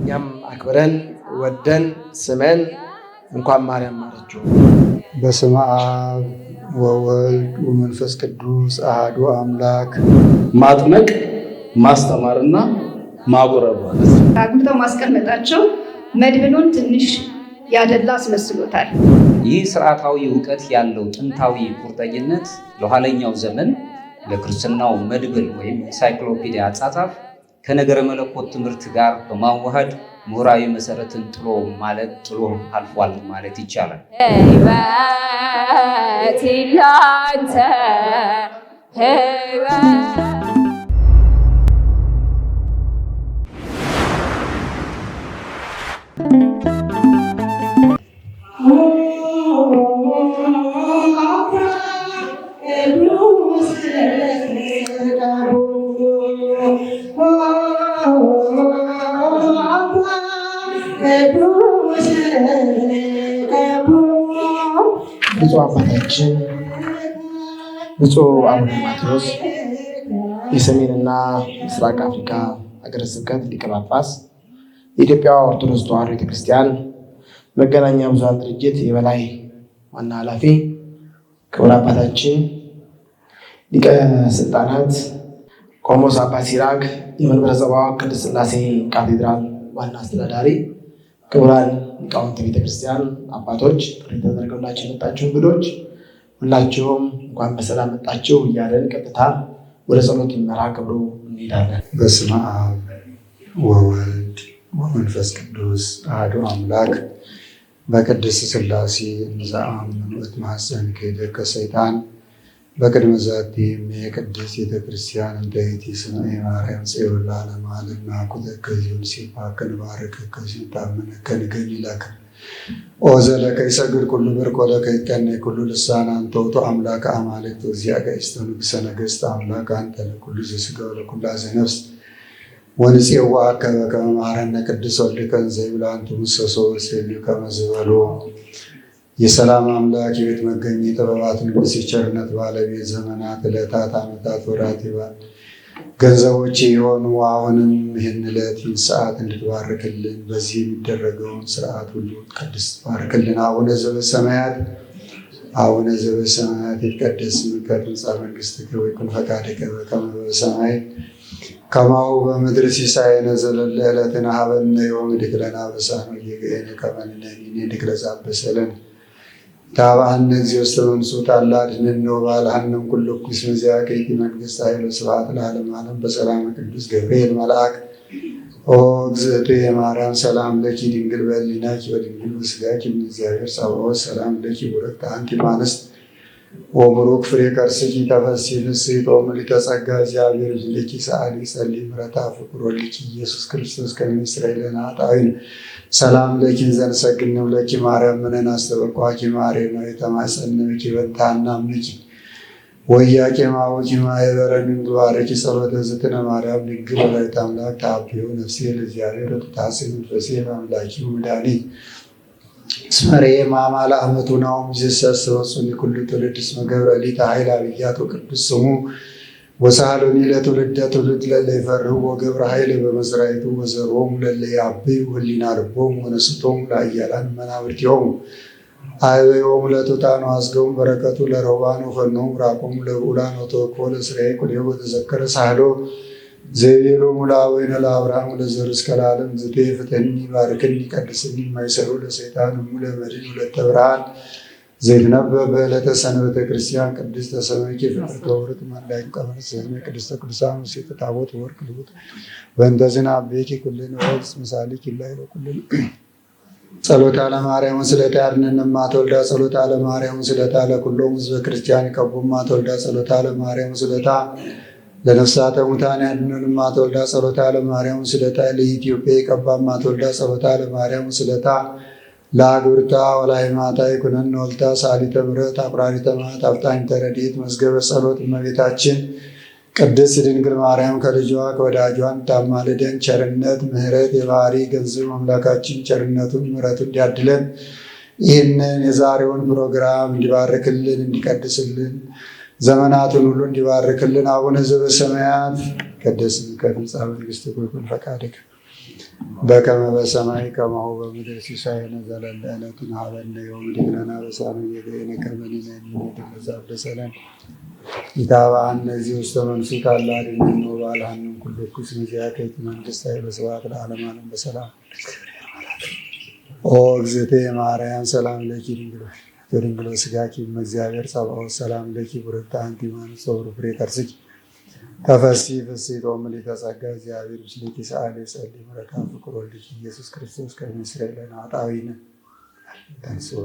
እኛም አክብረን ወደን ስመን እንኳን ማርያም ማረችው። በስመ አብ ወወልድ ወመንፈስ ቅዱስ አሐዱ አምላክ። ማጥመቅ ማስተማርና ማጉረብ አግብተው ማስቀመጣቸው መድብሉን ትንሽ ያደላ አስመስሎታል። ይህ ስርዓታዊ እውቀት ያለው ጥንታዊ ቁርጠኝነት ለኋለኛው ዘመን ለክርስትናው መድብል ወይም ኢንሳይክሎፒዲያ አጻጻፍ ከነገረ መለኮት ትምህርት ጋር በማዋሃድ ምሁራዊ መሰረትን ጥሎ አልፏል ማለት ይቻላል። ብፁዕ አባታችን ብፁዕ አቡነ ማቴዎስ የሰሜንና ምስራቅ አፍሪካ ሀገረ ስብከት ሊቀ ጳጳስ፣ የኢትዮጵያ ኦርቶዶክስ ተዋሕዶ ቤተክርስቲያን መገናኛ ብዙኃን ድርጅት የበላይ ዋና ኃላፊ፣ ክቡር አባታችን ሊቀ ስልጣናት ቆሞስ አባ ሲራክ የመንበረ ጸባዖት ቅድስት ሥላሴ ካቴድራል ዋና አስተዳዳሪ፣ ክቡራን ሊቃውንተ ቤተክርስቲያን አባቶች፣ ጥሪ ተደርገውላችሁ የመጣችሁ እንግዶች ሁላችሁም እንኳን በሰላም መጣችሁ እያለን ቀጥታ ወደ ጸሎት መርሐ ግብሩ እንሄዳለን። በስመ አብ ወወልድ ወመንፈስ ቅዱስ አሐዱ አምላክ። በቅድስት ሥላሴ እንዘአምን ወእትማፀን ክህደከ ሰይጣን በቅድመ ዛቲ የቅድስት ቤተክርስቲያን እንተይቲ ስምዐ ማርያም ጽዮን ለዓለመ ዓለም ናኩተከ ዚዮን ሲባከ ንባርከከ ሲታመነከ ንገኒ ለከ ኦ ዘለከ ይሰግድ ኩሉ ብርቅ ወለከ ይትቀነይ ኩሉ ልሳን አንተ ውእቱ አምላከ አማልክት ወእግዚአብሔር ንጉሠ ነገሥት አምላክ አንተ ለኩሉ ዘሥጋ ወለኩሉ ዘነፍስ ወንፄዋከ በከመ መሐረነ ቅዱስ ወልድከ እንዘ ይብላ አንቱ ሙሰሶ ወሴልዩ ከመ ዝበሎ። የሰላም አምላክ የቤት መገኛ የጥበባት ንጉሥ የቸርነት ባለቤት ዘመናት ዕለታት ዓመታት ወራት ገንዘቦች የሆኑ አሁንም ይህን ዕለት ይህን ሰዓት እንድትባርክልን በዚህ የሚደረገውን ስርዓት ሁሉ ቅድስት ባርክልን። አቡነ ዘበሰማያት ይትቀደስ ስምከ ትምጻእ መንግሥትከ ወይኩን ፈቃድከ በከመ በሰማይ ከማሁ በምድር ሲሳየነ ዘለለ ዕለትነ ሀበነ ዮም ወኅድግ ለነ አበሳነ ወጌጋየነ ከመ ንሕነኒ ንኅድግ ለዘአበሰለነ ታባህነ እግዚኦ ውስተ መንሱት አላ አድኅነነ ወባልሐነ ኩሉ እኩይ እስመ ዚአከ ይእቲ መንግሥት ኃይል ወስብሐት ለዓለመ ዓለም። በሰላመ ቅዱስ ገብርኤል መልአክ ኦ እግዝእትየ ማርያም ሰላም ለኪ ድንግል በሕሊናኪ ወድንግል በሥጋኪ እምእግዚአብሔር ጸባኦት ሰላም ለኪ ቡርክት አንቲ እምአንስት ወቡሩክ ፍሬ ከርሥኪ ተፈሥሒ ፍሥሕት ምልዕተ ጸጋ እግዚአብሔር ይእዜኪ ሰአሊ ጸልዪ ምሕረተ ፍቁር ወልድኪ ኢየሱስ ክርስቶስ ከመ ይስረይ ለነ ኃጣውኢነ ሰላም ለኪ ዘንሰግድነ ለኪ ማርያም ምነን አስተበቋኪ ማርያም ነው የተማጸነኪ በታና ምኪ ወያቄ ማውኪ ማይበረን ግባረኪ ጸሎተ ዝክነ ማርያም ድንግል ወላዲተ አምላክ ታብዮ ነፍሴ ለእግዚአብሔር ወትታሰብ መንፈሴ በአምላኪ ወመድኃኒት ስመሬ ማማላ አመቱ ነው ሚዘሰስወጽኒ ኩሉ ትውልድ እስመ ገብረ ሊተ ኃይል አብያቶ ቅዱስ ስሙ ወሳሎኒ ለትውልደ ትውልድ ለለ ይፈርሁ ወገብረ ኃይል በመዝራይቱ ወዘሮሙ ለለ ያብዩ ህሊና ልቦሙ ወነስቶሙ ለኃያላን መናብርቲሆሙ አይበዮሙ ለቱታኑ አዝገሙ በረከቱ ለረውባኑ ፈኖሙ ራቆሙ ለብዑላን ወተወክፎ ለእስራኤል ኩሌሁ ወተዘከረ ሳህሎ ዘይቤሎሙ ለአበዊነ ለአብርሃም ለዘሩ እስከ ለዓለም ዝቴ ፍትሕኒ ባርክኒ ቀድስኒ የማይሰሩ ለሰይጣን እሙ ለመድን ሁለተ ብርሃን ዘይትነበብ በዕለተ ሰንበተ ክርስቲያን ቅድስተ ሰማይኪ ፍቅርተ ወርቅ መላይን ቀመር ዘመ ቅድስተ ቅዱሳን ውስተ ታቦት ወርቅ ልቡት በእንተ ዝናቤኪ ኩልን ወቅት ምሳሌኪ ላይ ለኩልን ጸሎታ ለማርያም ስለታ ያድነን ማተወልዳ ጸሎታ ለማርያም ስለታ ለኩሎም ሕዝበ ክርስቲያን ይቀቡም ማተወልዳ ጸሎታ ለማርያም ስለታ ለነፍሳተ ሙታን ያድነን ማተወልዳ ጸሎታ ለማርያም ስለታ ለኢትዮጵያ ይቀባም ማተወልዳ ጸሎታ ለማርያም ስለታ ለአግብርታ ወላይማታ ይኩነን ወልታ ሳሊተ ምሕረት አቁራሪተ መዓት አፍጣኝተ ረድኤት መዝገበ ጸሎት እመቤታችን ቅድስት ድንግል ማርያም ከልጇ ከወዳጇን ታማልደን። ቸርነት ምሕረት የባህሪ ገንዘብ አምላካችን ቸርነቱን ምሕረቱን እንዲያድለን ይህንን የዛሬውን ፕሮግራም እንዲባርክልን እንዲቀድስልን ዘመናቱን ሁሉ እንዲባርክልን። አቡነ ዘበሰማያት ይትቀደስ ስምከ ትምጻእ መንግሥትከ ወይኩን ፈቃድከ በከመ በሰማይ ከማሁ በምድር ሲሳየነ ዘለለ ዕለትነ ሀበነ ዮም ወኅድግ ለነ አበሳነ ወጌጋየነ ከመ ንሕነኒ ንትቀበል ኢታብአነ ውስተ መንሱት አላ አድኅነነ ወባልሐነ እምኩሉ እኩይ ምስያከ መንግሥተ ኃይል ወስብሐት ለዓለመ ዓለም በሰላም ኦ እግዝእትየ ማርያም ሰላም ለኪ ድንግል ወሥጋኪ እምእግዚአብሔር ጸባኦት ሰላም ለኪ ቡርክት አንቲ እምአንስት ወፍሬ ከርሥኪ ተፈሥሒ ፍሥሕት ወምልዕተ ጸጋ እግዚአብሔር ምስሌኪ ሰአሊ ጸልይ ምሕረተ ፍቁር ወልድኪ ኢየሱስ ክርስቶስ ከመ ይስረይ ለነ ኃጣውኢነ ተንሥኡ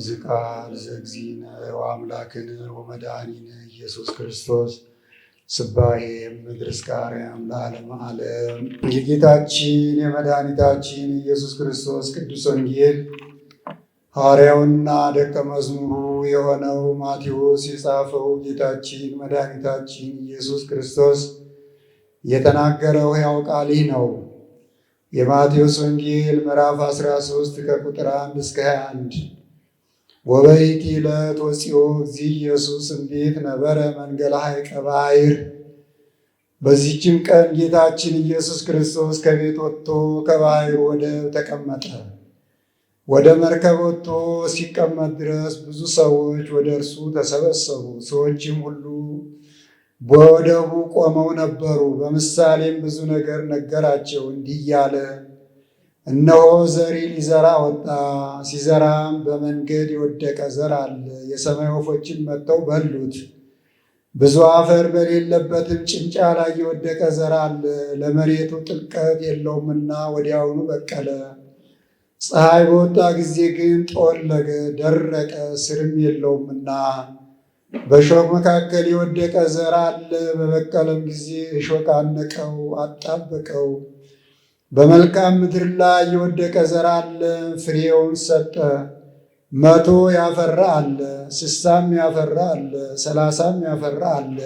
ዝቃል ዘእግዚእነ ወአምላክነ ወመድኃኒነ ኢየሱስ ክርስቶስ ስባሄ ምድር እስከ አርያም ለዓለመ ዓለም። የጌታችን የመድኃኒታችን ኢየሱስ ክርስቶስ ቅዱስ ወንጌል ሐዋርያውና ደቀ መዝሙሩ የሆነው ማቴዎስ የጻፈው ጌታችን መድኃኒታችን ኢየሱስ ክርስቶስ የተናገረው ሕያው ቃል ይህ ነው። የማቴዎስ ወንጌል ምዕራፍ 13 ከቁጥር 1 እስከ 21 ወበይቲ ዕለት ወፂኦ እግዚእ ኢየሱስ እምቤት ነበረ መንገለ ሐይቀ ባሕር። በዚህችም ቀን ጌታችን ኢየሱስ ክርስቶስ ከቤት ወጥቶ ከባሕር ወደብ ተቀመጠ። ወደ መርከብ ወጥቶ ሲቀመጥ ድረስ ብዙ ሰዎች ወደ እርሱ ተሰበሰቡ። ሰዎችም ሁሉ በወደቡ ቆመው ነበሩ። በምሳሌም ብዙ ነገር ነገራቸው እንዲህ እያለ እነሆ ዘሪ ሊዘራ ወጣ። ሲዘራም በመንገድ የወደቀ ዘር አለ። የሰማይ ወፎችም መጥተው በሉት። ብዙ አፈር በሌለበትም ጭንጫ ላይ የወደቀ ዘር አለ። ለመሬቱ ጥልቀት የለውምና ወዲያውኑ በቀለ። ፀሐይ በወጣ ጊዜ ግን ጠወለገ፣ ደረቀ፣ ስርም የለውምና። በእሾህ መካከል የወደቀ ዘር አለ። በበቀለም ጊዜ እሾህ አነቀው፣ አጣበቀው። በመልካም ምድር ላይ የወደቀ ዘር አለ። ፍሬውን ሰጠ። 100 ያፈራ አለ፣ 60 ያፈራ አለ፣ 30 ያፈራ አለ።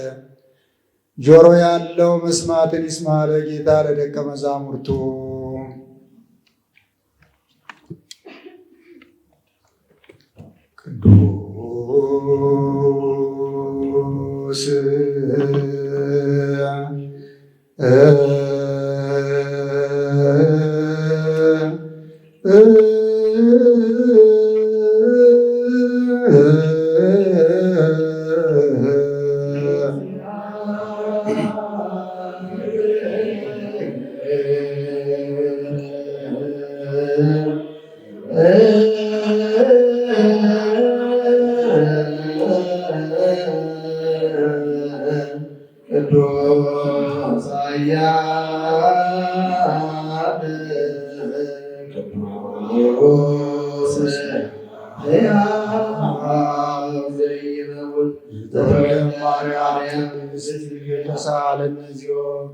ጆሮ ያለው መስማትን ይስማ። ለጌታ ለደቀ መዛሙርቱ ቅዱስ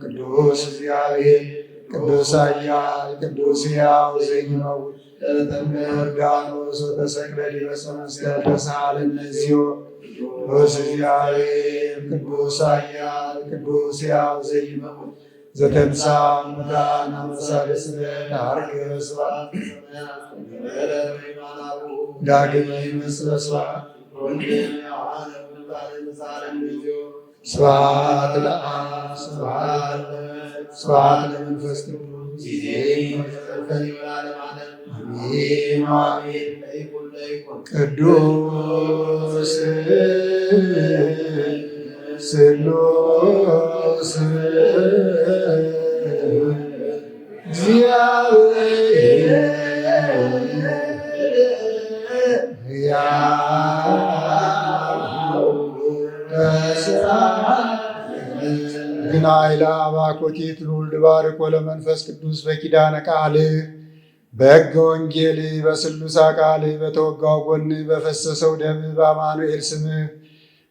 ቅዱስ እግዚአብሔር ቅዱስ ኃያል ቅዱስ ሕያው ዘይመውት ዮርዳኖስ ወተሰቅለ ዲበ ዕፀ መስቀል ተሳሃለነ እግዚኦ። ቅዱስ እግዚአብሔር ቅዱስ ኃያል ቅዱስ ሕያው ዘይመውት ዘተንሥአ እሙታን አመ ሣልስት ዐርገ ስብሐት ዳግመ ይመጽእ በስብሐት ስብሐት ለአብ ስብሐት ለወልድ ስብሐት ለመንፈስ ቅዱስ ቅዱስ ስሉስ ግናይላ ባኮቴት ልዑል ባርኮ ለመንፈስ ቅዱስ በኪዳነ ቃል በሕገ ወንጌል በስሉሳ ቃል በተወጋው ጎን በፈሰሰው ደም በአማኑኤል ስም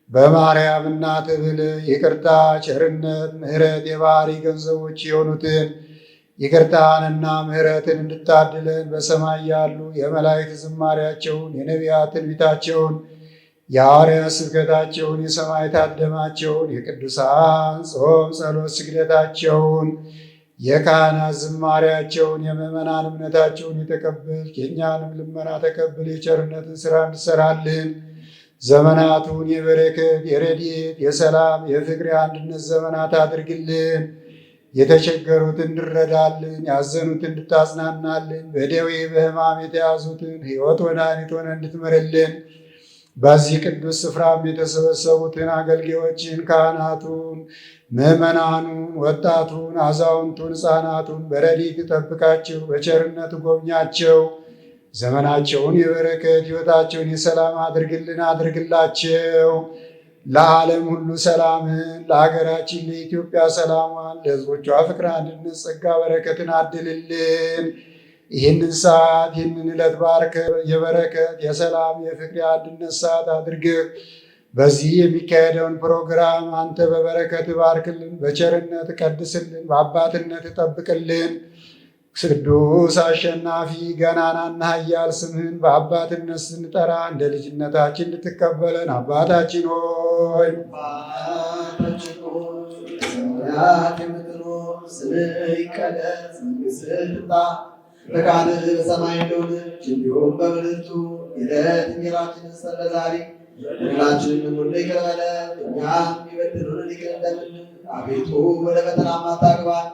በማርያም እናትህ ብለህ ይቅርታ፣ ቸርነት፣ ምሕረት የባህሪ ገንዘቦች የሆኑትን ይቅርታንና ምሕረትን እንድታድለን በሰማይ ያሉ የመላእክት ዝማሪያቸውን፣ የነቢያት ትንቢታቸውን፣ የሐዋርያት ስብከታቸውን፣ የሰማዕታት ደማቸውን፣ የቅዱሳን ጾም፣ ጸሎት፣ ስግደታቸውን፣ የካህናት ዝማሪያቸውን፣ የምዕመናን እምነታቸውን የተቀበልክ የእኛንም ልመና ተቀብል የቸርነትን ሥራ እንድሰራልን ዘመናቱን የበረከት የረድኤት የሰላም የፍቅር የአንድነት ዘመናት አድርግልን። የተቸገሩትን እንድረዳልን፣ ያዘኑትን እንድታጽናናልን፣ በደዌ በሕማም የተያዙትን ሕይወት ወዳኒት ሆነ እንድትምርልን በዚህ ቅዱስ ስፍራም የተሰበሰቡትን አገልጋዮችን ካህናቱን፣ ምዕመናኑን፣ ወጣቱን፣ አዛውንቱን፣ ሕፃናቱን በረድኤት ጠብቃቸው፣ በቸርነት ጎብኛቸው። ዘመናቸውን የበረከት ሕይወታቸውን የሰላም አድርግልን አድርግላቸው። ለዓለም ሁሉ ሰላምን፣ ለሀገራችን ለኢትዮጵያ ሰላሟን፣ ለሕዝቦቿ ፍቅር፣ አንድነት፣ ጸጋ፣ በረከትን አድልልን። ይህንን ሰዓት ይህንን ዕለት ባርከ የበረከት የሰላም የፍቅር የአንድነት ሰዓት አድርገህ በዚህ የሚካሄደውን ፕሮግራም አንተ በበረከት ባርክልን፣ በቸርነት ቀድስልን፣ በአባትነት ጠብቅልን። ቅዱስ አሸናፊ ገናናና ኃያል ስምህን በአባትነት ስንጠራ እንደ ልጅነታችን እንድትቀበለን አባታችን ሆይ የምትኖር ስምህ ይቀደስ፣ መንግሥትህ ትምጣ፣ ፈቃድህ በሰማይ እንደሆነች እንዲሁም በምድር ትሁን። የዕለት እንጀራችንን ስጠን ዛሬ፣ በደላችንን ሁሉ ይቅር በለን እኛም የበደሉንን ይቅር እንደምንል፣ አቤቱ ወደ ፈተና አታግባን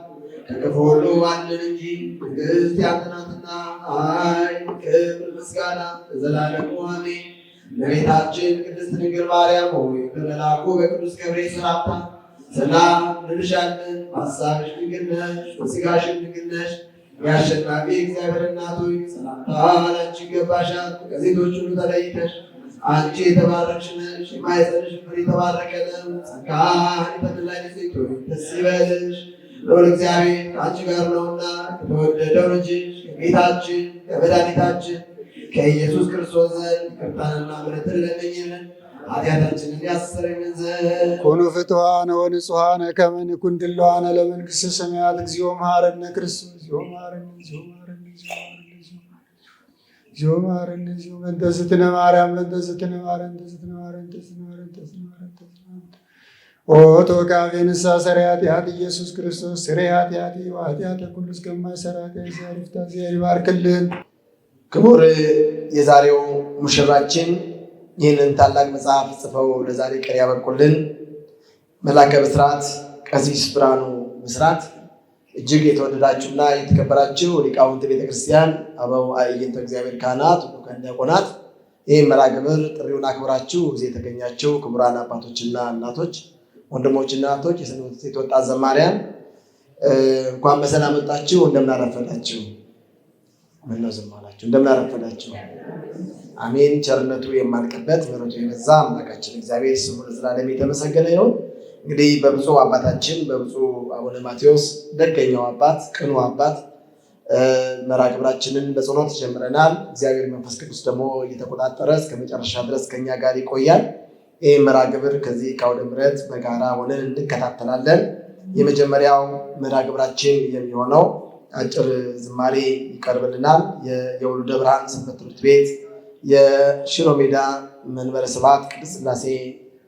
ከክፉ ሁሉ አድነን እንጂ መንግሥት ያንተ ናትና፣ ኃይል፣ ክብር፣ ምስጋና ለዘላለሙ አሜን። እመቤታችን ቅድስት ድንግል ማርያም ሆይ በመልአኩ በቅዱስ ገብርኤል ሰላምታ ሰላም እንልሻለን። በሐሳብሽ ድንግል ነሽ፣ በሥጋሽም ድንግል ነሽ። የአሸናፊ እግዚአብሔር እናት ሆይ ሰላምታ ላንቺ ይገባሻል። ከሴቶች ሁሉ ተለይተሽ አንቺ የተባረክሽ ነሽ፣ የማኅፀንሽ ፍሬ የተባረከ ነው። ጸጋን የተመላሽ ሆይ ደስ ይበልሽ፣ ልዑል እግዚአብሔር ከአንቺ ጋር ነውና ከተወደደው ልጅሽ ከጌታችን ከመድኃኒታችን ከኢየሱስ ክርስቶስ ዘንድ ይቅርታንና ምሕረትን ለምኝልን ኃጢአታችንን ያስተሰርይልን ዘንድ። ኩኑ ፍቱሐነ ወንጹሐነ ከመ ንኩን ድሉዋነ ለመንግሥተ ሰማያት። እግዚኦ መሐረነ ክርስቶስ፣ እግዚኦ መሐረነ፣ እግዚኦ መሐረነ፣ እግዚኦ መሐረነ፣ እግዚኦ በእንተ እግዝእትነ ማርያም፣ በእንተ እግዝእትነ ማርያም፣ በእንተ እግዝእትነ ማርያም፣ በእንተ እግዝእትነ ማርያም፣ በእንተ እግዝእትነ ማርያም። ኦ ተወካፌ ንስሐ ሠራይ ኃጢአት ኢየሱስ ክርስቶስ ስረይ ኃጢአቴ ወኃጢአተ ኩሉ እስከ ማይሠራ ኃጢአት እግዚአብሔር ይፍታ። እግዚአብሔር ይባርክልን። ክቡር የዛሬው ሙሽራችን ይህንን ታላቅ መጽሐፍ ጽፈው ለዛሬ ቀን ያበቁልን መላከ ብስራት ቀሲስ ብርሃኑ ብስራት፣ እጅግ የተወደዳችሁና የተከበራችሁ ሊቃውንት ቤተክርስቲያን፣ አበው አዕይንተ እግዚአብሔር ካህናት፣ ዲያቆናት፣ ዲያቆናት፣ ይህም መርሐ ግብር ጥሪውን አክብራችሁ ጊዜ የተገኛችሁ ክቡራን አባቶችና እናቶች፣ ወንድሞችና እህቶች፣ የሰንበት ወጣት ዘማሪያን እንኳን በሰላም መጣችሁ። እንደምን አረፈዳችሁ? ምነው ዝም አላችሁ? እንደምን አረፈዳችሁ? አሜን። ቸርነቱ የማልቅበት ምሕረቱ የበዛ አምላካችን እግዚአብሔር ስሙ ለዘላለም የተመሰገነ ይሁን። እንግዲህ በብፁዕ አባታችን በብፁዕ አቡነ ማቴዎስ ደገኛው አባት ቅኑ አባት መርሐ ግብራችንን በጸሎት ጀምረናል። እግዚአብሔር መንፈስ ቅዱስ ደግሞ እየተቆጣጠረ እስከ መጨረሻ ድረስ ከኛ ጋር ይቆያል። ይህ መርሐ ግብር ከዚህ ከአውደ ምሕረት በጋራ ሆነን እንከታተላለን። የመጀመሪያው መርሐ ግብራችን የሚሆነው አጭር ዝማሬ ይቀርብልናል። የወሉደ ብርሃን ሰንበት ትምህርት ቤት የሽሮ ሜዳ መንበረ ስብሐት ቅድስት ሥላሴ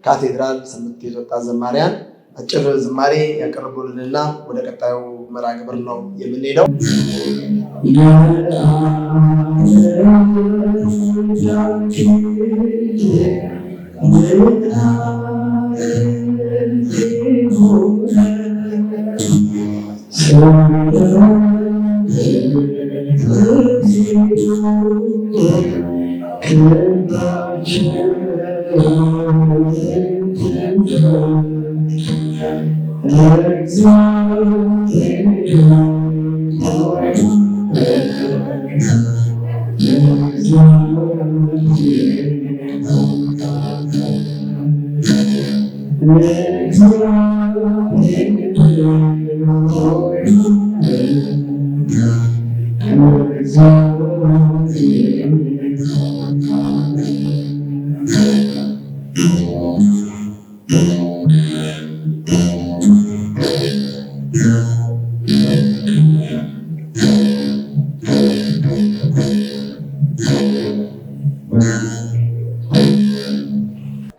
ካቴድራል ሰንበት ቤት ወጣት ዘማሪያን አጭር ዝማሬ ያቀርቡልንና ወደ ቀጣዩ መርሐ ግብር ነው የምንሄደው።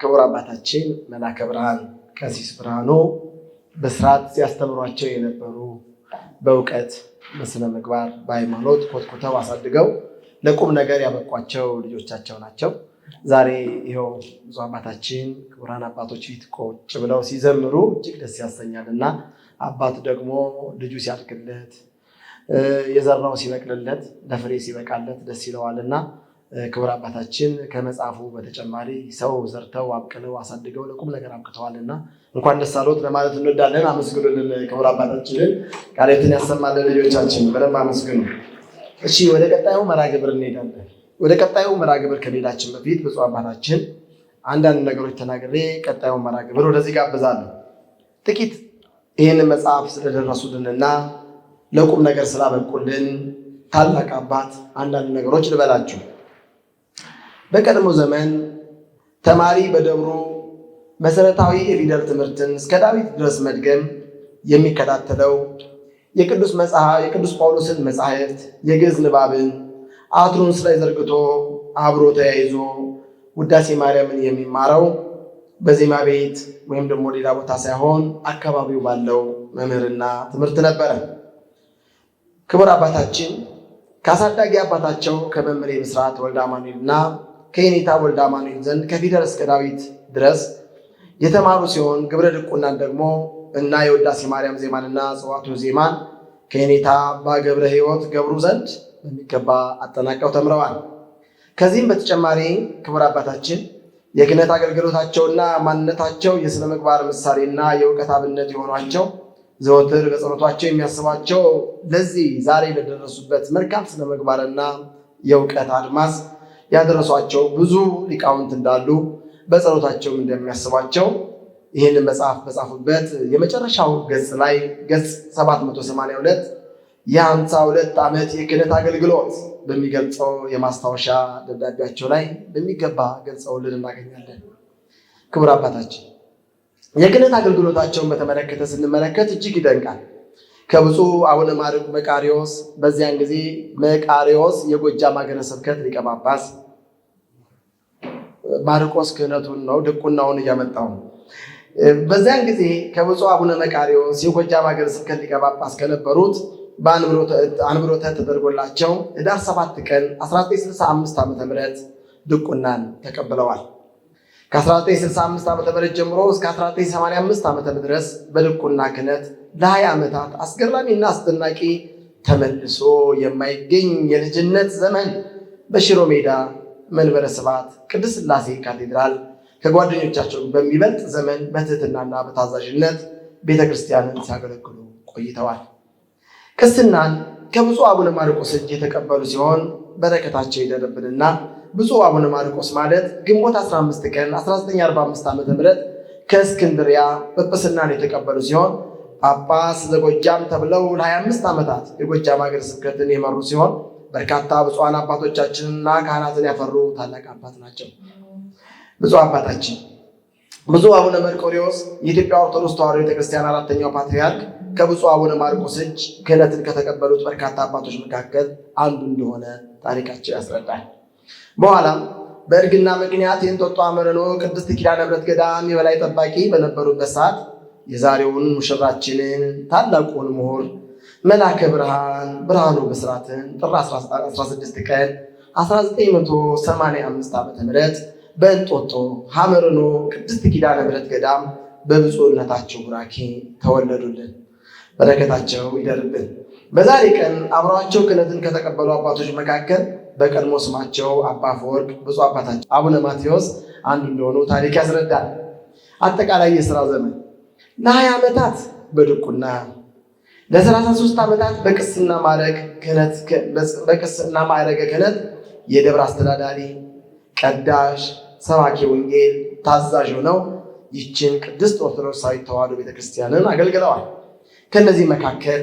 ክቡር አባታችን መላከ ብርሃን ቀሲስ ብርሃኑ በስርዓት ሲያስተምሯቸው የነበሩ በእውቀት በስነ ምግባር በሃይማኖት ኮትኩተው አሳድገው ለቁም ነገር ያበቋቸው ልጆቻቸው ናቸው። ዛሬ ይኸው ብዙ አባታችን ክቡራን አባቶች ፊት ቁጭ ብለው ሲዘምሩ እጅግ ደስ ያሰኛል እና አባት ደግሞ ልጁ ሲያድግለት የዘራው ሲበቅልለት ለፍሬ ሲበቃለት ደስ ይለዋል እና ክቡር አባታችን ከመጽሐፉ በተጨማሪ ሰው ዘርተው አብቅለው አሳድገው ለቁም ነገር አብቅተዋልና እንኳን ደስ አሎት ለማለት እንወዳለን። አመስግኑልን ክቡር አባታችንን፣ ቃሌትን ያሰማልን። ልጆቻችን በደንብ አመስግኑ። እሺ ወደ ቀጣዩ መርሃ ግብር እንሄዳለን። ወደ ቀጣዩ መርሃ ግብር ከመሄዳችን በፊት ብፁዕ አባታችን አንዳንድ ነገሮች ተናግሬ ቀጣዩ መርሃ ግብር ወደዚህ ጋብዛለሁ። ጥቂት ይህንን መጽሐፍ ስለደረሱልንና ለቁም ነገር ስላበቁልን ታላቅ አባት አንዳንድ ነገሮች ልበላችሁ። በቀድሞ ዘመን ተማሪ በደብሩ መሰረታዊ የፊደል ትምህርትን እስከ ዳዊት ድረስ መድገም የሚከታተለው የቅዱስ ጳውሎስን መጻሕፍት የግዕዝ ንባብን አትሮንስ ላይ ዘርግቶ አብሮ ተያይዞ ውዳሴ ማርያምን የሚማረው በዜማ ቤት ወይም ደግሞ ሌላ ቦታ ሳይሆን አካባቢው ባለው መምህርና ትምህርት ነበረ። ክቡር አባታችን ከአሳዳጊ አባታቸው ከመምህሬ ብስራት ወልደ አማኑኤልና ከየኔታ ወልደ አማኑኤል ዘንድ ከፊደል እስከ ዳዊት ድረስ የተማሩ ሲሆን ግብረ ድቁናን ደግሞ እና የውዳሴ ማርያም ዜማንና ጽዋቱ ዜማን ከየኔታ አባ ገብረ ሕይወት ገብሩ ዘንድ በሚገባ አጠናቀው ተምረዋል። ከዚህም በተጨማሪ ክቡር አባታችን የክህነት አገልግሎታቸውና ማንነታቸው የሥነ ምግባር ምሳሌና የእውቀት አብነት የሆኗቸው ዘወትር በጸሎታቸው የሚያስባቸው ለዚህ ዛሬ ለደረሱበት መልካም ስነ ምግባርና የእውቀት አድማስ ያደረሷቸው ብዙ ሊቃውንት እንዳሉ በጸሎታቸውም እንደሚያስባቸው ይህንን መጽሐፍ በጻፉበት የመጨረሻው ገጽ ላይ ገጽ 782 የ52 ዓመት የክህነት አገልግሎት በሚገልጸው የማስታወሻ ደብዳቤያቸው ላይ በሚገባ ገልጸውልን እናገኛለን። ክቡር አባታችን የክህነት አገልግሎታቸውን በተመለከተ ስንመለከት እጅግ ይደንቃል። ከብፁዕ አቡነ መቃርዮስ በዚያን ጊዜ መቃርዮስ የጎጃም ሀገረ ስብከት ሊቀ ጳጳስ፣ ማርቆስ ክህነቱን ነው ድቁናውን እያመጣው ነው። በዚያን ጊዜ ከብፁዕ አቡነ መቃርዮስ የጎጃም ሀገረ ስብከት ሊቀ ጳጳስ ከነበሩት በአንብሮተ ተደርጎላቸው ህዳር 7 ቀን 1965 ዓ.ም ድቁናን ተቀብለዋል። ከ1965 ዓ.ም ጀምሮ እስከ 1985 ዓ.ም ድረስ በድቁና ክህነት ለ20 ዓመታት አስገራሚና አስደናቂ ተመልሶ የማይገኝ የልጅነት ዘመን በሽሮ ሜዳ መንበረ ስብሐት ቅድስት ሥላሴ ካቴድራል ከጓደኞቻቸው በሚበልጥ ዘመን በትህትናና በታዛዥነት ቤተክርስቲያንን ሲያገለግሉ ቆይተዋል። ቅስናን ከብፁዕ አቡነ ማርቆስ እጅ የተቀበሉ ሲሆን በረከታቸው ይደርብንና ብፁዕ አቡነ ማርቆስ ማለት ግንቦት 15 ቀን 1945 ዓ.ም ከእስክንድሪያ ጵጵስናን የተቀበሉ ሲሆን ጳጳስ ዘጎጃም ተብለው ለ25 ዓመታት የጎጃም ሀገረ ስብከትን የመሩ ሲሆን በርካታ ብፁዓን አባቶቻችንና ካህናትን ያፈሩ ታላቅ አባት ናቸው። ብፁዕ አባታችን ብፁዕ አቡነ መርቆሬዎስ የኢትዮጵያ ኦርቶዶክስ ተዋሕዶ ቤተክርስቲያን 4ኛው ፓትርያርክ ከብፁዕ አቡነ ማርቆስ እጅ ክህነትን ከተቀበሉት በርካታ አባቶች መካከል አንዱ እንደሆነ ታሪካቸው ያስረዳል። በኋላም በእርግና ምክንያት የእንጦጦ አመረኖ ቅድስት ኪዳነ ምሕረት ገዳም የበላይ ጠባቂ በነበሩበት ሰዓት የዛሬውን ሙሽራችንን ታላቁን ምሁር መላከ ብርሃን ብርሃኑ ብስራትን ጥር 16 ቀን 1985 ዓ.ም በእንጦጦ ሐመርኖ ቅድስት ኪዳነ ምሕረት ገዳም በብፁዕነታቸው ቡራኬ ተወለዱልን። በረከታቸው ይደርብን። በዛሬ ቀን አብረዋቸው ክህነትን ከተቀበሉ አባቶች መካከል በቀድሞ ስማቸው አባ አፈወርቅ ብፁዕ አባታችን አቡነ ማቴዎስ አንዱ እንደሆኑ ታሪክ ያስረዳል። አጠቃላይ የሥራ ዘመን ለ20 ዓመታት በድቁና ለ33 ዓመታት በቅስና ማዕረገ ክህነት የደብር አስተዳዳሪ፣ ቀዳሽ፣ ሰባኪ ወንጌል፣ ታዛዥ ሆነው ይችን ቅድስት ኦርቶዶክሳዊት ተዋሕዶ ቤተክርስቲያንን አገልግለዋል። ከእነዚህ መካከል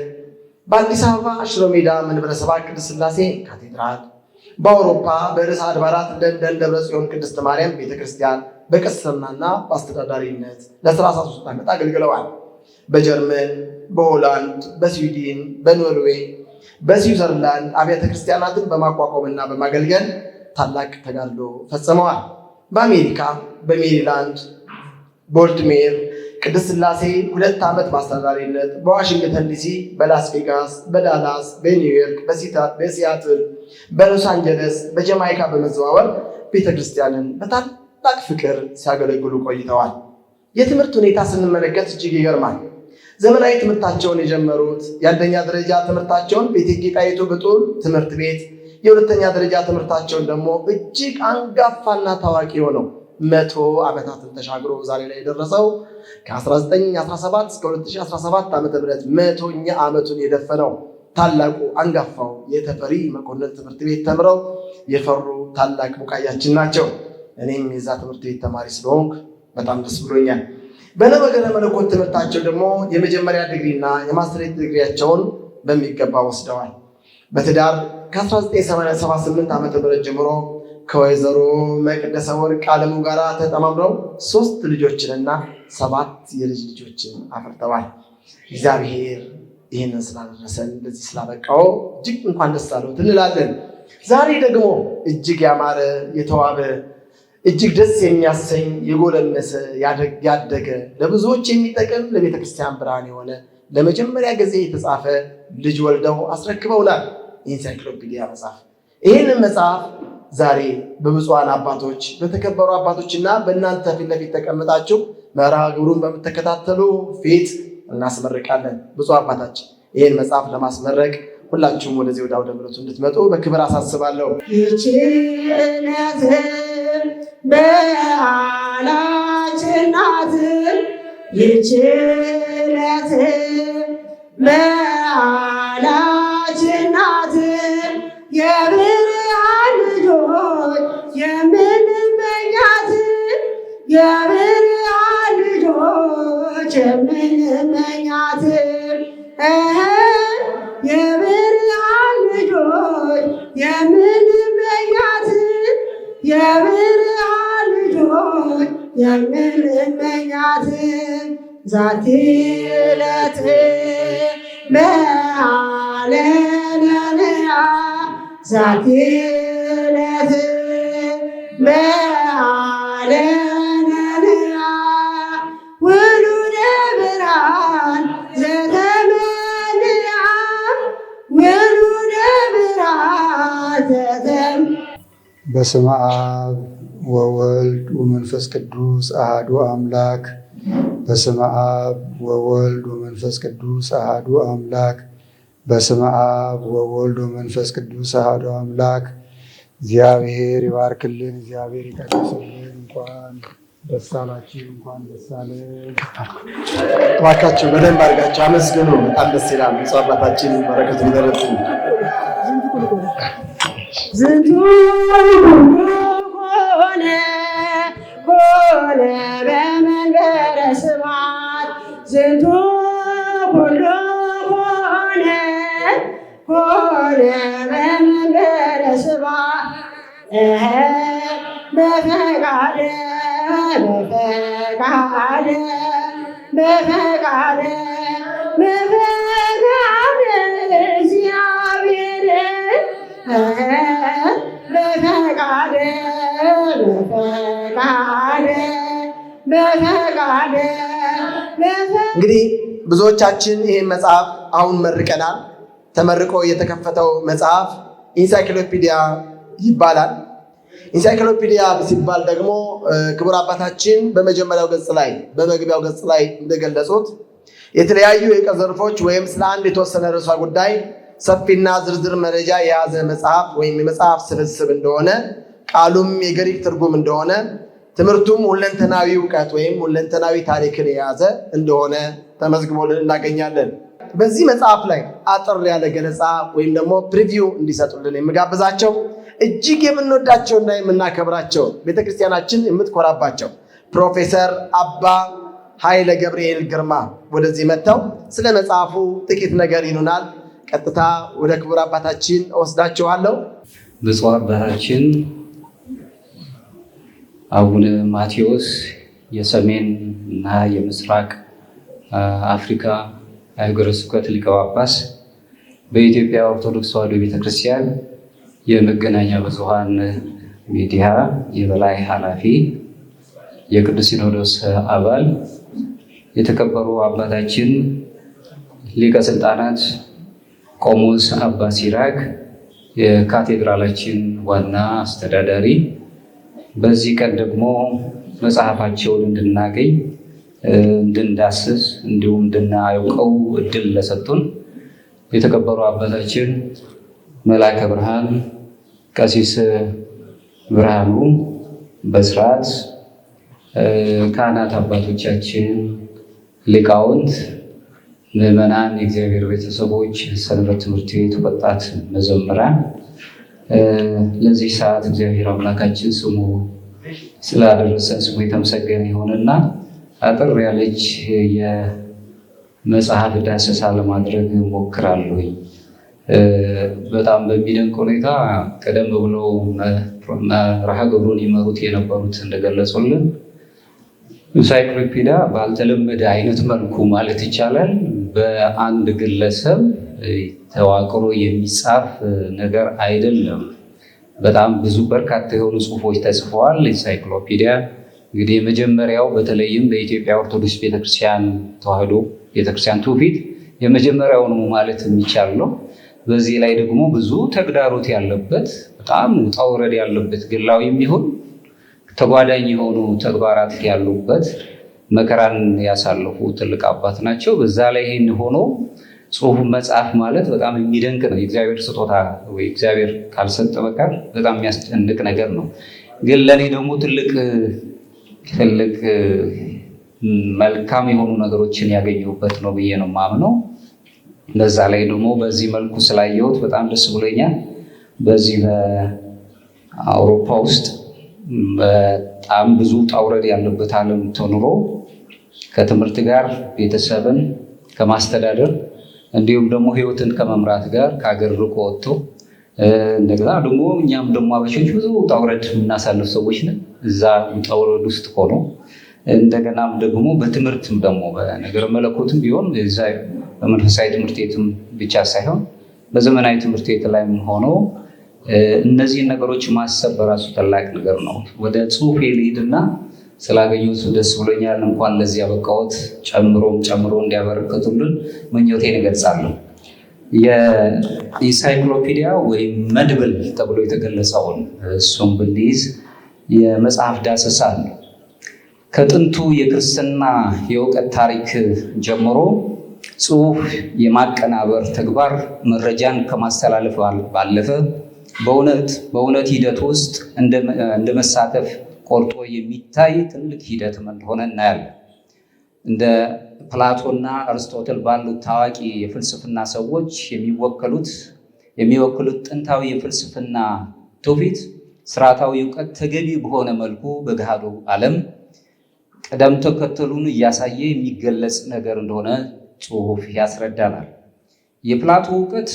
በአዲስ አበባ ሽሮ ሜዳ መንበረ ሰባክ ቅድስት ሥላሴ ካቴድራል፣ በአውሮፓ በርዕሰ አድባራት ለንደን ደብረ ጽዮን ቅድስት ማርያም ቤተክርስቲያን በቅስናና በአስተዳዳሪነት ለ33 ዓመት አገልግለዋል። በጀርመን፣ በሆላንድ፣ በስዊድን፣ በኖርዌይ፣ በስዊዘርላንድ አብያተ ክርስቲያናትን በማቋቋምና በማገልገል ታላቅ ተጋድሎ ፈጽመዋል። በአሜሪካ በሜሪላንድ ቦልቲሜር ቅድስት ሥላሴ 2 ዓመት በአስተዳዳሪነት፣ በዋሽንግተን ዲሲ፣ በላስ ቬጋስ፣ በዳላስ፣ በኒውዮርክ፣ በሲያትል፣ በሎስ አንጀለስ፣ በጀማይካ በመዘዋወር ቤተክርስቲያንን በታላቅ ፍቅር ሲያገለግሉ ቆይተዋል። የትምህርት ሁኔታ ስንመለከት እጅግ ይገርማል። ዘመናዊ ትምህርታቸውን የጀመሩት የአንደኛ ደረጃ ትምህርታቸውን በእቴጌ ጣይቱ ብጡል ትምህርት ቤት፣ የሁለተኛ ደረጃ ትምህርታቸውን ደግሞ እጅግ አንጋፋና ታዋቂ ሆነው 100 ዓመታትን ተሻግሮ ዛሬ ላይ የደረሰው ከ1917 እስከ 2017 ዓ.ም 100ኛ ዓመቱን የደፈነው ታላቁ አንጋፋው የተፈሪ መኮንን ትምህርት ቤት ተምረው የፈሩ ታላቅ ቡቃያችን ናቸው። እኔም የዛ ትምህርት ቤት ተማሪ ስለሆንኩ በጣም ደስ ብሎኛል። በነገረ መለኮት ትምህርታቸው ደግሞ የመጀመሪያ ዲግሪና የማስትሬት ዲግሪያቸውን በሚገባ ወስደዋል። በትዳር ከ1978 ዓ.ም ጀምሮ ከወይዘሮ መቅደሰ ወርቅ አለሙ ጋር ተጠማምረው 3 ልጆችንና 7 የልጅ ልጆችን አፍርተዋል። እግዚአብሔር ይህንን ስላደረሰን እንደዚህ ስላበቃው እጅግ እንኳን ደስ አለዎት እንላለን። ዛሬ ደግሞ እጅግ ያማረ የተዋበ እጅግ ደስ የሚያሰኝ የጎለመሰ ያደገ ለብዙዎች የሚጠቅም ለቤተ ክርስቲያን ብርሃን የሆነ ለመጀመሪያ ጊዜ የተጻፈ ልጅ ወልደው አስረክበውናል። ኢንሳይክሎፒዲያ መጽሐፍ። ይህንን መጽሐፍ ዛሬ በብፁዓን አባቶች በተከበሩ አባቶችና በእናንተ ፊት ለፊት ተቀምጣችሁ መርሃ ግብሩን በምትከታተሉ ፊት እናስመርቃለን። ብፁዕ አባታችን ይህን መጽሐፍ ለማስመረቅ ሁላችሁም ወደዚህ ወደ አውደ ምሕረቱ እንድትመጡ በክብር አሳስባለሁ። በዓላችን ናት ይህች በዓላችን ናት የብርሃን ልጆች የምንመኛት የብርሃን ልጆች የምንመኛት የብርሃን ልጆች የምንመኛት የብርሃን ልጆች የምንመኛት ዛቲ ዕለት በዓለለንያ ዛቲ ዕለት በዓለለንያ ውሉደ ብርሃን ዘተመልአ ውሉደ ብርሃን በስመ አብ ወወልድ ወመንፈስ ቅዱስ አሐዱ አምላክ። በስመ አብ ወወልድ ወመንፈስ ቅዱስ አሐዱ አምላክ። በስመ አብ ወወልድ ወመንፈስ ቅዱስ አሐዱ አምላክ። እግዚአብሔር ይባርክልን፣ እግዚአብሔር ይቀድስልን። እንኳን ደስ አላችሁ፣ እንኳን ደስ አለን። እባካችሁ በደንብ አድርጋችሁ አመስግኑ። በጣም ደስ ይላል። ብፁዕ አባታችን በረከቱ ይደረብን። ዝንቱ ሆነ በመንበረ ስብሐት ዝንቱ ሁሉ ሆነ በመንበረ ስብሐት በፈቃደ እግዚአብሔር እንግዲህ ብዙዎቻችን ይህን መጽሐፍ አሁን መርቀናል። ተመርቆ የተከፈተው መጽሐፍ ኢንሳይክሎፒዲያ ይባላል። ኢንሳይክሎፒዲያ ሲባል ደግሞ ክቡር አባታችን በመጀመሪያው ገጽ ላይ በመግቢያው ገጽ ላይ እንደገለጹት የተለያዩ የእውቀት ዘርፎች ወይም ስለ አንድ የተወሰነ ርዕሰ ጉዳይ ሰፊና ዝርዝር መረጃ የያዘ መጽሐፍ ወይም የመጽሐፍ ስብስብ እንደሆነ፣ ቃሉም የግሪክ ትርጉም እንደሆነ፣ ትምህርቱም ሁለንተናዊ እውቀት ወይም ሁለንተናዊ ታሪክን የያዘ እንደሆነ ተመዝግቦልን እናገኛለን። በዚህ መጽሐፍ ላይ አጠር ያለ ገለጻ ወይም ደግሞ ፕሪቪው እንዲሰጡልን የምጋብዛቸው እጅግ የምንወዳቸውና የምናከብራቸው ቤተክርስቲያናችን የምትኮራባቸው ፕሮፌሰር አባ ኃይለ ገብርኤል ግርማ ወደዚህ መጥተው ስለ መጽሐፉ ጥቂት ነገር ይሉናል። ቀጥታ ወደ ክቡር አባታችን እወስዳችኋለሁ። ብፁዕ አባታችን አቡነ ማቴዎስ የሰሜን እና የምስራቅ አፍሪካ ሀገረ ስብከት ሊቀ ጳጳስ፣ በኢትዮጵያ ኦርቶዶክስ ተዋሕዶ ቤተክርስቲያን የመገናኛ ብዙኃን ሚዲያ የበላይ ኃላፊ፣ የቅዱስ ሲኖዶስ አባል፣ የተከበሩ አባታችን ሊቀ ስልጣናት ቆሞስ አባ ሲራክ የካቴድራላችን ዋና አስተዳዳሪ፣ በዚህ ቀን ደግሞ መጽሐፋቸውን እንድናገኝ እንድንዳስስ እንዲሁም እንድናውቀው እድል ለሰጡን የተከበሩ አባታችን መልአከ ብርሃን ቀሲስ ብርሃኑ በስርዓት፣ ካህናት አባቶቻችን፣ ሊቃውንት፣ ምዕመናን፣ የእግዚአብሔር ቤተሰቦች፣ ሰንበት ትምህርት ቤት ወጣት መዘምራን፣ ለዚህ ሰዓት እግዚአብሔር አምላካችን ስሙ ስላደረሰን ስሙ የተመሰገነ ይሆንና አጠር ያለች የመጽሐፍ ዳሰሳ ለማድረግ ሞክራለሁኝ። በጣም በሚደንቅ ሁኔታ ቀደም ብለው መርሃ ግብሩን ይመሩት የነበሩት እንደገለጹልን ኢንሳይክሎፒዲያ ባልተለመደ አይነት መልኩ ማለት ይቻላል በአንድ ግለሰብ ተዋቅሮ የሚጻፍ ነገር አይደለም። በጣም ብዙ በርካታ የሆኑ ጽሁፎች ተጽፈዋል። ኢንሳይክሎፒዲያ እንግዲህ የመጀመሪያው በተለይም በኢትዮጵያ ኦርቶዶክስ ቤተክርስቲያን ተዋሕዶ ቤተክርስቲያን ትውፊት የመጀመሪያው ነው ማለት የሚቻል ነው። በዚህ ላይ ደግሞ ብዙ ተግዳሮት ያለበት በጣም ውጣ ውረድ ያለበት ግላዊ የሚሆን ተጓዳኝ የሆኑ ተግባራት ያሉበት መከራን ያሳለፉ ትልቅ አባት ናቸው። በዛ ላይ ይህን ሆኖ ጽሁፍ መጽሐፍ ማለት በጣም የሚደንቅ ነው። የእግዚአብሔር ስጦታ ወይ እግዚአብሔር ካልሰጠ በቀር በጣም የሚያስጨንቅ ነገር ነው። ግን ለእኔ ደግሞ ትልቅ መልካም የሆኑ ነገሮችን ያገኘሁበት ነው ብዬ ነው የማምነው። በዛ ላይ ደግሞ በዚህ መልኩ ስላየሁት በጣም ደስ ብሎኛል። በዚህ በአውሮፓ ውስጥ በጣም ብዙ ውጣ ውረድ ያለበት ዓለም ተኑሮ ከትምህርት ጋር ቤተሰብን ከማስተዳደር እንዲሁም ደግሞ ሕይወትን ከመምራት ጋር ከሀገር ርቆ ወጥቶ እንደገና ደግሞ እኛም ደግሞ አበሾች ብዙ ውጣ ውረድ የምናሳልፍ ሰዎች ነን። እዛ ውጣ ውረድ ውስጥ ሆኖ እንደገናም ደግሞ በትምህርትም ደግሞ በነገረ መለኮትም ቢሆን በመንፈሳዊ ትምህርት ቤትም ብቻ ሳይሆን በዘመናዊ ትምህርት ቤት ላይም ሆኖ እነዚህን ነገሮች ማሰብ በራሱ ታላቅ ነገር ነው። ወደ ጽሁፍ ልሂድና ስላገኘሁት ደስ ብሎኛል። እንኳን ለዚህ ያበቃሁት ጨምሮ እንዲያበረከቱልን ምኞቴን እገልጻለሁ። የኢንሳይክሎፒዲያ ወይም መድብል ተብሎ የተገለጸውን እሱም ብንይዝ የመጽሐፍ ዳሰሳ ነው። ከጥንቱ የክርስትና የእውቀት ታሪክ ጀምሮ ጽሁፍ የማቀናበር ተግባር መረጃን ከማስተላለፍ ባለፈ በእውነት ሂደት ውስጥ እንደ መሳተፍ ቆርጦ የሚታይ ትልቅ ሂደትም እንደሆነ እናያለን። እንደ ፕላቶና አርስቶትል ባሉት ታዋቂ የፍልስፍና ሰዎች የሚወክሉት ጥንታዊ የፍልስፍና ትውፊት ስርዓታዊ እውቀት ተገቢ በሆነ መልኩ በገሃዱ ዓለም ቅደም ተከተሉን እያሳየ የሚገለጽ ነገር እንደሆነ ጽሁፍ ያስረዳናል። የፕላቶ እውቀት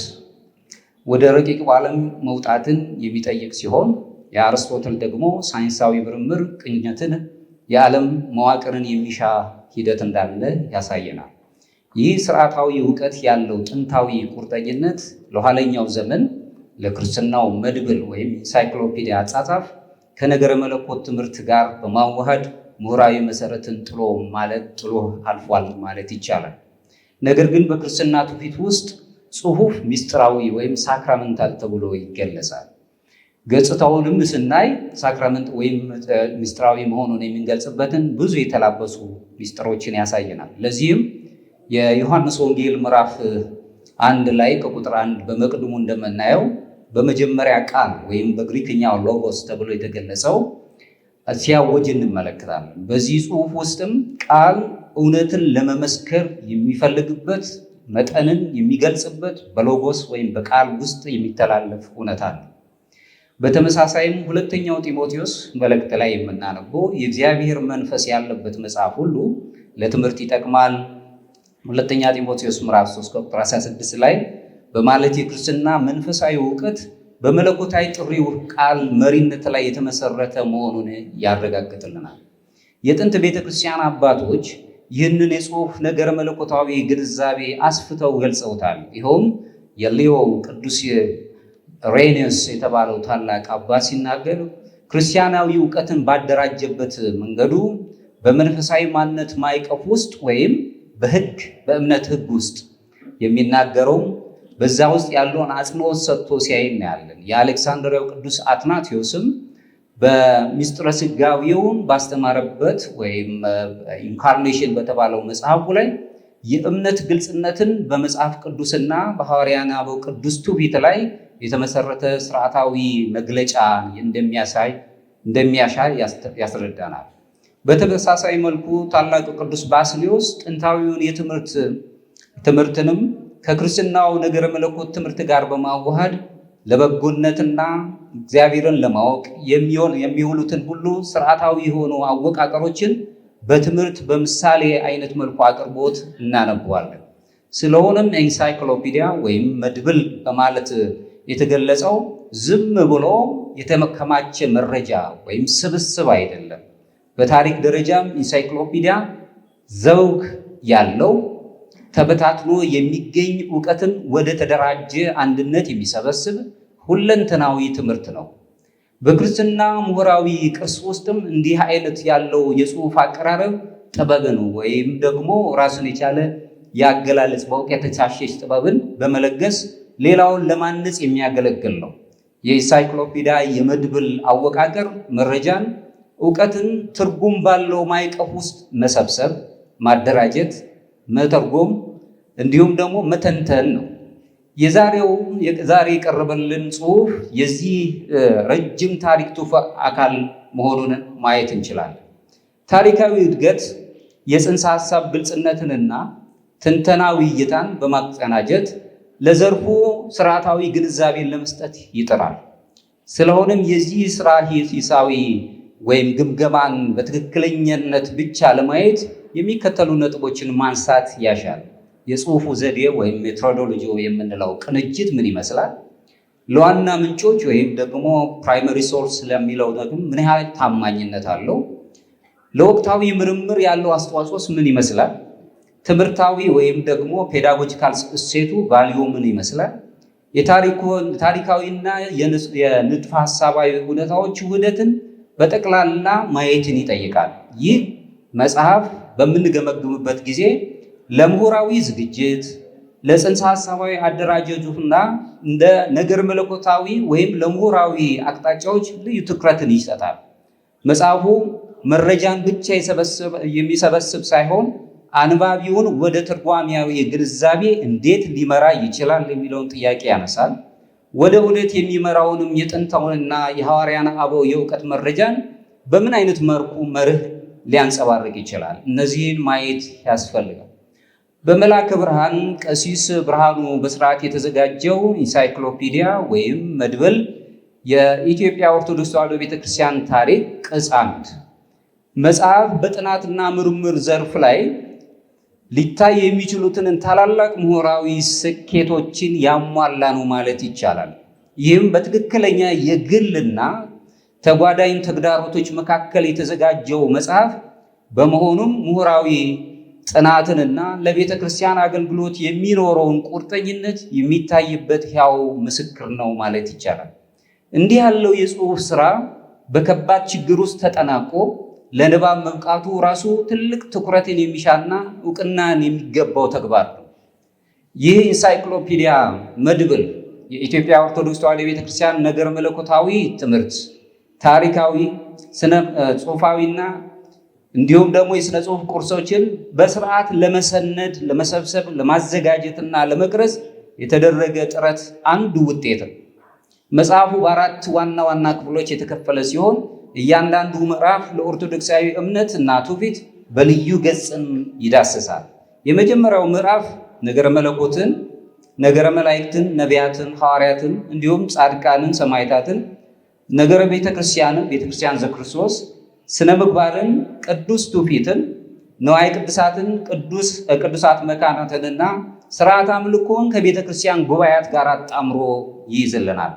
ወደ ረቂቅ ዓለም መውጣትን የሚጠይቅ ሲሆን የአርስቶትል ደግሞ ሳይንሳዊ ምርምር ቅኝትን፣ የዓለም መዋቅርን የሚሻ ሂደት እንዳለ ያሳየናል። ይህ ስርዓታዊ እውቀት ያለው ጥንታዊ ቁርጠኝነት ለኋለኛው ዘመን ለክርስትናው መድብል ወይም ኢንሳይክሎፒዲያ አጻጻፍ ከነገረ መለኮት ትምህርት ጋር በማዋሃድ ምሁራዊ መሰረትን ጥሎ አልፏል ማለት ይቻላል። ነገር ግን በክርስትና ትውፊት ውስጥ ጽሁፍ ሚስጥራዊ ወይም ሳክራመንታል ተብሎ ይገለጻል። ገጽታውንም ስናይ ሳክራመንት ወይም ሚስጥራዊ መሆኑን የምንገልጽበትን ብዙ የተላበሱ ሚስጥሮችን ያሳየናል። ለዚህም የዮሐንስ ወንጌል ምዕራፍ 1 ላይ ከቁጥር 1 በመቅድሙ እንደምናየው በመጀመሪያ ቃል ወይም በግሪክኛው ሎጎስ ተብሎ የተገለጸው ሲያወጅ እንመለከታለን። በዚህ ጽሑፍ ውስጥም ቃል እውነትን ለመመስከር የሚፈልግበት መጠንን የሚገልጽበት በሎጎስ ወይም በቃል ውስጥ የሚተላለፍ እውነት አለ። በተመሳሳይም ሁለተኛው ጢሞቴዎስ መልእክት ላይ የምናነበው የእግዚአብሔር መንፈስ ያለበት መጽሐፍ ሁሉ ለትምህርት ይጠቅማል። ሁለተኛ ጢሞቴዎስ ምዕራፍ 3 ቁጥር 16 ላይ በማለት የክርስትና መንፈሳዊ እውቀት በመለኮታዊ ጥሪው ቃል መሪነት ላይ የተመሰረተ መሆኑን ያረጋግጥልናል። የጥንት ቤተክርስቲያን አባቶች ይህንን የጽሑፍ ነገረ መለኮታዊ ግንዛቤ አስፍተው ገልጸውታል። ይኸውም የሊዮ ቅዱስ ሬኔስ የተባለው ታላቅ አባት ሲናገር ክርስቲያናዊ እውቀትን ባደራጀበት መንገዱ በመንፈሳዊ ማንነት ማዕቀፍ ውስጥ ወይም በእምነት ሕግ ውስጥ የሚናገረው በዛ ውስጥ ያለውን አጽንኦት ሰጥቶ ሲያይ እናያለን። የአሌክሳንድሪያው ቅዱስ አትናቴዎስም በሚስጥረ ሥጋዌውን ባስተማረበት ወይም ኢንካርኔሽን በተባለው መጽሐፉ ላይ የእምነት ግልጽነትን በመጽሐፍ ቅዱስና በሐዋርያነ አበው ቅዱስ ትውፊት ላይ የተመሰረተ ስርዓታዊ መግለጫ እንደሚያሻይ ያስረዳናል። በተመሳሳይ መልኩ ታላቁ ቅዱስ ባስልዮስ ጥንታዊውን ትምህርትንም ከክርስትናው ነገረ መለኮት ትምህርት ጋር በማዋሃድ ለበጎነትና እግዚአብሔርን ለማወቅ የሚውሉትን ሁሉ ስርዓታዊ የሆኑ አወቃቀሮችን በትምህርት በምሳሌ አይነት መልኩ አቅርቦት እናነበዋለን። ስለሆነም ኤንሳይክሎፒዲያ ወይም መድብል በማለት የተገለጸው ዝም ብሎ የተከማቸ መረጃ ወይም ስብስብ አይደለም። በታሪክ ደረጃም ኢንሳይክሎፒዲያ ዘውግ ያለው ተበታትኖ የሚገኝ እውቀትን ወደ ተደራጀ አንድነት የሚሰበስብ ሁለንተናዊ ትምህርት ነው። በክርስትና ምሁራዊ ቅርስ ውስጥም እንዲህ አይነት ያለው የጽሑፍ አቀራረብ ጥበብን ወይም ደግሞ ራሱን የቻለ የአገላለጽ በእውቀት የተሻሸች ጥበብን በመለገስ ሌላውን ለማነጽ የሚያገለግል ነው። የኢንሳይክሎፒዲያ የመድብል አወቃቀር መረጃን፣ እውቀትን ትርጉም ባለው ማዕቀፍ ውስጥ መሰብሰብ፣ ማደራጀት፣ መተርጎም እንዲሁም ደግሞ መተንተን ነው። ዛሬ የቀረበልን ጽሑፍ የዚህ ረጅም ታሪክ አካል መሆኑን ማየት እንችላለን። ታሪካዊ እድገት የጽንሰ ሐሳብ ግልጽነትንና ትንተናዊ እይታን በማቀናጀት ለዘርፉ ስርዓታዊ ግንዛቤን ለመስጠት ይጥራል። ስለሆነም የዚህ ስራ ሂሳዊ ወይም ግምገማን በትክክለኛነት ብቻ ለማየት የሚከተሉ ነጥቦችን ማንሳት ያሻል። የጽሑፉ ዘዴ ወይም ሜትሮዶሎጂ የምንለው ቅንጅት ምን ይመስላል? ለዋና ምንጮች ወይም ደግሞ ፕራይመሪ ሶርስ ለሚለው ደግሞ ምን ያህል ታማኝነት አለው? ለወቅታዊ ምርምር ያለው አስተዋጽኦስ ምን ይመስላል? ትምህርታዊ ወይም ደግሞ ፔዳጎጂካል እሴቱ ቫልዩ ምን ይመስላል? የታሪካዊና የንድፈ ሐሳባዊ ሁኔታዎች ውህደትን በጠቅላላ ማየትን ይጠይቃል። ይህ መጽሐፍ በምንገመግምበት ጊዜ ለምሁራዊ ዝግጅት፣ ለጽንሰ ሐሳባዊ አደራጀቱና እንደ ነገር መለኮታዊ ወይም ለምሁራዊ አቅጣጫዎች ልዩ ትኩረትን ይሰጣል። መጽሐፉ መረጃን ብቻ የሚሰበስብ ሳይሆን አንባቢውን ወደ ትርጓሜያዊ ግንዛቤ እንዴት ሊመራ ይችላል የሚለውን ጥያቄ ያነሳል። ወደ እውነት የሚመራውንም የጥንታውንና የሐዋርያነ አበው የእውቀት መረጃን በምን አይነት መርህ ሊያንጸባርቅ ይችላል? እነዚህን ማየት ያስፈልጋል። በመልአከ ብርሃን ቀሲስ ብርሃኑ በስርዓት የተዘጋጀው ኢንሳይክሎፒዲያ ወይም መድብል የኢትዮጵያ ኦርቶዶክስ ተዋሕዶ ቤተክርስቲያን ታሪክ ቅጽ 1 መጽሐፍ በጥናትና ምርምር ዘርፍ ላይ ሊታይ የሚችሉትን ታላላቅ ምሁራዊ ስኬቶችን ያሟላ ነው ማለት ይቻላል። ይህም በትክክለኛ የግልና ተጓዳኝ ተግዳሮቶች መካከል የተዘጋጀው መጽሐፍ በመሆኑም ምሁራዊ ጽናትንና ለቤተ ክርስቲያን አገልግሎት የሚኖረውን ቁርጠኝነት የሚታይበት ሕያው ምስክር ነው ማለት ይቻላል። እንዲህ ያለው የጽሑፍ ስራ በከባድ ችግር ውስጥ ተጠናቆ ለንባብ መብቃቱ ራሱ ትልቅ ትኩረትን የሚሻና እውቅናን የሚገባው ተግባር ነው። ይህ ኢንሳይክሎፒዲያ መድብል የኢትዮጵያ ኦርቶዶክስ ተዋሕዶ ቤተክርስቲያን ነገር መለኮታዊ ትምህርት፣ ታሪካዊ፣ ስነ ጽሑፋዊና እንዲሁም ደግሞ የሥነ ጽሑፍ ቁርሶችን በስርዓት ለመሰነድ፣ ለመሰብሰብ፣ ለማዘጋጀትና ለመቅረጽ የተደረገ ጥረት አንዱ ውጤት ነው። መጽሐፉ በአራት ዋና ዋና ክፍሎች የተከፈለ ሲሆን እያንዳንዱ ምዕራፍ ለኦርቶዶክሳዊ እምነት እና ትውፊት በልዩ ገጽም ይዳስሳል። የመጀመሪያው ምዕራፍ ነገረ መለኮትን፣ ነገረ መላእክትን፣ ነቢያትን፣ ሐዋርያትን እንዲሁም ጻድቃንን፣ ሰማዕታትን፣ ነገረ ቤተክርስቲያንን፣ ቤተክርስቲያን ዘክርስቶስ፣ ስነ ምግባርን፣ ቅዱስ ትውፊትን፣ ነዋይ ቅዱሳትን፣ ቅዱሳት መካናትንና ስርዓት አምልኮን ከቤተ ክርስቲያን ጉባኤያት ጋር አጣምሮ ይይዝልናል።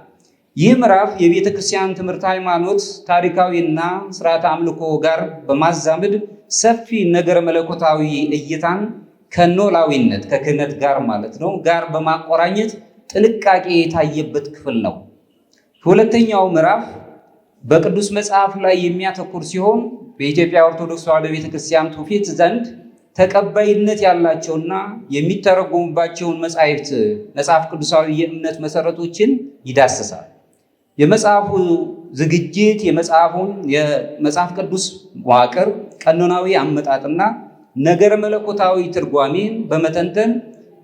ይህ ምዕራፍ የቤተ ክርስቲያን ትምህርት ሃይማኖት ታሪካዊና ስርዓት አምልኮ ጋር በማዛመድ ሰፊ ነገረ መለኮታዊ እይታን ከኖላዊነት ከክህነት ጋር ማለት ነው ጋር በማቆራኘት ጥንቃቄ የታየበት ክፍል ነው። ሁለተኛው ምዕራፍ በቅዱስ መጽሐፍ ላይ የሚያተኩር ሲሆን በኢትዮጵያ ኦርቶዶክስ ተዋሕዶ ቤተክርስቲያን ትውፊት ዘንድ ተቀባይነት ያላቸውና የሚተረጎሙባቸውን መጽሐፍ ቅዱሳዊ የእምነት መሰረቶችን ይዳስሳል። የመጽሐፉ ዝግጅት የመጽሐፍ ቅዱስ መዋቅር፣ ቀኖናዊ አመጣጥና ነገረ መለኮታዊ ትርጓሜን በመተንተን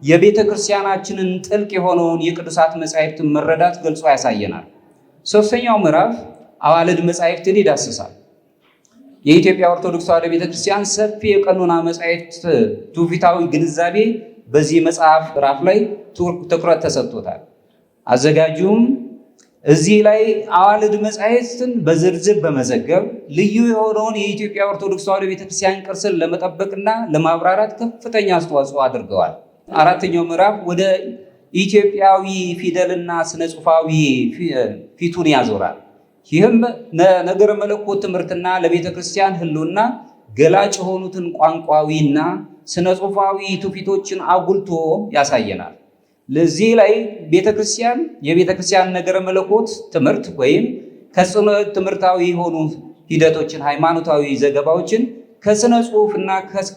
የቤተ ክርስቲያናችንን ጥልቅ የሆነውን የቅዱሳት መጻሕፍትን መረዳት ገልጾ ያሳየናል። ሶስተኛው ምዕራፍ አዋልድ መጻሕፍትን ይዳስሳል። የኢትዮጵያ ኦርቶዶክስ ተዋሕዶ ቤተክርስቲያን ሰፊ የቀኖና መጻሕፍት ትውፊታዊ ግንዛቤ በዚህ መጽሐፍ ምዕራፍ ላይ ትኩረት ተሰጥቶታል። አዘጋጁም እዚህ ላይ አዋልድ መጻሕፍትን በዝርዝር በመዘገብ ልዩ የሆነውን የኢትዮጵያ ኦርቶዶክስ ተዋሕዶ ቤተክርስቲያን ቅርስን ለመጠበቅና ለማብራራት ከፍተኛ አስተዋጽኦ አድርገዋል። አራተኛው ምዕራፍ ወደ ኢትዮጵያዊ ፊደልና ስነ ጽሑፋዊ ፊቱን ያዞራል። ይህም ነገረ መለኮት ትምህርትና ለቤተ ክርስቲያን ሕልውና ገላጭ የሆኑትን ቋንቋዊና ስነ ጽሑፋዊ ትውፊቶችን አጉልቶ ያሳየናል። ለዚህ ላይ የቤተ ክርስቲያን ነገረ መለኮት ትምህርት ወይም ከስነ ትምህርታዊ የሆኑ ሂደቶችን ሃይማኖታዊ ዘገባዎችን ከስነ ጽሑፍና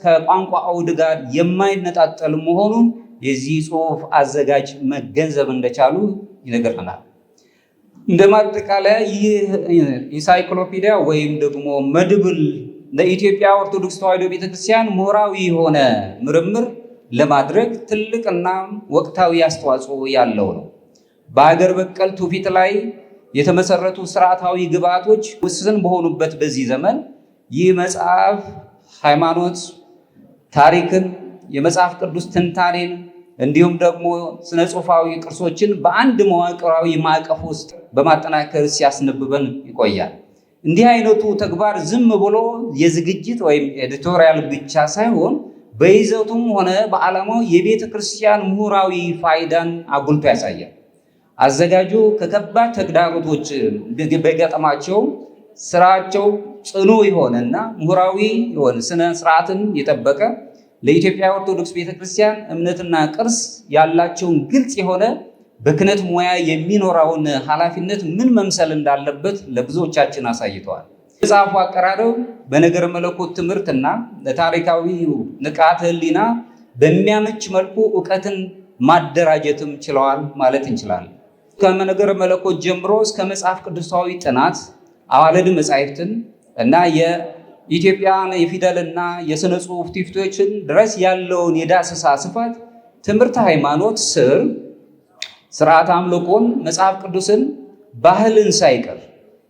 ከቋንቋ አውድ ጋር የማይነጣጠል መሆኑን የዚህ ጽሑፍ አዘጋጅ መገንዘብ እንደቻሉ ይነግረናል። እንደ ማጠቃለያ ይህ ኢንሳይክሎፒዲያ ወይም ደግሞ መድብል ለኢትዮጵያ ኦርቶዶክስ ተዋሕዶ ቤተክርስቲያን ምሁራዊ የሆነ ምርምር ለማድረግ ትልቅና ወቅታዊ አስተዋጽኦ ያለው ነው። በሀገር በቀል ትውፊት ላይ የተመሰረቱ ስርዓታዊ ግብዓቶች ውስን በሆኑበት በዚህ ዘመን ይህ መጽሐፍ ሃይማኖት፣ ታሪክን፣ የመጽሐፍ ቅዱስ ትንታኔን እንዲሁም ደግሞ ስነ ጽሑፋዊ ቅርሶችን በአንድ መዋቅራዊ ማዕቀፍ ውስጥ በማጠናከር ሲያስነብበን ይቆያል። እንዲህ አይነቱ ተግባር ዝም ብሎ የዝግጅት ወይም ኤዲቶሪያል ብቻ ሳይሆን በይዘቱም ሆነ በዓላማው የቤተ ክርስቲያን ምሁራዊ ፋይዳን አጉልቶ ያሳያል። አዘጋጁ ከከባድ ተግዳሮቶች በገጠማቸው ስራቸው ጽኑ የሆነና ምሁራዊ የሆነ ስነ ስርዓትን የጠበቀ ለኢትዮጵያ ኦርቶዶክስ ቤተክርስቲያን እምነትና ቅርስ ያላቸውን ግልጽ የሆነ በክህነት ሙያ የሚኖረውን ኃላፊነት ምን መምሰል እንዳለበት ለብዙዎቻችን አሳይተዋል። መጽሐፉ አቀራረብ በነገረ መለኮት ትምህርትና ለታሪካዊ ንቃተ ሕሊና በሚያመች መልኩ እውቀትን ማደራጀትም ችለዋል ማለት እንችላለን። ከነገረ መለኮት ጀምሮ እስከ መጽሐፍ ቅዱሳዊ ጥናት አዋልድ መጻሕፍትን እና የኢትዮጵያን የፊደልና የሥነ ጽሑፍ ትውፊቶችን ድረስ ያለውን የዳሰሳ ስፋት ትምህርት ሃይማኖት ስርዓት አምልኮን፣ መጽሐፍ ቅዱስን፣ ባህልን ሳይቀር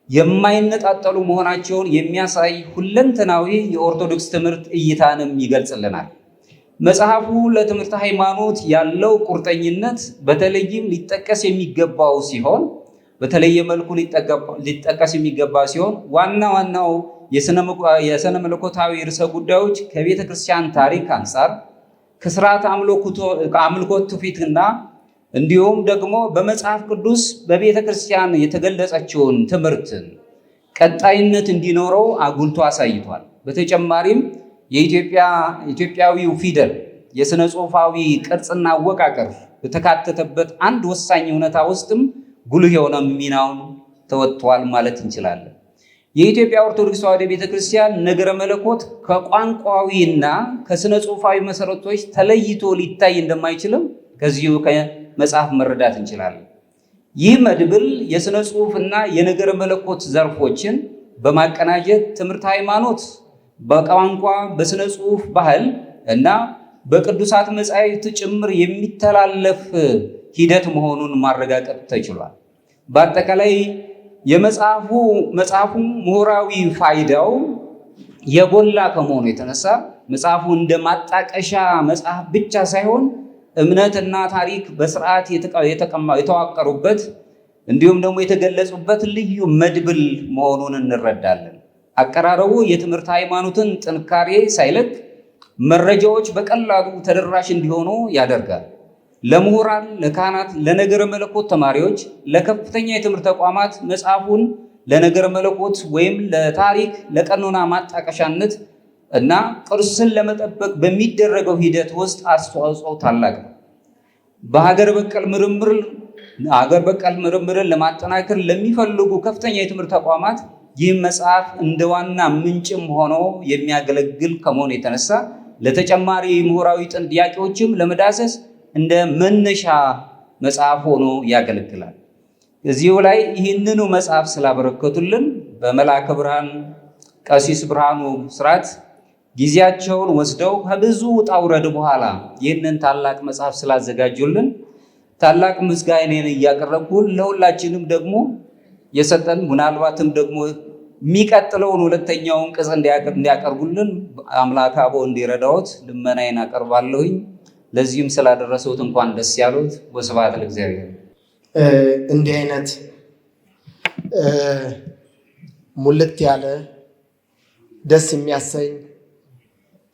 የማይነጣጠሉ መሆናቸውን የሚያሳይ ሁለንተናዊ የኦርቶዶክስ ትምህርት እይታንም ይገልጽልናል። መጽሐፉ ለትምህርት ሃይማኖት ያለው ቁርጠኝነት በተለይም ሊጠቀስ የሚገባው ሲሆን ዋና ዋናው የሥነ መለኮታዊ ርዕሰ ጉዳዮች ከቤተ ክርስቲያን ታሪክ አንጻር ከስርዓት አምልኮት ትውፊትና እንዲሁም ደግሞ በመጽሐፍ ቅዱስ በቤተ ክርስቲያን የተገለጸችውን ትምህርትን ቀጣይነት እንዲኖረው አጉልቶ አሳይቷል። በተጨማሪም የኢትዮጵያዊው ፊደል የሥነ ጽሑፋዊ ቅርጽና አወቃቀር በተካተተበት አንድ ወሳኝ እውነታ ውስጥም ጉልህ የሆነ ሚናውን ተወጥቷል ማለት እንችላለን። የኢትዮጵያ ኦርቶዶክስ ተዋሕዶ ቤተክርስቲያን ነገረ መለኮት ከቋንቋዊና ከሥነ ጽሑፋዊ መሰረቶች ተለይቶ ሊታይ እንደማይችልም ከዚሁ ከመጽሐፍ መረዳት እንችላለን። ይህ መድብል የሥነ ጽሑፍና የነገረ መለኮት ዘርፎችን በማቀናጀት ትምህርት ሃይማኖት በቋንቋ በስነ ጽሑፍ ባህል እና በቅዱሳት መጻሕፍት ጭምር የሚተላለፍ ሂደት መሆኑን ማረጋገጥ ተችሏል። በአጠቃላይ መጽሐፉ ምሁራዊ ፋይዳው የጎላ ከመሆኑ የተነሳ መጽሐፉ እንደ ማጣቀሻ መጽሐፍ ብቻ ሳይሆን እምነትና ታሪክ በስርዓት የተዋቀሩበት እንዲሁም ደግሞ የተገለጹበት ልዩ መድብል መሆኑን እንረዳለን። አቀራረቡ የትምህርት ሃይማኖትን ጥንካሬ ሳይለቅ መረጃዎች በቀላሉ ተደራሽ እንዲሆኑ ያደርጋል። ለምሁራን፣ ለካህናት፣ ለነገረ መለኮት ተማሪዎች፣ ለከፍተኛ የትምህርት ተቋማት መጽሐፉን ለነገረ መለኮት ወይም ለታሪክ ለቀኖና ማጣቀሻነት እና ቅርስን ለመጠበቅ በሚደረገው ሂደት ውስጥ አስተዋጽኦ ታላቅ ነው። በሀገር በቀል ምርምርን ለማጠናከር ለሚፈልጉ ከፍተኛ የትምህርት ተቋማት ይህ መጽሐፍ እንደ ዋና ምንጭም ሆኖ የሚያገለግል ከመሆኑ የተነሳ ለተጨማሪ ምሁራዊ ጥያቄዎችም ለመዳሰስ እንደ መነሻ መጽሐፍ ሆኖ ያገለግላል። እዚሁ ላይ ይህንኑ መጽሐፍ ስላበረከቱልን በመልአከ ብርሃን ቀሲስ ብርሃኑ ብስራት ጊዜያቸውን ወስደው ከብዙ ውጣ ውረድ በኋላ ይህንን ታላቅ መጽሐፍ ስላዘጋጁልን ታላቅ ምስጋናን እያቀረብኩ ለሁላችንም ደግሞ የሰጠን ምናልባትም ደግሞ የሚቀጥለውን ሁለተኛውን ቅጽ እንዲያቀርቡልን አምላክ አበው እንዲረዳዎት ልመናዬን አቀርባለሁኝ። ለዚህም ስላደረሰውት እንኳን ደስ ያሉት። ወስብሐት ለእግዚአብሔር። እንዲህ አይነት ሙልት ያለ ደስ የሚያሰኝ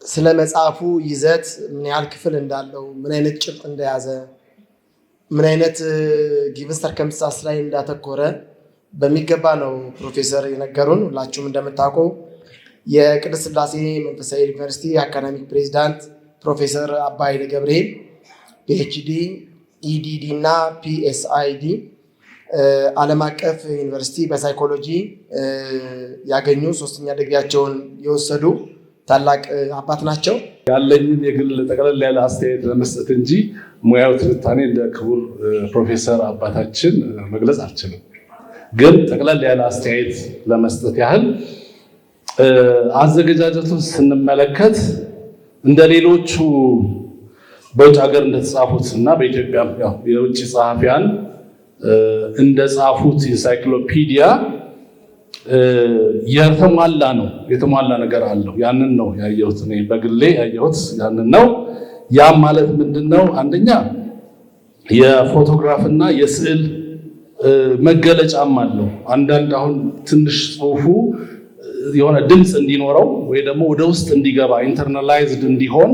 ስለ መጽሐፉ ይዘት ምን ያህል ክፍል እንዳለው፣ ምን አይነት ጭብጥ እንደያዘ፣ ምን አይነት ጊቭን ሰርከምስታንስ ላይ እንዳተኮረ በሚገባ ነው ፕሮፌሰር የነገሩን። ሁላችሁም እንደምታውቁ የቅድስት ሥላሴ መንፈሳዊ ዩኒቨርሲቲ አካዳሚክ ፕሬዚዳንት ፕሮፌሰር አባይ ገብርኤል ፒኤችዲ፣ ኢዲዲ እና ፒኤስአይዲ ዓለም አቀፍ ዩኒቨርሲቲ በሳይኮሎጂ ያገኙ 3ኛ ዲግሪያቸውን የወሰዱ ታላቅ አባት ናቸው። ያለኝን የግል ጠቅለል ያለ አስተያየት ለመስጠት እንጂ ሙያው ትንታኔ እንደ ክቡር ፕሮፌሰር አባታችን መግለጽ አልችልም። ግን ጠቅለል ያለ አስተያየት ለመስጠት ያህል አዘገጃጀቱን ስንመለከት እንደ ሌሎቹ በውጭ ሀገር እንደተጻፉት እና በኢትዮጵያ የውጭ ጸሐፊያን እንደጻፉት ኢንሳይክሎፒዲያ የተሟላ ነገር አለው። ያንን ነው ያየሁት፣ እኔ በግሌ ያየሁት ያንን ነው። ያም ማለት ምንድነው? አንደኛ የፎቶግራፍና የስዕል መገለጫም አለው። አንዳንድ አሁን ትንሽ ጽሁፉ የሆነ ድምፅ እንዲኖረው ወይ ደግሞ ወደ ውስጥ እንዲገባ ኢንተርናላይዝድ እንዲሆን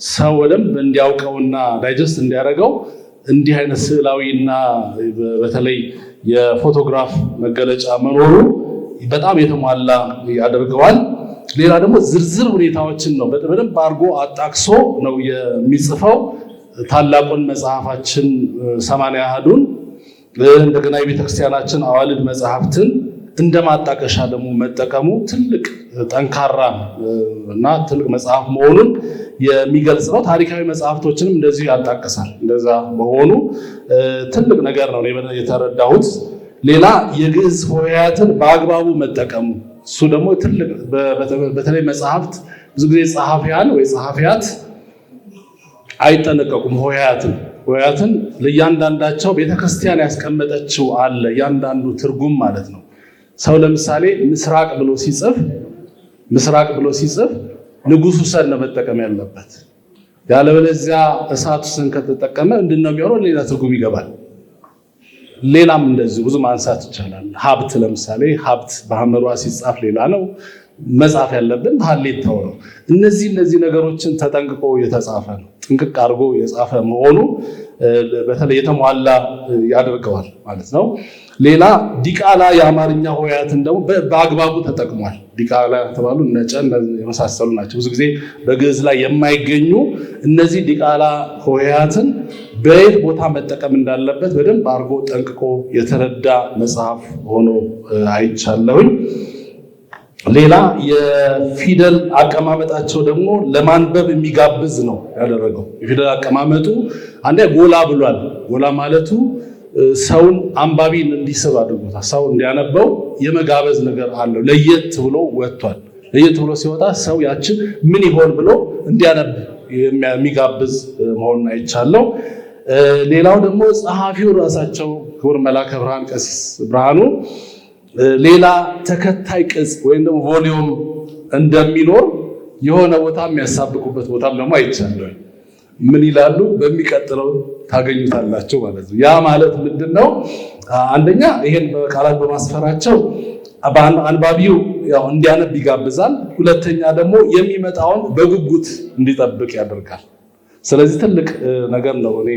ሰው በደንብ እንዲያውቀውና ዳይጀስት እንዲያደርገው እንዲህ አይነት ስዕላዊና በተለይ የፎቶግራፍ መገለጫ መኖሩ በጣም የተሟላ ያደርገዋል። ሌላ ደግሞ ዝርዝር ሁኔታዎችን ነው በደንብ አድርጎ አጣቅሶ ነው የሚጽፈው። ታላቁን መጽሐፋችን 80 አሐዱን እንደገና የቤተክርስቲያናችን አዋልድ መጽሐፍትን እንደማጣቀሻ ደግሞ መጠቀሙ ትልቅ ጠንካራ እና ትልቅ መጽሐፍ መሆኑን የሚገልጽ ነው። ታሪካዊ መጽሐፍቶችንም እንደዚሁ ያጣቅሳል። እንደዛ መሆኑ ትልቅ ነገር ነው የተረዳሁት። ሌላ የግዕዝ ሆሄያትን በአግባቡ መጠቀሙ እሱ ደግሞ ትልቅ በተለይ መጽሐፍት ብዙ ጊዜ ጸሐፊያን ወይ ጸሐፊያት አይጠነቀቁም። ሆሄያትን ለእያንዳንዳቸው ቤተክርስቲያን ያስቀመጠችው አለ፣ እያንዳንዱ ትርጉም ማለት ነው። ሰው ለምሳሌ ምስራቅ ብሎ ሲጽፍ ንጉሱ ሰን ነው መጠቀም ያለበት። ያለበለዚያ እሳቱ ሰን ከተጠቀመ ምንድነው የሚሆነው? ሌላ ትርጉም ይገባል። ሌላም እንደዚህ ብዙ ማንሳት ይቻላል። ሀብት ለምሳሌ ሀብት በሐመሯ ሲጻፍ ሌላ ነው መጻፍ ያለብን ሀሌታው ነው። እነዚህ ነገሮችን ተጠንቅቆ የተጻፈ ነው። ጥንቅቅ አድርጎ የጻፈ መሆኑ በተለይ የተሟላ ያደርገዋል ማለት ነው። ሌላ ዲቃላ የአማርኛ ሆሄያትን ደግሞ በአግባቡ ተጠቅሟል። ዲቃላ የተባሉ ነጨን የመሳሰሉ ናቸው። ብዙ ጊዜ በግዕዝ ላይ የማይገኙ እነዚህ ዲቃላ ሆሄያትን በየት ቦታ መጠቀም እንዳለበት በደንብ አድርጎ ጠንቅቆ የተረዳ መጽሐፍ ሆኖ አይቻለሁኝ። ሌላ የፊደል አቀማመጣቸው ደግሞ ለማንበብ የሚጋብዝ ነው ያደረገው። የፊደል አቀማመጡ አንዴ ጎላ ብሏል። ጎላ ማለቱ ሰውን አንባቢን እንዲስብ አድርጎታል። ሰው እንዲያነበው የመጋበዝ ነገር አለው። ለየት ብሎ ወጥቷል። ለየት ብሎ ሲወጣ ሰው ያችን ምን ይሆን ብሎ እንዲያነብ የሚጋብዝ መሆኑን አይቻለው። ሌላው ደግሞ ጸሐፊው ራሳቸው ክቡር መላከ ብርሃን ቀሲስ ብርሃኑ ሌላ ተከታይ ቅጽ ወይም ደግሞ ቮሊዩም እንደሚኖር የሆነ ቦታ የሚያሳብቁበት ቦታም ደግሞ አይቻለው። ምን ይላሉ? በሚቀጥለው ታገኙታላችሁ ማለት ነው። ያ ማለት ምንድነው? አንደኛ ይሄን በቃላት በማስፈራቸው አንባቢው ያው እንዲያነብ ይጋብዛል። ሁለተኛ ደግሞ የሚመጣውን በጉጉት እንዲጠብቅ ያደርጋል። ስለዚህ ትልቅ ነገር ነው እኔ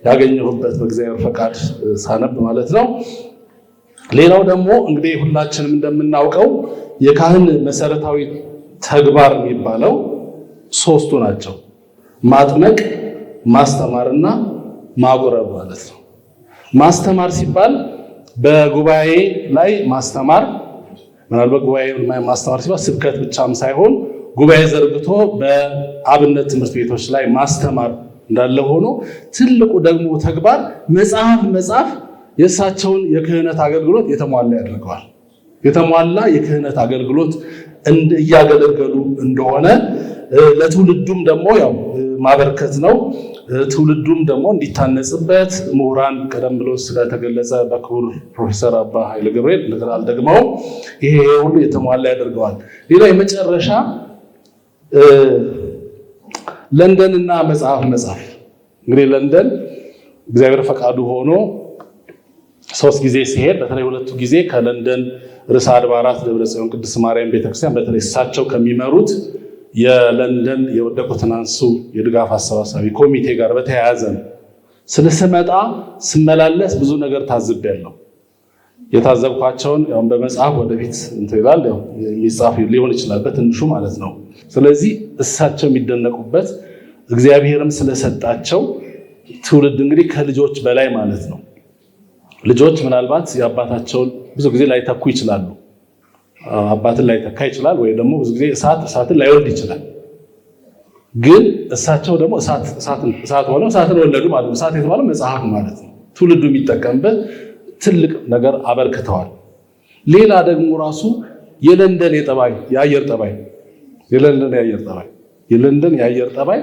ያገኘሁበት በእግዚአብሔር ፈቃድ ሳነብ ማለት ነው። ሌላው ደግሞ እንግዲህ ሁላችንም እንደምናውቀው የካህን መሰረታዊ ተግባር የሚባለው ሶስቱ ናቸው። ማጥመቅ፣ ማስተማርና ማቁረብ ማለት ነው። ማስተማር ሲባል በጉባኤ ላይ ማስተማር፣ ምናልባት ጉባኤ ማስተማር ሲባል ስብከት ብቻም ሳይሆን ጉባኤ ዘርግቶ በአብነት ትምህርት ቤቶች ላይ ማስተማር እንዳለ ሆኖ ትልቁ ደግሞ ተግባር መጽሐፍ የእሳቸውን የክህነት አገልግሎት የተሟላ ያደርገዋል። የተሟላ የክህነት አገልግሎት እያገለገሉ እንደሆነ ለትውልዱም ደግሞ ያው ማበርከት ነው። ትውልዱም ደግሞ እንዲታነጽበት ምሁራን ቀደም ብሎ ስለተገለጸ በክቡር ፕሮፌሰር አባ ኃይለ ገብርኤል አልደግመው ይሄ ሁሉ የተሟላ ያደርገዋል። ሌላ የመጨረሻ ለንደን እና መጽሐፍ እንግዲህ ለንደን እግዚአብሔር ፈቃዱ ሆኖ 3 ጊዜ ሲሄድ በተለይ 2ቱ ጊዜ ከለንደን ርዕሰ አድባራት ደብረ ጽዮን ቅድስት ማርያም ቤተክርስቲያን በተለይ እሳቸው ከሚመሩት የለንደን የወደቁትን አንሱ የድጋፍ አሰባሳቢ ኮሚቴ ጋር በተያያዘ ስለስመጣ ስመላለስ ብዙ ነገር ታዝቤያለሁ። የታዘብኳቸውን ያው በመጽሐፍ ወደፊት እንትይላል ያው የሚጻፍ ሊሆን ይችላል በትንሹ ማለት ነው። ስለዚህ እሳቸው የሚደነቁበት እግዚአብሔርም ስለሰጣቸው ትውልድ እንግዲህ ከልጆች በላይ ማለት ነው። ልጆች ምናልባት የአባታቸውን ብዙ ጊዜ ላይተኩ ይችላሉ። አባትን ላይተካ ይችላል ወይ ደግሞ ብዙ ጊዜ እሳትን ላይወልድ ይችላል። ግን እሳቸው ደግሞ እሳት ሆነው እሳትን ወለዱ ማለት ነው። እሳት የተባለው መጽሐፍ ማለት ነው። ትውልዱ የሚጠቀምበት ትልቅ ነገር አበርክተዋል። ሌላ ደግሞ ራሱ የለንደን የአየር ጠባይ የለንደን የአየር ጠባይ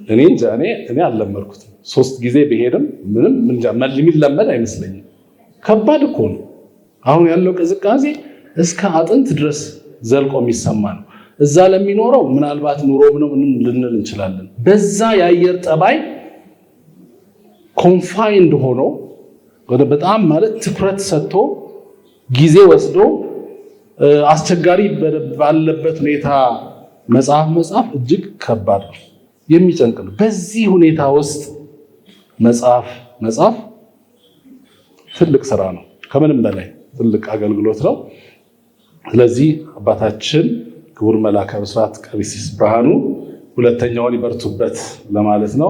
እኔ አልለመድኩትም። 3 ጊዜ ብሄድም ምንም የሚለመድ አይመስለኝም። ከባድ እኮ ነው። አሁን ያለው ቅዝቃዜ እስከ አጥንት ድረስ ዘልቆ የሚሰማ ነው። እዛ ለሚኖረው ምናልባት ኑሮ ነው ምንም ልንል እንችላለን። በዛ የአየር ጠባይ ኮንፋይንድ ሆኖ በጣም ማለት ትኩረት ሰጥቶ ጊዜ ወስዶ አስቸጋሪ ባለበት ሁኔታ መጽሐፍ እጅግ ከባድ ነው፣ የሚጨንቅ ነው። በዚህ ሁኔታ ውስጥ መጽሐፍ ትልቅ ስራ ነው፣ ከምንም በላይ ትልቅ አገልግሎት ነው። ስለዚህ አባታችን ክቡር መልአከ ብስራት ቀሲስ ብርሃኑ ሁለተኛውን ይበርቱበት ለማለት ነው።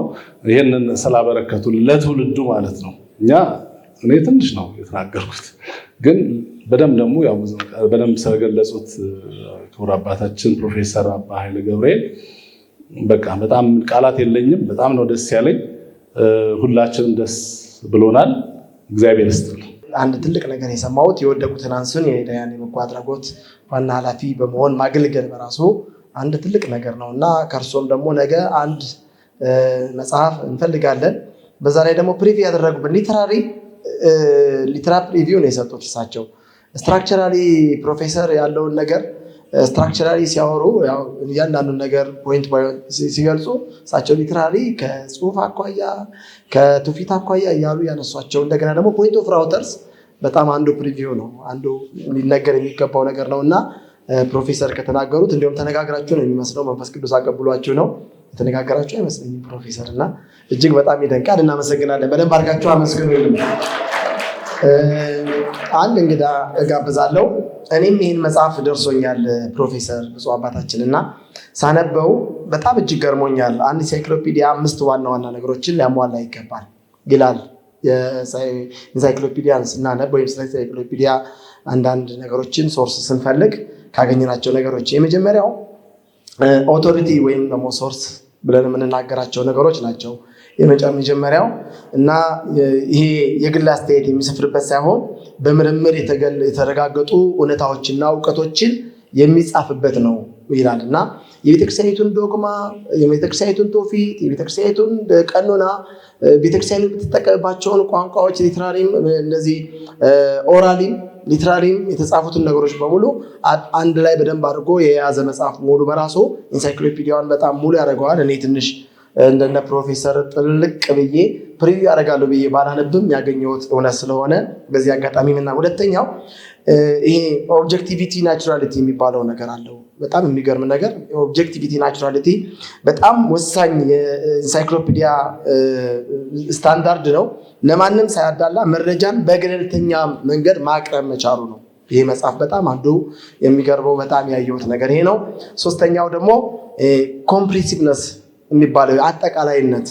ይህንን ስላበረከቱ ለትውልዱ ማለት ነው። እኔ ትንሽ ነው የተናገርኩት፣ ግን በደንብ ስለገለጹት ክቡር አባታችን ፕሮፌሰር አባ ኃይለ ገብርኤል በቃ በጣም ቃላት የለኝም። በጣም ነው ደስ ያለኝ። ሁላችንም ደስ ብሎናል። እግዚአብሔር ይስጥልን። አንድ ትልቅ ነገር የሰማሁት የወደቁትን አንሱን የነዳያን የበጎ አድራጎት ዋና ኃላፊ በመሆን ማገልገል በራሱ አንድ ትልቅ ነገር ነው እና ከእርሶም ደግሞ ነገ አንድ መጽሐፍ እንፈልጋለን። በዛ ላይ ደግሞ ፕሪቪ ያደረጉበት ሊተራሪ ፕሪቪው ነው የሰጡት እሳቸው። ስትራክቸራሊ ፕሮፌሰር ያለውን ነገር ስትራክቸራሊ ሲያወሩ እያንዳንዱን ነገር ፖይንት ሲገልጹ እሳቸው ሊተራሪ ከጽሁፍ አኳያ ከትውፊት አኳያ እያሉ ያነሷቸው እንደገና ደግሞ ፖይንት ኦፍ ራውተርስ በጣም አንዱ ፕሪቪው ነው፣ አንዱ ሊነገር የሚገባው ነገር ነው እና ፕሮፌሰር ከተናገሩት እንዲሁም ተነጋግራችሁ ነው የሚመስለው። መንፈስ ቅዱስ አቀብሏችሁ ነው የተነጋገራችሁ አይመስለኝም ፕሮፌሰር እና እጅግ በጣም ይደንቃል። እናመሰግናለን። በደንብ አድርጋችሁ አመስግኑ። አንድ እንግዳ እጋብዛለሁ። እኔም ይህን መጽሐፍ ደርሶኛል ፕሮፌሰር ብፁዕ አባታችን እና ሳነበው በጣም እጅግ ገርሞኛል። አንድ ኢንሳይክሎፒዲያ 5 ዋና ዋና ነገሮችን ሊያሟላ ይገባል ይላል። ኢንሳይክሎፒዲያን ስናነብ ወይም ስለ ኢንሳይክሎፒዲያ አንዳንድ ነገሮችን ሶርስ ስንፈልግ ካገኘናቸው ነገሮች የመጀመሪያው ኦቶሪቲ ወይም ደግሞ ሶርስ ብለን የምንናገራቸው ነገሮች ናቸው። የመጀመሪያው እና ይሄ የግል አስተያየት የሚሰፍርበት ሳይሆን በምርምር የተረጋገጡ እውነታዎችና እውቀቶችን የሚጻፍበት ነው ይላል እና የቤተክርስቲያኒቱን ዶግማ፣ የቤተክርስቲያኒቱን ትውፊት፣ የቤተክርስቲያኒቱን ቀኖና፣ ቤተክርስቲያኒቱ የምትጠቀምባቸውን ቋንቋዎች ሊትራሪም እነዚህ ኦራሊም ሊትራሪም የተጻፉትን ነገሮች በሙሉ አንድ ላይ በደንብ አድርጎ የያዘ መጽሐፍ ሙሉ በራሱ ኢንሳይክሎፒዲያውን በጣም ሙሉ ያደርገዋል። እኔ ትንሽ እንደነ ፕሮፌሰር ጥልቅ ብዬ ፕሪቪው ያደርጋለሁ ብዬ ባላነብም ያገኘሁት እውነት ስለሆነ በዚህ አጋጣሚ ምና ሁለተኛው ይሄ ኦብጀክቲቪቲ ናቹራሊቲ የሚባለው ነገር አለው። በጣም የሚገርም ነገር ኦብጀክቲቪቲ ናቹራሊቲ በጣም ወሳኝ የኢንሳይክሎፒዲያ ስታንዳርድ ነው። ለማንም ሳያዳላ መረጃን በገለልተኛ መንገድ ማቅረብ መቻሉ ነው። ይሄ መጽሐፍ በጣም አንዱ የሚገርመው በጣም ያየሁት ነገር ይሄ ነው። ሶስተኛው ደግሞ ኮምፕሬሲቭነስ የሚባለው አጠቃላይነት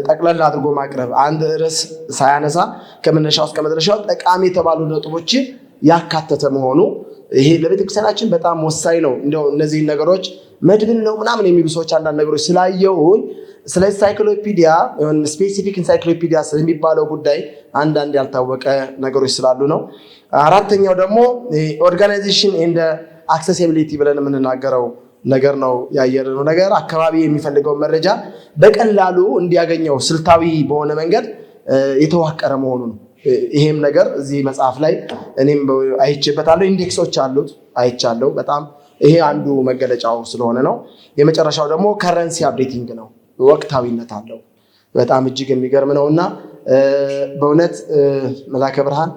ጠቅለል አድርጎ ማቅረብ፣ አንድ ርዕስ ሳያነሳ ከመነሻው እስከ መድረሻው ጠቃሚ የተባሉ ነጥቦች ያካተተ መሆኑ ይሄ ለቤተክርስቲያናችን በጣም ወሳኝ ነው። እንደው እነዚህ ነገሮች መድብን ነው ምናምን የሚሉ ሰዎች አንዳንድ ነገሮች ስላየሁኝ ስለ ኢንሳይክሎፒዲያ ስፔሲፊክ ኢንሳይክሎፒዲያ ስለሚባለው ጉዳይ አንዳንድ ያልታወቀ ነገሮች ስላሉ ነው። አራተኛው ደግሞ ኦርጋናይዜሽን ኤንድ አክሰሲቢሊቲ ብለን የምንናገረው ነገር ነው። ያየነው ነገር አካባቢ የሚፈልገው መረጃ በቀላሉ እንዲያገኘው ስልታዊ በሆነ መንገድ የተዋቀረ መሆኑ ነው። ይሄም ነገር እዚህ መጽሐፍ ላይ እኔም አይቼበታለሁ። ኢንዴክሶች አሉት አይቻለሁ። በጣም ይሄ አንዱ መገለጫው ስለሆነ ነው። የመጨረሻው ደግሞ ከረንሲ አፕዴቲንግ ነው። ወቅታዊነት አለው። በጣም እጅግ የሚገርም ነው እና በእውነት መላከ ብርሃን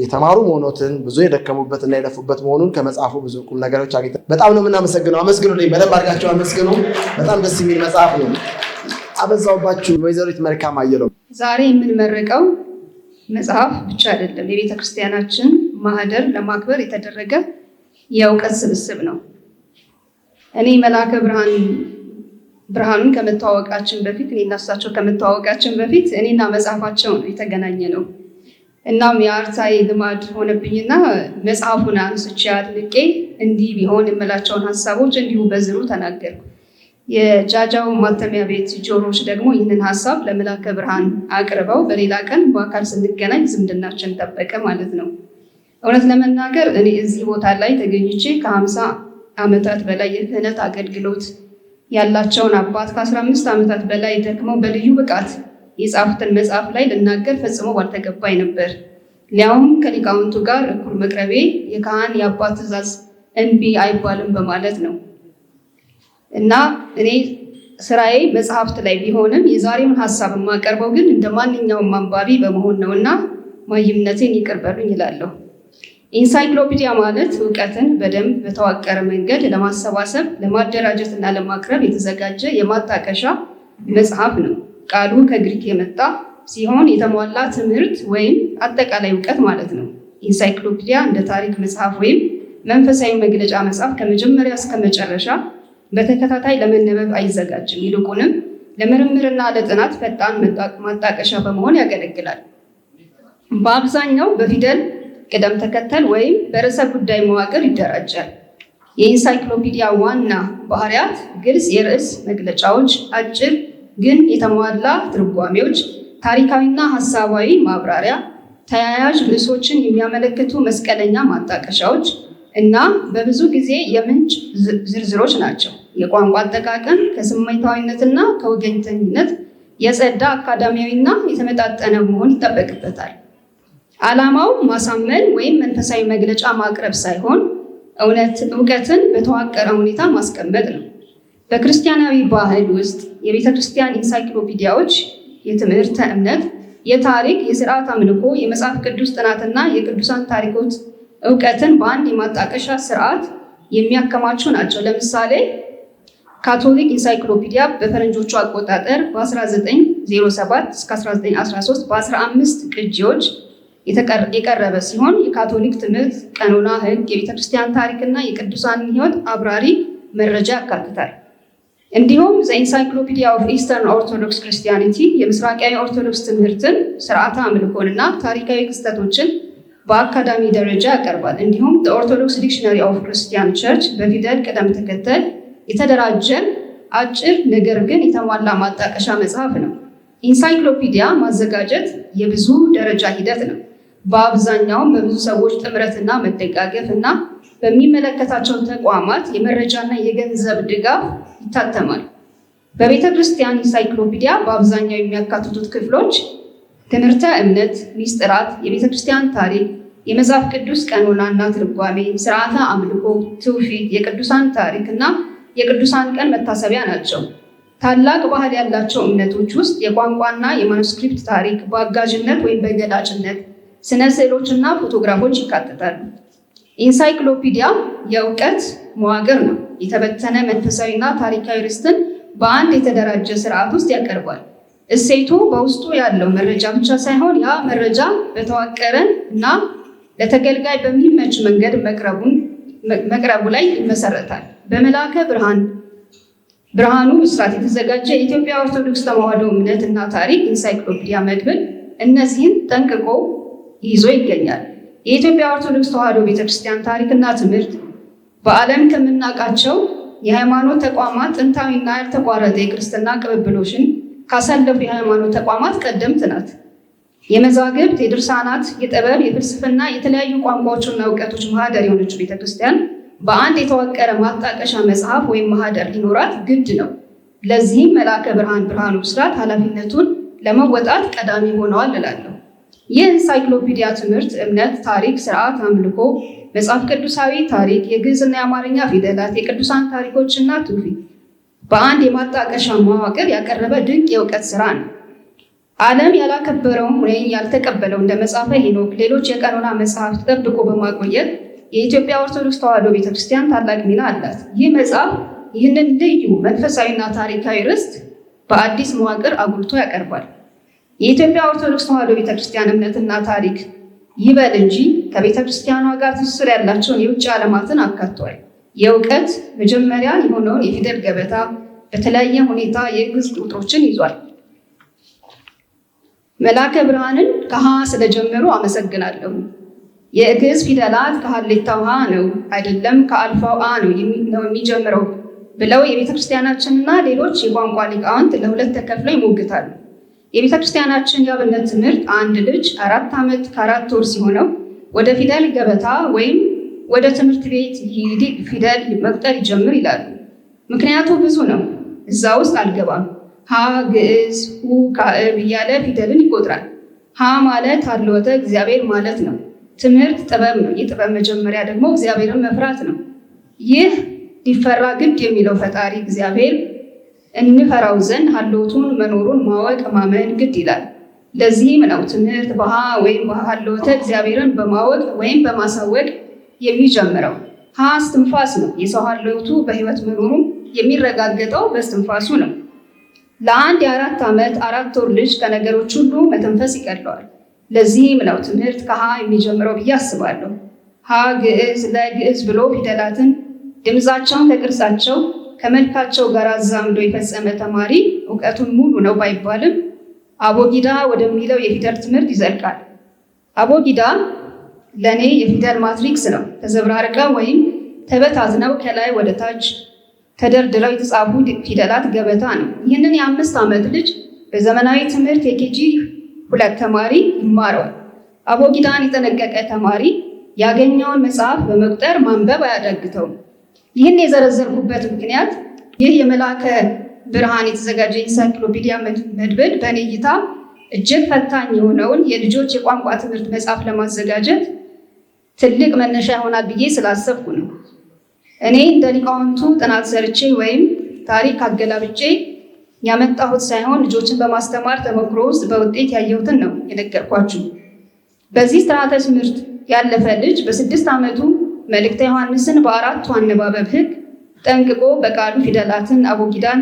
የተማሩ መሆኑትን ብዙ የደከሙበትና የለፉበት መሆኑን ከመጽሐፉ ብዙ ቁም ነገሮች አግኝተን በጣም ነው የምናመሰግነው። አመስግኑልኝ፣ በደንብ አድርጋችሁ አመስግኑ። በጣም ደስ የሚል መጽሐፍ ነው። አበዛውባችሁ። ወይዘሪት መልካም አየለው ዛሬ የምንመረቀው መጽሐፍ ብቻ አይደለም፣ የቤተ ክርስቲያናችን ማህደር ለማክበር የተደረገ የእውቀት ስብስብ ነው። እኔ መላከ ብርሃኑን ከመተዋወቃችን በፊት እኔና እሳቸው ከመተዋወቃችን በፊት እኔና መጽሐፋቸው ነው የተገናኘ ነው። እናም የአርታኢ ልማድ ሆነብኝና መጽሐፉን አንስቼ አድንቄ እንዲህ ቢሆን የምላቸውን ሀሳቦች እንዲሁ በዝሩ ተናገርኩ። የጃጃው ማተሚያ ቤት ጆሮዎች ደግሞ ይህንን ሀሳብ ለመላከ ብርሃን አቅርበው በሌላ ቀን በአካል ስንገናኝ ዝምድናችን ጠበቀ ማለት ነው። እውነት ለመናገር እኔ እዚህ ቦታ ላይ ተገኝቼ ከ50 ዓመታት በላይ የክህነት አገልግሎት ያላቸውን አባት ከ15 ዓመታት በላይ ደክመው በልዩ ብቃት የጻፉትን መጽሐፍ ላይ ልናገር ፈጽሞ ባልተገባኝ ነበር። ሊያውም ከሊቃውንቱ ጋር እኩል መቅረቤ የካህን የአባት ትእዛዝ እንቢ አይባልም በማለት ነው። እና እኔ ስራዬ መጽሐፍት ላይ ቢሆንም የዛሬውን ሀሳብ የማቀርበው ግን እንደ ማንኛውም አንባቢ በመሆን ነው እና ማይምነቴን ይቅር በሉኝ ይላለሁ። ኢንሳይክሎፒዲያ ማለት እውቀትን በደንብ በተዋቀረ መንገድ ለማሰባሰብ ለማደራጀት እና ለማቅረብ የተዘጋጀ የማጣቀሻ መጽሐፍ ነው። ቃሉ ከግሪክ የመጣ ሲሆን የተሟላ ትምህርት ወይም አጠቃላይ እውቀት ማለት ነው። ኢንሳይክሎፒዲያ እንደ ታሪክ መጽሐፍ ወይም መንፈሳዊ መግለጫ መጽሐፍ ከመጀመሪያ እስከ መጨረሻ በተከታታይ ለመነበብ አይዘጋጅም። ይልቁንም ለምርምርና ለጥናት ፈጣን ማጣቀሻ በመሆን ያገለግላል። በአብዛኛው በፊደል ቅደም ተከተል ወይም በርዕሰ ጉዳይ መዋቅር ይደራጃል። የኢንሳይክሎፒዲያ ዋና ባህሪያት ግልጽ የርዕስ መግለጫዎች፣ አጭር ግን የተሟላ ትርጓሜዎች፣ ታሪካዊና ሀሳባዊ ማብራሪያ፣ ተያያዥ ርዕሶችን የሚያመለክቱ መስቀለኛ ማጣቀሻዎች እና በብዙ ጊዜ የምንጭ ዝርዝሮች ናቸው። የቋንቋ አጠቃቀም ከስሜታዊነትና ከወገኝተኝነት የጸዳ አካዳሚያዊና የተመጣጠነ መሆን ይጠበቅበታል። ዓላማው ማሳመን ወይም መንፈሳዊ መግለጫ ማቅረብ ሳይሆን እውቀትን በተዋቀረ ሁኔታ ማስቀመጥ ነው። በክርስቲያናዊ ባህል ውስጥ የቤተ ክርስቲያን ኢንሳይክሎፒዲያዎች የትምህርተ እምነት፣ የታሪክ፣ የስርዓት አምልኮ፣ የመጽሐፍ ቅዱስ ጥናትና የቅዱሳን ታሪኮች እውቀትን በአንድ የማጣቀሻ ስርዓት የሚያከማቹ ናቸው። ለምሳሌ ካቶሊክ ኢንሳይክሎፒዲያ በፈረንጆቹ አቆጣጠር በ1907 እስከ 1913 በ15 ቅጂዎች የቀረበ ሲሆን የካቶሊክ ትምህርት፣ ቀኖና፣ ሕግ፣ የቤተክርስቲያን ታሪክና የቅዱሳን ሕይወት አብራሪ መረጃ ያካትታል። እንዲሁም ዘኢንሳይክሎፒዲያ ኦፍ ኢስተርን ኦርቶዶክስ ክርስቲያኒቲ የምስራቃዊ ኦርቶዶክስ ትምህርትን፣ ስርዓተ አምልኮንና ታሪካዊ ክስተቶችን በአካዳሚ ደረጃ ያቀርባል። እንዲሁም ኦርቶዶክስ ዲክሽነሪ ኦፍ ክርስቲያን ቸርች በፊደል ቅደም ተከተል የተደራጀ አጭር ነገር ግን የተሟላ ማጣቀሻ መጽሐፍ ነው። ኢንሳይክሎፒዲያ ማዘጋጀት የብዙ ደረጃ ሂደት ነው። በአብዛኛውም በብዙ ሰዎች ጥምረትና መደጋገፍ እና በሚመለከታቸው ተቋማት የመረጃና የገንዘብ ድጋፍ ይታተማል። በቤተ ክርስቲያን ኢንሳይክሎፒዲያ በአብዛኛው የሚያካትቱት ክፍሎች ትምህርተ እምነት፣ ሚስጥራት፣ የቤተ ክርስቲያን ታሪክ፣ የመጽሐፍ ቅዱስ ቀኖናና ትርጓሜ፣ ስርዓተ አምልኮ፣ ትውፊት፣ የቅዱሳን ታሪክ እና የቅዱሳን ቀን መታሰቢያ ናቸው። ታላቅ ባህል ያላቸው እምነቶች ውስጥ የቋንቋና የማኑስክሪፕት ታሪክ በአጋዥነት ወይም በገላጭነት፣ ስነ ስዕሎችና ፎቶግራፎች ይካተታሉ። ኢንሳይክሎፒዲያ የእውቀት መዋቅር ነው። የተበተነ መንፈሳዊና ታሪካዊ ርስትን በአንድ የተደራጀ ስርዓት ውስጥ ያቀርባል። እሴቱ በውስጡ ያለው መረጃ ብቻ ሳይሆን ያ መረጃ በተዋቀረ እና ለተገልጋይ በሚመች መንገድ መቅረቡ ላይ ይመሰረታል። በመልአከ ብርሃኑ ብስራት የተዘጋጀ የኢትዮጵያ ኦርቶዶክስ ተዋሕዶ እምነት እና ታሪክ ኢንሳይክሎፒዲያ መድብል እነዚህን ጠንቅቆ ይዞ ይገኛል። የኢትዮጵያ ኦርቶዶክስ ተዋሕዶ ቤተክርስቲያን ታሪክና ትምህርት በዓለም ከምናውቃቸው የሃይማኖት ተቋማት ጥንታዊና ያልተቋረጠ የክርስትና ቅብብሎሽን ካሳለፉ የሃይማኖት ተቋማት ቀደምት ናት። የመዛግብት፣ የድርሳናት፣ የጥበብ፣ የፍልስፍና የተለያዩ ቋንቋዎችና እውቀቶች ማህደር የሆነችው ቤተክርስቲያን በአንድ የተዋቀረ ማጣቀሻ መጽሐፍ ወይም ማህደር ሊኖራት ግድ ነው። ለዚህም መልአከ ብርሃኑ ብስራት ኃላፊነቱን ለመወጣት ቀዳሚ ሆነዋል እላለሁ። ይህ ኢንሳይክሎፒዲያ ትምህርት፣ እምነት፣ ታሪክ፣ ስርዓት፣ አምልኮ፣ መጽሐፍ ቅዱሳዊ ታሪክ፣ የግዕዝና የአማርኛ ፊደላት፣ የቅዱሳን ታሪኮችና ትውፊት በአንድ የማጣቀሻ መዋቅር ያቀረበ ድንቅ የእውቀት ስራ ነው። ዓለም ያላከበረውን ወይም ያልተቀበለው እንደ መጽሐፈ ሄኖክ፣ ሌሎች የቀኖና መጽሐፍት ጠብቆ በማቆየት የኢትዮጵያ ኦርቶዶክስ ተዋሕዶ ቤተክርስቲያን ታላቅ ሚና አላት። ይህ መጽሐፍ ይህንን ልዩ መንፈሳዊና ታሪካዊ ርስት በአዲስ መዋቅር አጉልቶ ያቀርባል። የኢትዮጵያ ኦርቶዶክስ ተዋሕዶ ቤተክርስቲያን እምነትና ታሪክ ይበል እንጂ ከቤተክርስቲያኗ ጋር ትስስር ያላቸውን የውጭ ዓለማትን አካቷል። የእውቀት መጀመሪያ የሆነውን የፊደል ገበታ በተለያየ ሁኔታ የግዕዝ ቁጥሮችን ይዟል። መልአከ ብርሃንን ከሀ ስለጀመሩ አመሰግናለሁ። የግዕዝ ፊደላት ከሀሌታው ሀ ነው አይደለም ከአልፋው አ ነው የሚጀምረው ብለው የቤተክርስቲያናችንና ሌሎች የቋንቋ ሊቃውንት ለሁለት ተከፍለው ይሞግታሉ። የቤተክርስቲያናችን የአብነት ትምህርት አንድ ልጅ 4 ዓመት ከ4 ወር ሲሆነው ወደ ፊደል ገበታ ወይም ወደ ትምህርት ቤት ፊደል መቁጠር ይጀምር ይላሉ። ምክንያቱ ብዙ ነው፣ እዛ ውስጥ አልገባም። ሀ ግዕዝ፣ ሁ ካዕብ እያለ ፊደልን ይቆጥራል። ሀ ማለት ሀልወተ እግዚአብሔር ማለት ነው። ትምህርት ጥበብ ነው። የጥበብ መጀመሪያ ደግሞ እግዚአብሔርን መፍራት ነው። ይህ ሊፈራ ግድ የሚለው ፈጣሪ እግዚአብሔር እንፈራው ዘንድ ሀልወቱን መኖሩን ማወቅ ማመን ግድ ይላል። ለዚህም ነው ትምህርት በሀ ወይም በሀልወተ እግዚአብሔርን በማወቅ ወይም በማሳወቅ የሚጀምረው። ሀ እስትንፋስ ነው። የሰው ሀልወቱ በሕይወት መኖሩ የሚረጋገጠው በእስትንፋሱ ነው። ለአንድ የ4 ዓመት 4 ወር ልጅ ከነገሮች ሁሉ መተንፈስ ይቀለዋል። ለዚህም ነው ትምህርት ከሀ የሚጀምረው ብዬ አስባለሁ። ሀ ግዕዝ፣ ለግዕዝ ብሎ ፊደላትን ድምፃቸውን ከቅርጻቸው ከመልካቸው ጋር አዛምዶ የፈጸመ ተማሪ እውቀቱን ሙሉ ነው ባይባልም አቦጊዳ ወደሚለው የፊደል ትምህርት ይዘልቃል። አቦጊዳ ለእኔ የፊደል ማትሪክስ ነው። ተዘብራርቀው ወይም ተበታትነው ከላይ ወደ ታች ተደርድረው የተጻፉ ፊደላት ገበታ ነው። ይህንን የ5 ዓመት ልጅ በዘመናዊ ትምህርት የኬጂ 2 ተማሪ ይማረዋል። አቦጊዳን የጠነቀቀ ተማሪ ያገኘውን መጽሐፍ በመቁጠር ማንበብ አያዳግተውም። ይህን የዘረዘርኩበት ምክንያት ይህ የመልአከ ብርሃን የተዘጋጀ ኢንሳይክሎፒዲያ መድብል በእኔ እይታ እጅግ ፈታኝ የሆነውን የልጆች የቋንቋ ትምህርት መጽሐፍ ለማዘጋጀት ትልቅ መነሻ ይሆናል ብዬ ስላሰብኩ ነው። እኔ እንደ ሊቃውንቱ ጥናት ሰርቼ ወይም ታሪክ አገላብጬ ያመጣሁት ሳይሆን ልጆችን በማስተማር ተሞክሮ ውስጥ በውጤት ያየሁትን ነው የነገርኳችሁ። በዚህ ስርዓተ ትምህርት ያለፈ ልጅ በ6 ዓመቱ መልእክተ ዮሐንስን በ4ቱ አነባበብ ሕግ ጠንቅቆ በቃሉ ፊደላትን አቦጊዳን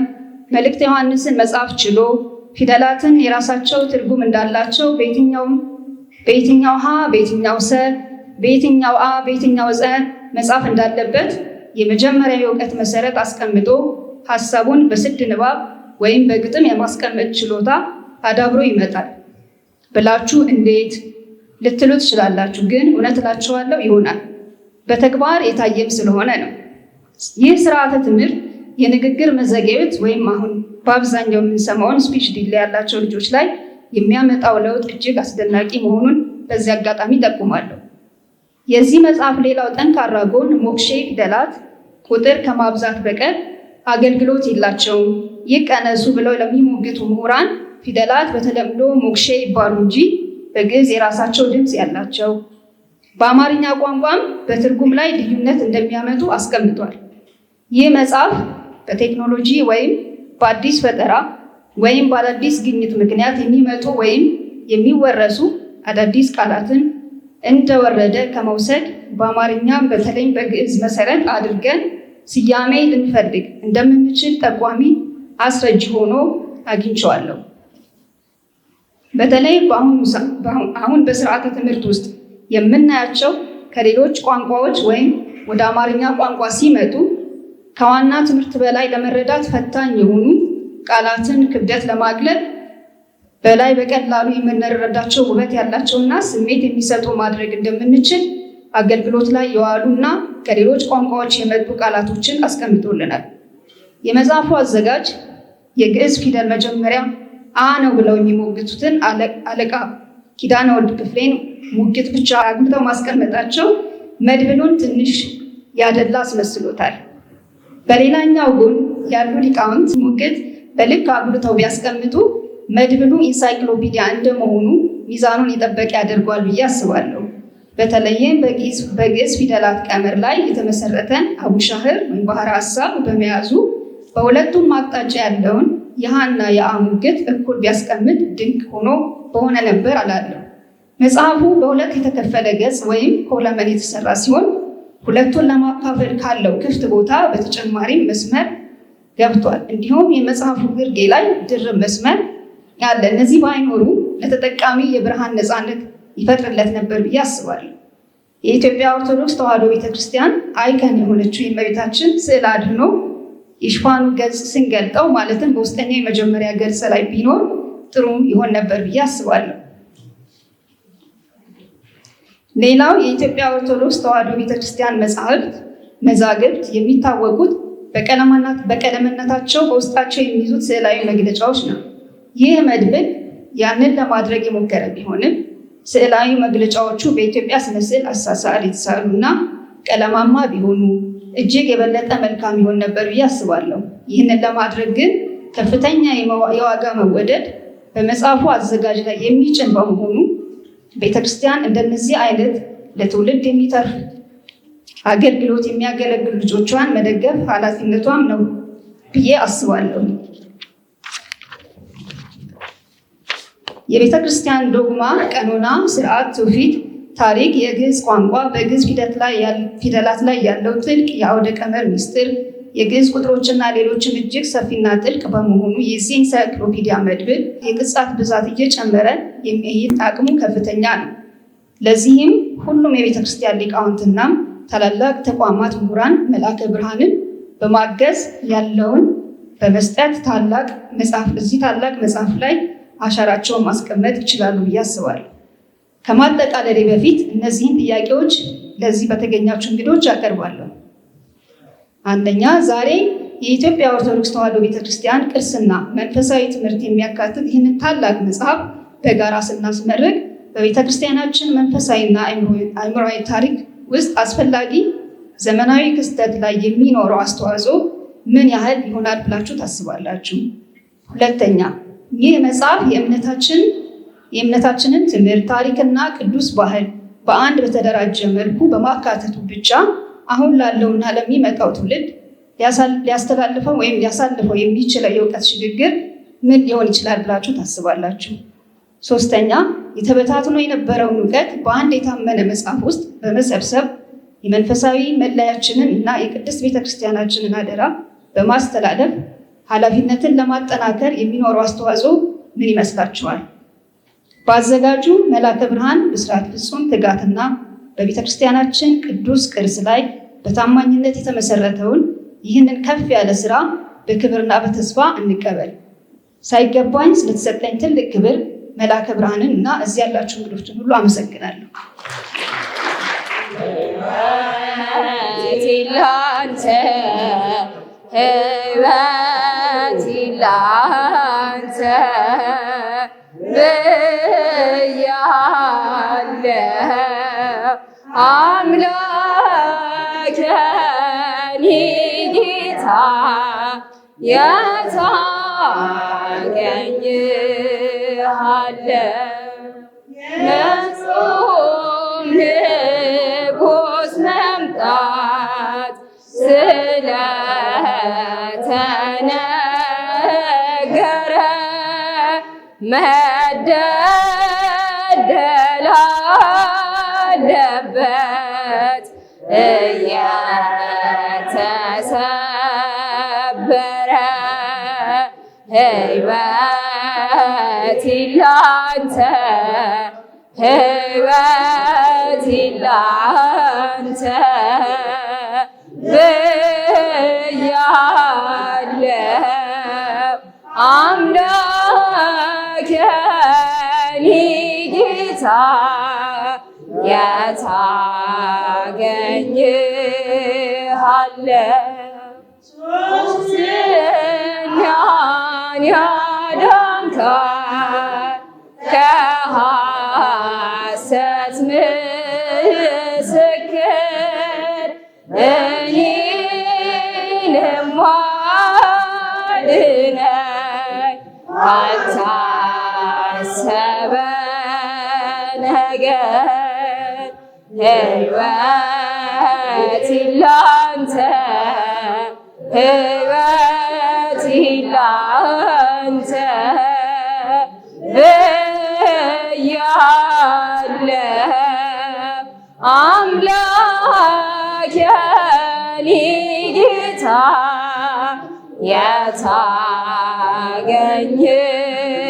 መልእክተ ዮሐንስን መጻፍ ችሎ ፊደላትን የራሳቸው ትርጉም እንዳላቸው በየትኛው ሀ በየትኛው ሰ በየትኛው አ በየትኛው ጸ መጻፍ እንዳለበት የመጀመሪያ የእውቀት መሰረት አስቀምጦ ሀሳቡን በስድ ንባብ ወይም በግጥም የማስቀመጥ ችሎታ አዳብሮ ይመጣል ብላችሁ እንዴት ልትሉ ትችላላችሁ። ግን እውነት እላችኋለሁ ይሆናል። በተግባር የታየም ስለሆነ ነው። ይህ ስርዓተ ትምህርት የንግግር መዘግየት ወይም አሁን በአብዛኛው የምንሰማውን ስፒች ዲሌይ ያላቸው ልጆች ላይ የሚያመጣው ለውጥ እጅግ አስደናቂ መሆኑን በዚህ አጋጣሚ ጠቁማለሁ። የዚህ መጽሐፍ ሌላው ጠንካራ ጎን ሞክሼ ፊደላት ቁጥር ከማብዛት በቀር አገልግሎት የላቸውም። ይቀነሱ ብለው ለሚሞግቱ ምሁራን ፊደላት በተለምዶ ሞክሼ ይባሉ እንጂ በግዕዝ የራሳቸው ድምፅ ያላቸው፣ በአማርኛ ቋንቋም በትርጉም ላይ ልዩነት እንደሚያመጡ አስቀምጧል። ይህ መጽሐፍ በቴክኖሎጂ ወይም በአዲስ ፈጠራ ወይም በአዳዲስ ግኝት ምክንያት የሚመጡ ወይም የሚወረሱ አዳዲስ ቃላትን እንደወረደ ከመውሰድ በአማርኛም በተለይም በግዕዝ መሰረት አድርገን ስያሜ ልንፈልግ እንደምንችል ጠቋሚ አስረጅ ሆኖ አግኝቼዋለሁ። በተለይ አሁን በስርዓተ ትምህርት ውስጥ የምናያቸው ከሌሎች ቋንቋዎች ወይም ወደ አማርኛ ቋንቋ ሲመጡ ከዋና ትምህርት በላይ ለመረዳት ፈታኝ የሆኑ ቃላትን ክብደት ለማግለል በላይ በቀላሉ የምንረዳቸው ውበት ያላቸውና ስሜት የሚሰጡ ማድረግ እንደምንችል አገልግሎት ላይ የዋሉና ከሌሎች ቋንቋዎች የመጡ ቃላቶችን አስቀምጦልናል። የመጽሐፉ አዘጋጅ የግዕዝ ፊደል መጀመሪያ አ ነው ብለው የሚሞግቱትን አለቃ ኪዳነ ወልድ ክፍሌን ሙግት ብቻ አጉልተው ማስቀመጣቸው መድብሉን ትንሽ ያደላ አስመስሎታል። በሌላኛው ጎን ያሉ ሊቃውንት ሙግት በልክ አጉልተው ቢያስቀምጡ መድብሉ ኢንሳይክሎፒዲያ እንደመሆኑ ሚዛኑን የጠበቀ ያደርጓል ብዬ አስባለሁ። በተለይም በግዕዝ ፊደላት ቀመር ላይ የተመሰረተን አቡሻህር ወይም ባህረ ሀሳብ በመያዙ በሁለቱም አቅጣጫ ያለውን የሀና የአ ሙግት እኩል ቢያስቀምጥ ድንቅ ሆኖ በሆነ ነበር አላለሁ። መጽሐፉ በሁለት የተከፈለ ገጽ ወይም ኮለመን የተሰራ ሲሆን ሁለቱን ለማካፈል ካለው ክፍት ቦታ በተጨማሪም መስመር ገብቷል። እንዲሁም የመጽሐፉ ግርጌ ላይ ድርብ መስመር ያለ። እነዚህ ባይኖሩ ለተጠቃሚ የብርሃን ነፃነት ይፈጥርለት ነበር ብዬ አስባለሁ። የኢትዮጵያ ኦርቶዶክስ ተዋሕዶ ቤተክርስቲያን አይከን የሆነችው የእመቤታችን ስዕል አድኖ የሽፋኑ ገጽ ስንገልጠው ማለትም በውስጠኛው የመጀመሪያ ገጽ ላይ ቢኖር ጥሩ ይሆን ነበር ብዬ አስባለሁ። ሌላው የኢትዮጵያ ኦርቶዶክስ ተዋሕዶ ቤተክርስቲያን መዛግብት የሚታወቁት በቀለምነታቸው በውስጣቸው የሚይዙት ስዕላዊ መግለጫዎች ነው። ይህ መድብል ያንን ለማድረግ የሞከረ ቢሆንም ስዕላዊ መግለጫዎቹ በኢትዮጵያ ስነ ስዕል አሳሳል የተሳሉና ቀለማማ ቢሆኑ እጅግ የበለጠ መልካም ይሆን ነበር ብዬ አስባለሁ። ይህንን ለማድረግ ግን ከፍተኛ የዋጋ መወደድ በመጽሐፉ አዘጋጅ ላይ የሚጭን በመሆኑ ቤተክርስቲያን እንደነዚህ አይነት ለትውልድ የሚተርፍ አገልግሎት የሚያገለግሉ ልጆቿን መደገፍ ኃላፊነቷም ነው ብዬ አስባለሁ። የቤተክርስቲያን ዶግማ፣ ቀኖና፣ ስርዓት፣ ትውፊት፣ ታሪክ፣ የግዕዝ ቋንቋ፣ በግዕዝ ፊደላት ላይ ያለው ጥልቅ የአውደ ቀመር ሚስጥር፣ የግዕዝ ቁጥሮችና ሌሎችም እጅግ ሰፊና ጥልቅ በመሆኑ የዚህ ኢንሳይክሎፒዲያ መድብል የቅጻት ብዛት እየጨመረ የሚሄድ አቅሙ ከፍተኛ ነው። ለዚህም ሁሉም የቤተክርስቲያን ሊቃውንትና ታላላቅ ተቋማት ምሁራን መልአከ ብርሃንን በማገዝ ያለውን በመስጠት እዚህ ታላቅ መጽሐፍ ላይ አሻራቸውን ማስቀመጥ ይችላሉ ብዬ አስባለሁ። ከማጠቃለሌ በፊት እነዚህን ጥያቄዎች ለዚህ በተገኛችሁ እንግዶች አቀርባለሁ። አንደኛ፣ ዛሬ የኢትዮጵያ ኦርቶዶክስ ተዋሕዶ ቤተክርስቲያን ቅርስና መንፈሳዊ ትምህርት የሚያካትት ይህንን ታላቅ መጽሐፍ በጋራ ስናስመርቅ በቤተክርስቲያናችን መንፈሳዊና አእምሯዊ ታሪክ ውስጥ አስፈላጊ ዘመናዊ ክስተት ላይ የሚኖረው አስተዋጽኦ ምን ያህል ይሆናል ብላችሁ ታስባላችሁ? ሁለተኛ፣ ይህ መጽሐፍ የእምነታችንን ትምህርት፣ ታሪክና ቅዱስ ባህል በአንድ በተደራጀ መልኩ በማካተቱ ብቻ አሁን ላለውና ለሚመጣው ትውልድ ሊያስተላልፈው ወይም ሊያሳልፈው የሚችለው የእውቀት ሽግግር ምን ሊሆን ይችላል ብላችሁ ታስባላችሁ? ሶስተኛ፣ የተበታትኖ የነበረውን እውቀት በአንድ የታመነ መጽሐፍ ውስጥ በመሰብሰብ የመንፈሳዊ መለያችንን እና የቅድስት ቤተክርስቲያናችንን አደራ በማስተላለፍ ኃላፊነትን ለማጠናከር የሚኖረው አስተዋጽኦ ምን ይመስላችኋል? በአዘጋጁ መልአከ ብርሃን ብስራት ፍጹም ትጋትና በቤተክርስቲያናችን ቅዱስ ቅርስ ላይ በታማኝነት የተመሰረተውን ይህንን ከፍ ያለ ስራ በክብርና በተስፋ እንቀበል። ሳይገባኝ ስለተሰጠኝ ትልቅ ክብር መልአከ ብርሃንን እና እዚህ ያላችሁ እንግዶችን ሁሉ አመሰግናለሁ። ብያለሁ የጾም ንጉሥ መምጣት ስለተነገረ መደልደል አለበት እየተሰበረ ሕይወት ላንተ ሕይወት ላንተ ብያለሁ አምላክ የኔ ጌታ የት አገኝሃለሁ ሦስተኛን ያዳንካት ከሐሰት ምስክር እኔንም አድነኝ ካልታሰበ ነገር ሕይወት ላንተ ሕይወት ላንተ ብያለሁ አምላክ የኔ ጌታ የት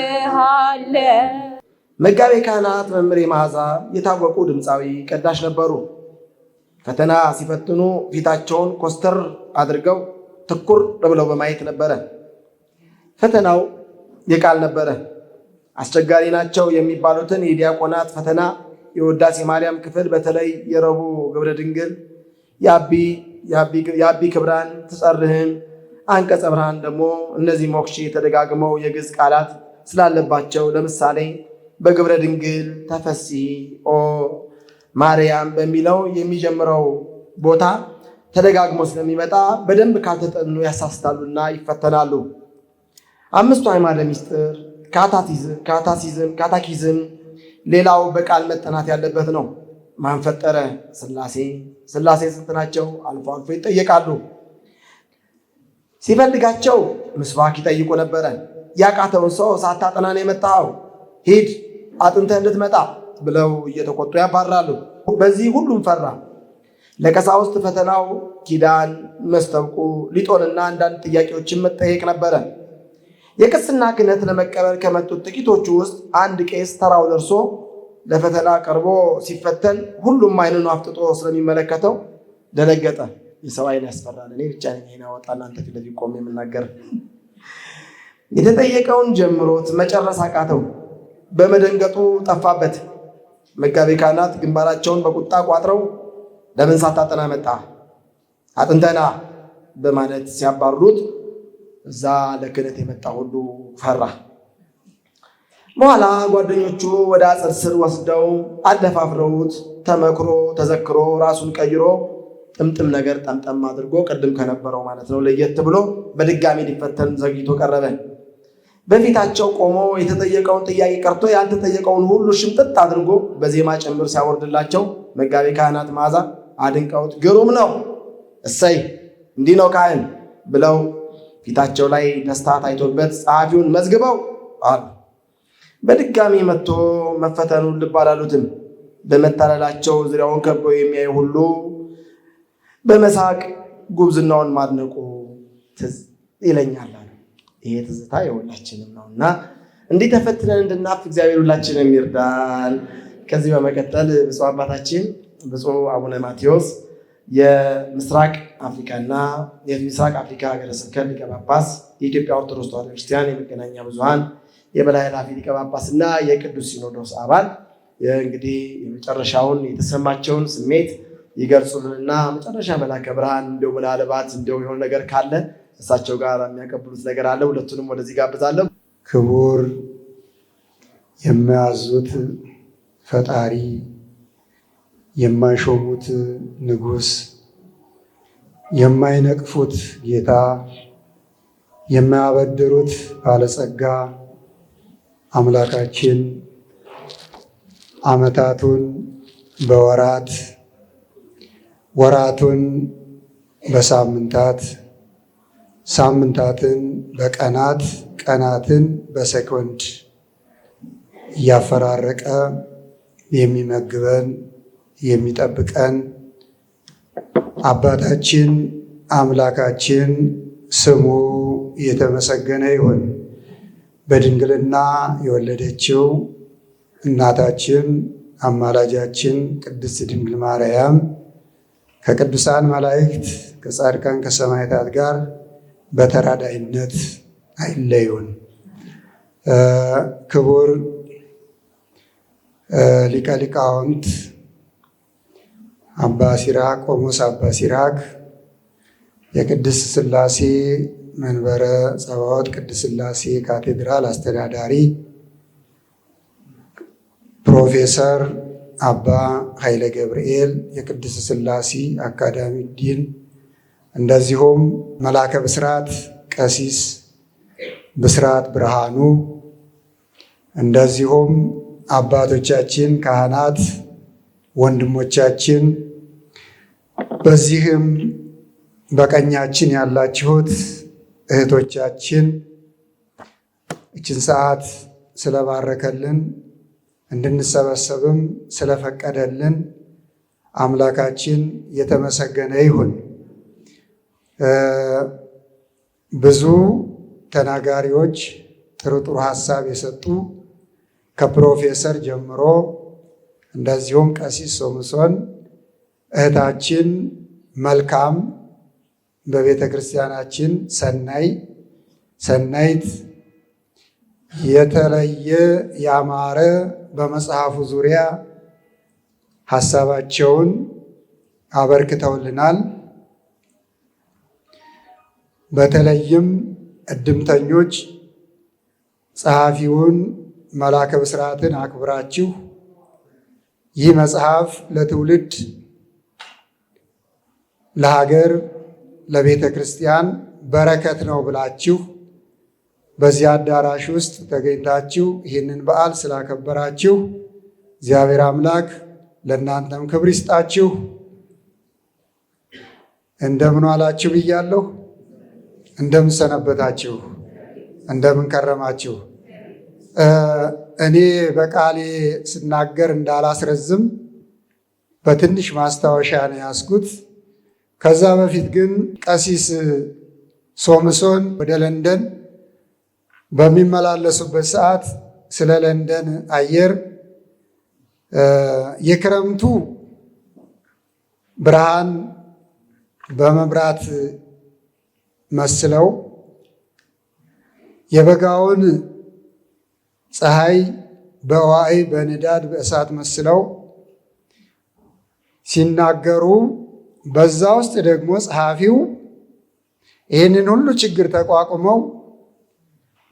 አገኝሃለሁ። መጋቤ ካህናት መምህሬ መዓዛ የታወቁ ድምፃዊ ቀዳሽ ነበሩ። ፈተና ሲፈትኑ ፊታቸውን ኮስተር አድርገው ትኩር ብለው በማየት ነበረ። ፈተናው የቃል ነበረ። አስቸጋሪ ናቸው የሚባሉትን የዲያቆናት ፈተና፣ የውዳሴ ማርያም ክፍል፣ በተለይ የረቡዕ ግብረ ድንግል፣ የአቢ ክብራን፣ ትጸርህን፣ አንቀጸ ብርሃን ደግሞ እነዚህ ሞክሼ ተደጋግመው የግዕዝ ቃላት ስላለባቸው ለምሳሌ በግብረ ድንግል ተፈሲ ኦ ማርያም በሚለው የሚጀምረው ቦታ ተደጋግሞ ስለሚመጣ በደንብ ካልተጠኑ ያሳስታሉና ይፈተናሉ። አምስቱ አዕማደ ምስጢር፣ ካታኪዝም ሌላው በቃል መጠናት ያለበት ነው። ማን ፈጠረ? ሥላሴ። ሥላሴ ስንት ናቸው? አልፎ አልፎ ይጠየቃሉ። ሲፈልጋቸው ምስባክ ይጠይቁ ነበረ። ያቃተውን ሰው ሳታጠና ነው የመጣኸው፣ ሂድ አጥንተህ እንድትመጣ ብለው እየተቆጡ ያባራሉ። በዚህ ሁሉም ፈራ። ለቀሳውስት ፈተናው ኪዳን፣ መስተብቁ፣ ሊጦንና አንዳንድ ጥያቄዎችን መጠየቅ ነበረ። የቅስና ክህነት ለመቀበል ከመጡት ጥቂቶቹ ውስጥ አንድ ቄስ ተራው ደርሶ ለፈተና ቀርቦ ሲፈተን ሁሉም ዓይኑን አፍጥጦ ስለሚመለከተው ደነገጠ። የሰው ዓይን ያስፈራል። እኔ ብቻ ነኝ ዓይን ያወጣ እናንተ ፊት ለፊት ቆሜ የምናገር። የተጠየቀውን ጀምሮት መጨረስ አቃተው። በመደንገጡ ጠፋበት። መጋቤ ካህናት ግንባራቸውን በቁጣ ቋጥረው ለምን ሳታጠና መጣ? አጥንተና በማለት ሲያባሩት እዛ ለክህነት የመጣ ሁሉ ፈራ። በኋላ ጓደኞቹ ወደ አጸድ ስር ወስደው አደፋፍረውት ተመክሮ ተዘክሮ ራሱን ቀይሮ ጥምጥም ነገር ጠምጠም አድርጎ ቅድም ከነበረው ማለት ነው ለየት ብሎ በድጋሚ ሊፈተን ዘግይቶ ቀረበ። በፊታቸው ቆሞ የተጠየቀውን ጥያቄ ቀርቶ ያልተጠየቀውን ሁሉ ሽምጥጥ አድርጎ በዜማ ጭምር ሲያወርድላቸው መጋቤ ካህናት መዓዛ አድንቀውት ግሩም ነው፣ እሰይ እንዲህ ነው ካህን ብለው ፊታቸው ላይ ደስታ ታይቶበት ጸሐፊውን መዝግበው አሉ። በድጋሚ መጥቶ መፈተኑን ልብ አላሉትም። በመታለላቸው ዙሪያውን ከበው የሚያዩ ሁሉ በመሳቅ ጉብዝናውን ማድነቁ ትዝ ይለኛል አሉ። ይሄ ትዝታ የሁላችንም ነውና እንዲህ ተፈትነን እንድናፍ እግዚአብሔር ሁላችንም ይርዳል። ከዚህ በመቀጠል ብፁዕ አባታችን ብፁዕ አቡነ ማቴዎስ የምስራቅ አፍሪካና የምስራቅ አፍሪካ ሀገረ ስብከት ሊቀ ጳጳስ፣ የኢትዮጵያ ኦርቶዶክስ ተዋሕዶ ክርስቲያን የመገናኛ ብዙኃን የበላይ ኃላፊ ሊቀ ጳጳስና የቅዱስ ሲኖዶስ አባል እንግዲህ የመጨረሻውን የተሰማቸውን ስሜት ይገልጹልንና መጨረሻ መላከ ብርሃን እንደው ምናልባት እንደው የሆነ ነገር ካለ እሳቸው ጋር የሚያቀብሉት ነገር አለ። ሁለቱንም ወደዚህ ጋብዛለሁ። ክቡር የማያዙት ፈጣሪ የማይሾሙት ንጉሥ የማይነቅፉት ጌታ፣ የማያበድሩት ባለጸጋ አምላካችን ዓመታቱን በወራት ወራቱን በሳምንታት ሳምንታትን በቀናት ቀናትን በሰኮንድ እያፈራረቀ የሚመግበን የሚጠብቀን አባታችን አምላካችን ስሙ የተመሰገነ ይሁን። በድንግልና የወለደችው እናታችን አማላጃችን ቅድስት ድንግል ማርያም ከቅዱሳን መላእክት ከጻድቃን ከሰማዕታት ጋር በተራዳኢነት አይለዩን። ክቡር ሊቀ ሊቃውንት አባ ሲራክ ቆሞስ አባ ሲራክ የቅድስት ሥላሴ መንበረ ጸባዖት ቅድስት ሥላሴ ካቴድራል አስተዳዳሪ፣ ፕሮፌሰር አባ ኃይለ ገብርኤል የቅድስት ሥላሴ አካዳሚክ ዲን፣ እንደዚሁም መላከ ብስራት ቀሲስ ብስራት ብርሃኑ፣ እንደዚሁም አባቶቻችን ካህናት፣ ወንድሞቻችን፣ በዚህም በቀኛችን ያላችሁት እህቶቻችን እችን ሰዓት ስለባረከልን እንድንሰበሰብም ስለፈቀደልን አምላካችን የተመሰገነ ይሁን። ብዙ ተናጋሪዎች ጥሩ ጥሩ ሀሳብ የሰጡ ከፕሮፌሰር ጀምሮ እንደዚሁም ቀሲስ ሶምሶን እህታችን መልካም በቤተ ክርስቲያናችን ሰናይት የተለየ ያማረ በመጽሐፉ ዙሪያ ሀሳባቸውን አበርክተውልናል። በተለይም እድምተኞች ጸሐፊውን መላከ ብስራትን አክብራችሁ ይህ መጽሐፍ ለትውልድ ለሀገር ለቤተ ክርስቲያን በረከት ነው ብላችሁ በዚህ አዳራሽ ውስጥ ተገኝታችሁ ይህንን በዓል ስላከበራችሁ እግዚአብሔር አምላክ ለእናንተም ክብር ይስጣችሁ። እንደምን ዋላችሁ ብያለሁ። እንደምን ሰነበታችሁ? እንደምን ከረማችሁ? እኔ በቃሌ ስናገር እንዳላስረዝም በትንሽ ማስታወሻ ነው ያስኩት። ከዛ በፊት ግን ቀሲስ ሶምሶን ወደ ለንደን በሚመላለሱበት ሰዓት ስለ ለንደን አየር የክረምቱ ብርሃን በመብራት መስለው የበጋውን ፀሐይ በዋዕይ በንዳድ በእሳት መስለው ሲናገሩ፣ በዛ ውስጥ ደግሞ ጸሐፊው ይህንን ሁሉ ችግር ተቋቁመው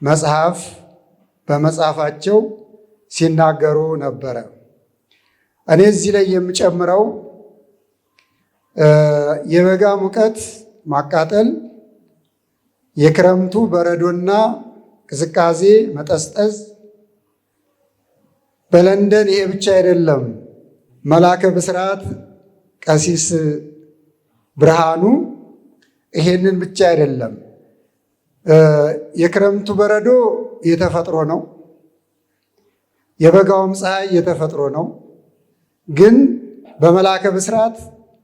መጽሐፍ በመጽሐፋቸው ሲናገሩ ነበረ። እኔ እዚህ ላይ የምጨምረው የበጋ ሙቀት ማቃጠል፣ የክረምቱ በረዶና ቅዝቃዜ መጠስጠዝ፣ በለንደን ይሄ ብቻ አይደለም። መላከ ብስራት ቀሲስ ብርሃኑ ይሄንን ብቻ አይደለም። የክረምቱ በረዶ የተፈጥሮ ነው፣ የበጋውም ፀሐይ የተፈጥሮ ነው። ግን በመላከ ብስራት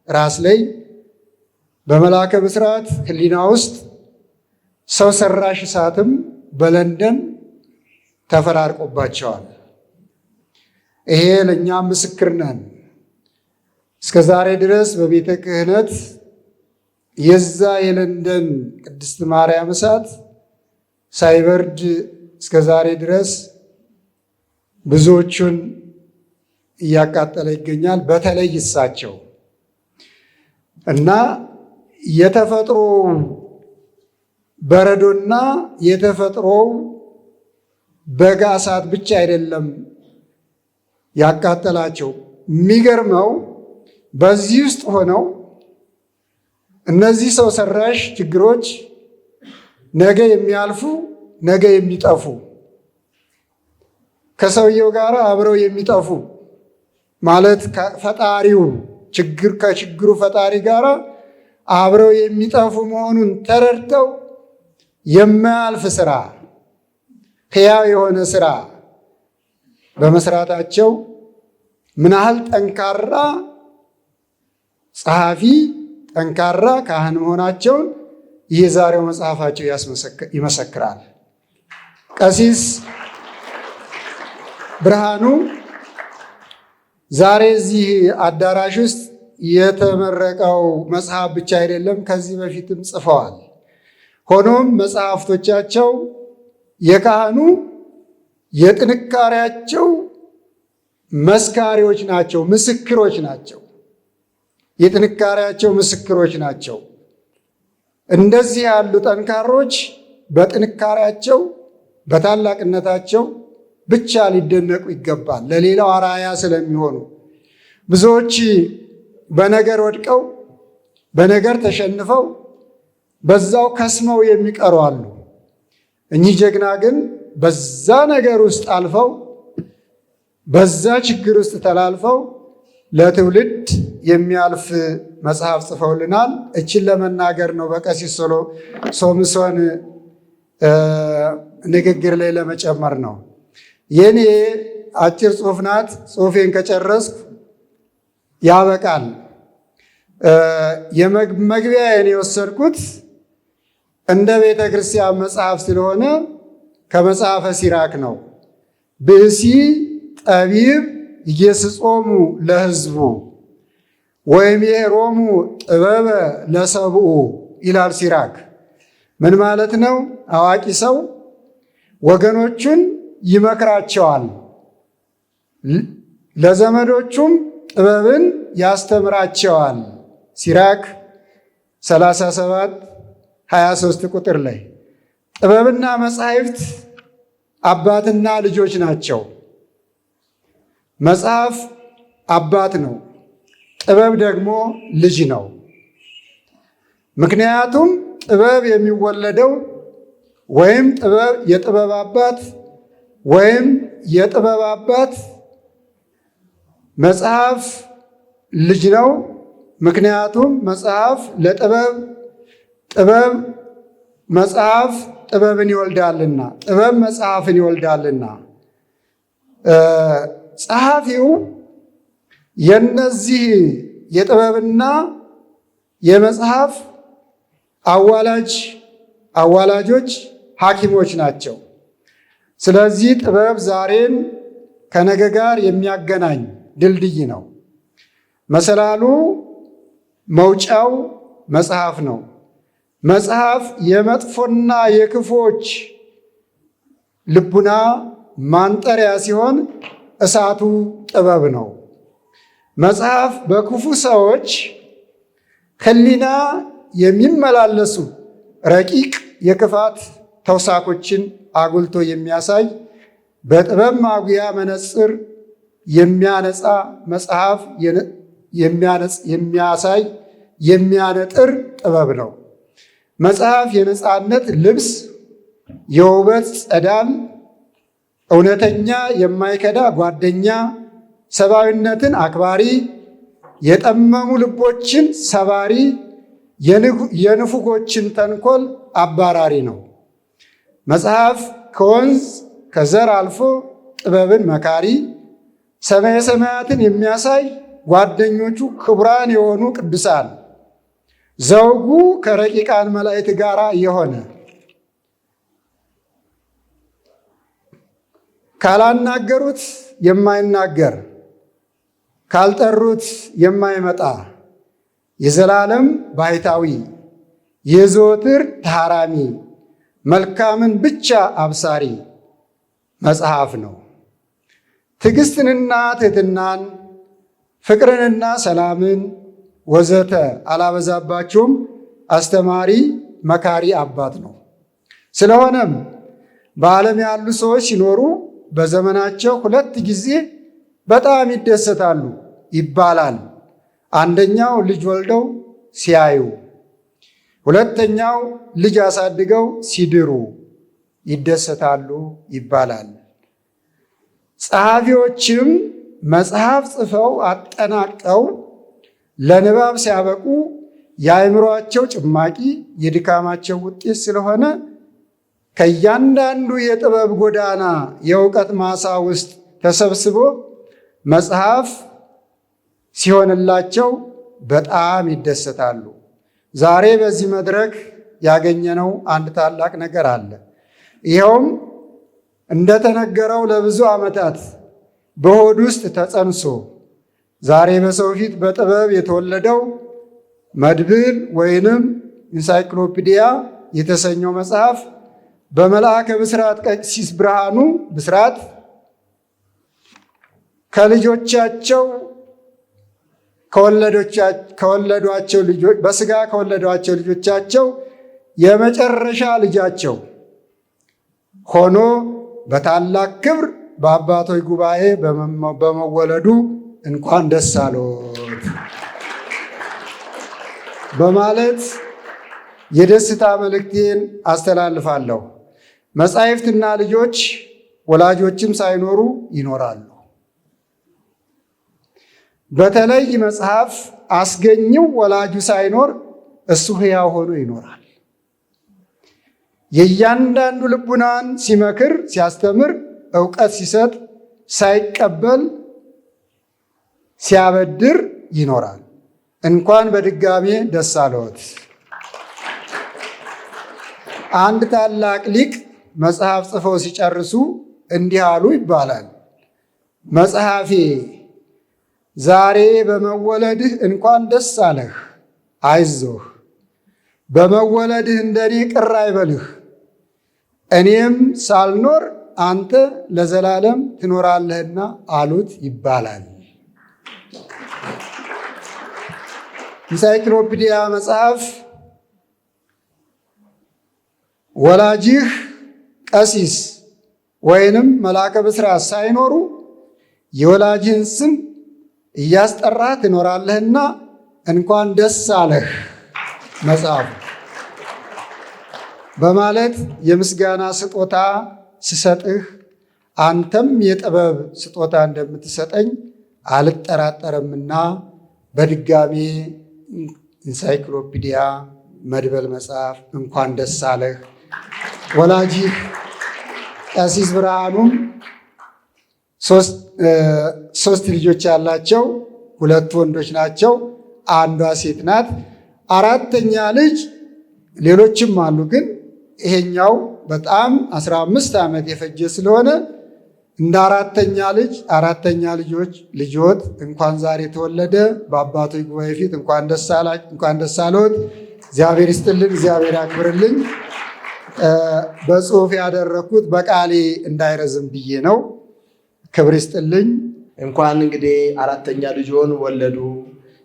ራስ ላይ በመላከ ብስራት ሕሊና ውስጥ ሰው ሰራሽ እሳትም በለንደን ተፈራርቆባቸዋል። ይሄ ለእኛም ምስክር ነን። እስከ ዛሬ ድረስ በቤተ ክህነት የዛ የለንደን ቅድስት ማርያም እሳት ሳይበርድ እስከ ዛሬ ድረስ ብዙዎቹን እያቃጠለ ይገኛል። በተለይ እሳቸው እና የተፈጥሮ በረዶና የተፈጥሮ በጋ እሳት ብቻ አይደለም ያቃጠላቸው። የሚገርመው በዚህ ውስጥ ሆነው እነዚህ ሰው ሰራሽ ችግሮች ነገ የሚያልፉ ነገ የሚጠፉ ከሰውየው ጋር አብረው የሚጠፉ ማለት ፈጣሪው ከችግሩ ፈጣሪ ጋር አብረው የሚጠፉ መሆኑን ተረድተው የማያልፍ ስራ፣ ሕያው የሆነ ስራ በመስራታቸው ምን ያህል ጠንካራ ጸሐፊ፣ ጠንካራ ካህን መሆናቸውን ይህ የዛሬው መጽሐፋቸው ይመሰክራል። ቀሲስ ብርሃኑ ዛሬ እዚህ አዳራሽ ውስጥ የተመረቀው መጽሐፍ ብቻ አይደለም፣ ከዚህ በፊትም ጽፈዋል። ሆኖም መጽሐፍቶቻቸው የካህኑ የጥንካሬያቸው መስካሪዎች ናቸው፣ ምስክሮች ናቸው። የጥንካሬያቸው ምስክሮች ናቸው። እንደዚህ ያሉ ጠንካሮች በጥንካሬያቸው በታላቅነታቸው ብቻ ሊደነቁ ይገባል፣ ለሌላው አርአያ ስለሚሆኑ። ብዙዎች በነገር ወድቀው በነገር ተሸንፈው በዛው ከስመው የሚቀሩ አሉ። እኚህ ጀግና ግን በዛ ነገር ውስጥ አልፈው በዛ ችግር ውስጥ ተላልፈው ለትውልድ የሚያልፍ መጽሐፍ ጽፈውልናል። እችን ለመናገር ነው በቀሲስ ሶምሶን ንግግር ላይ ለመጨመር ነው። የኔ አጭር ጽሑፍ ናት። ጽሑፌን ከጨረስኩ ያበቃል። የመግቢያዬን የወሰድኩት እንደ ቤተ ክርስቲያን መጽሐፍ ስለሆነ ከመጽሐፈ ሲራክ ነው። ብእሲ ጠቢብ ይጌስጾሙ ለሕዝቡ ወይም የሮሙ ጥበበ ለሰብኡ ይላል ሲራክ። ምን ማለት ነው? አዋቂ ሰው ወገኖቹን ይመክራቸዋል፣ ለዘመዶቹም ጥበብን ያስተምራቸዋል። ሲራክ 37:23 ቁጥር ላይ ጥበብና መጻሕፍት አባትና ልጆች ናቸው። መጽሐፍ አባት ነው፣ ጥበብ ደግሞ ልጅ ነው። ምክንያቱም ጥበብ የሚወለደው ወይም የጥበብ አባት ወይም የጥበብ አባት መጽሐፍ ልጅ ነው። ምክንያቱም መጽሐፍ መጽሐፍ ጥበብን ይወልዳልና፣ ጥበብ መጽሐፍን ይወልዳልና። ጸሐፊው የነዚህ የጥበብና የመጽሐፍ አዋላጆች ሐኪሞች ናቸው። ስለዚህ ጥበብ ዛሬን ከነገ ጋር የሚያገናኝ ድልድይ ነው። መሰላሉ መውጫው መጽሐፍ ነው። መጽሐፍ የመጥፎና የክፎች ልቡና ማንጠሪያ ሲሆን እሳቱ ጥበብ ነው። መጽሐፍ በክፉ ሰዎች ሕሊና የሚመላለሱ ረቂቅ የክፋት ተውሳኮችን አጉልቶ የሚያሳይ በጥበብ ማጉያ መነጽር የሚያነጻ መጽሐፍ የሚያሳይ የሚያነጥር ጥበብ ነው። መጽሐፍ የነፃነት ልብስ፣ የውበት ጸዳል፣ እውነተኛ የማይከዳ ጓደኛ፣ ሰብአዊነትን አክባሪ፣ የጠመሙ ልቦችን ሰባሪ፣ የንፉጎችን ተንኮል አባራሪ ነው። መጽሐፍ ከወንዝ ከዘር አልፎ ጥበብን መካሪ፣ ሰማየ ሰማያትን የሚያሳይ ጓደኞቹ ክቡራን የሆኑ ቅዱሳን፣ ዘውጉ ከረቂቃን መላእክት ጋር የሆነ ካላናገሩት የማይናገር ካልጠሩት የማይመጣ የዘላለም ባሕታዊ የዘወትር ተሃራሚ መልካምን ብቻ አብሳሪ መጽሐፍ ነው። ትዕግስትንና ትሕትናን ፍቅርንና ሰላምን ወዘተ አላበዛባችሁም አስተማሪ መካሪ አባት ነው። ስለሆነም በዓለም ያሉ ሰዎች ሲኖሩ በዘመናቸው 2 ጊዜ በጣም ይደሰታሉ ይባላል። አንደኛው ልጅ ወልደው ሲያዩ፣ ሁለተኛው ልጅ አሳድገው ሲድሩ ይደሰታሉ ይባላል። ጸሐፊዎችም መጽሐፍ ጽፈው አጠናቀው ለንባብ ሲያበቁ የአእምሯቸው ጭማቂ የድካማቸው ውጤት ስለሆነ ከእያንዳንዱ የጥበብ ጎዳና የእውቀት ማሳ ውስጥ ተሰብስቦ መጽሐፍ ሲሆንላቸው በጣም ይደሰታሉ። ዛሬ በዚህ መድረክ ያገኘነው አንድ ታላቅ ነገር አለ። ይኸውም እንደተነገረው ለብዙ ዓመታት በሆድ ውስጥ ተጸንሶ ዛሬ በሰው ፊት በጥበብ የተወለደው መድብል ወይንም ኢንሳይክሎፒዲያ የተሰኘው መጽሐፍ በመልአከ ብስራት ቀሲስ ብርሃኑ ብስራት ከልጆቻቸው ከወለዷቸው ልጆች በስጋ ከወለዷቸው ልጆቻቸው የመጨረሻ ልጃቸው ሆኖ በታላቅ ክብር በአባቶች ጉባኤ በመወለዱ እንኳን ደስ አሎት በማለት የደስታ መልእክቴን አስተላልፋለሁ። መጻሕፍትና ልጆች ወላጆችም ሳይኖሩ ይኖራሉ። በተለይ መጽሐፍ አስገኝው ወላጁ ሳይኖር እሱ ሕያው ሆኖ ይኖራል። የእያንዳንዱ ልቡናን ሲመክር፣ ሲያስተምር፣ ዕውቀት ሲሰጥ፣ ሳይቀበል ሲያበድር ይኖራል። እንኳን በድጋሜ ደስ አለዎት። አንድ ታላቅ ሊቅ መጽሐፍ ጽፈው ሲጨርሱ እንዲህ አሉ ይባላል። መጽሐፌ ዛሬ በመወለድህ እንኳን ደስ አለህ፣ አይዞህ፣ በመወለድህ እንደኔ ቅር አይበልህ፣ እኔም ሳልኖር አንተ ለዘላለም ትኖራለህና አሉት ይባላል። ኢንሳይክሎፒዲያ መጽሐፍ ወላጅህ ቀሲስ ወይንም መልአከ ብስራት ሳይኖሩ የወላጅህን ስም እያስጠራህ ትኖራለህና እንኳን ደስ አለህ መጽሐፉ በማለት የምስጋና ስጦታ ስሰጥህ አንተም የጥበብ ስጦታ እንደምትሰጠኝ አልጠራጠርምና በድጋሜ ኢንሳይክሎፒዲያ መድበል መጽሐፍ እንኳን ደስ አለህ። ወላጅህ ቀሲስ ብርሃኑም ሶስት ልጆች ያላቸው፣ ሁለቱ ወንዶች ናቸው፣ አንዷ ሴት ናት። አራተኛ ልጅ ሌሎችም አሉ፣ ግን ይሄኛው በጣም 15 ዓመት የፈጀ ስለሆነ እንደ አራተኛ ልጆት እንኳን ዛሬ ተወለደ። በአባቶች ጉባኤ ፊት እንኳን ደስ አለዎት። እግዚአብሔር ይስጥልን፣ እግዚአብሔር ያክብርልኝ። በጽሁፍ ያደረኩት በቃሌ እንዳይረዝም ብዬ ነው። ክብር ይስጥልኝ። እንኳን እንግዲህ አራተኛ ልጅዎን ወለዱ።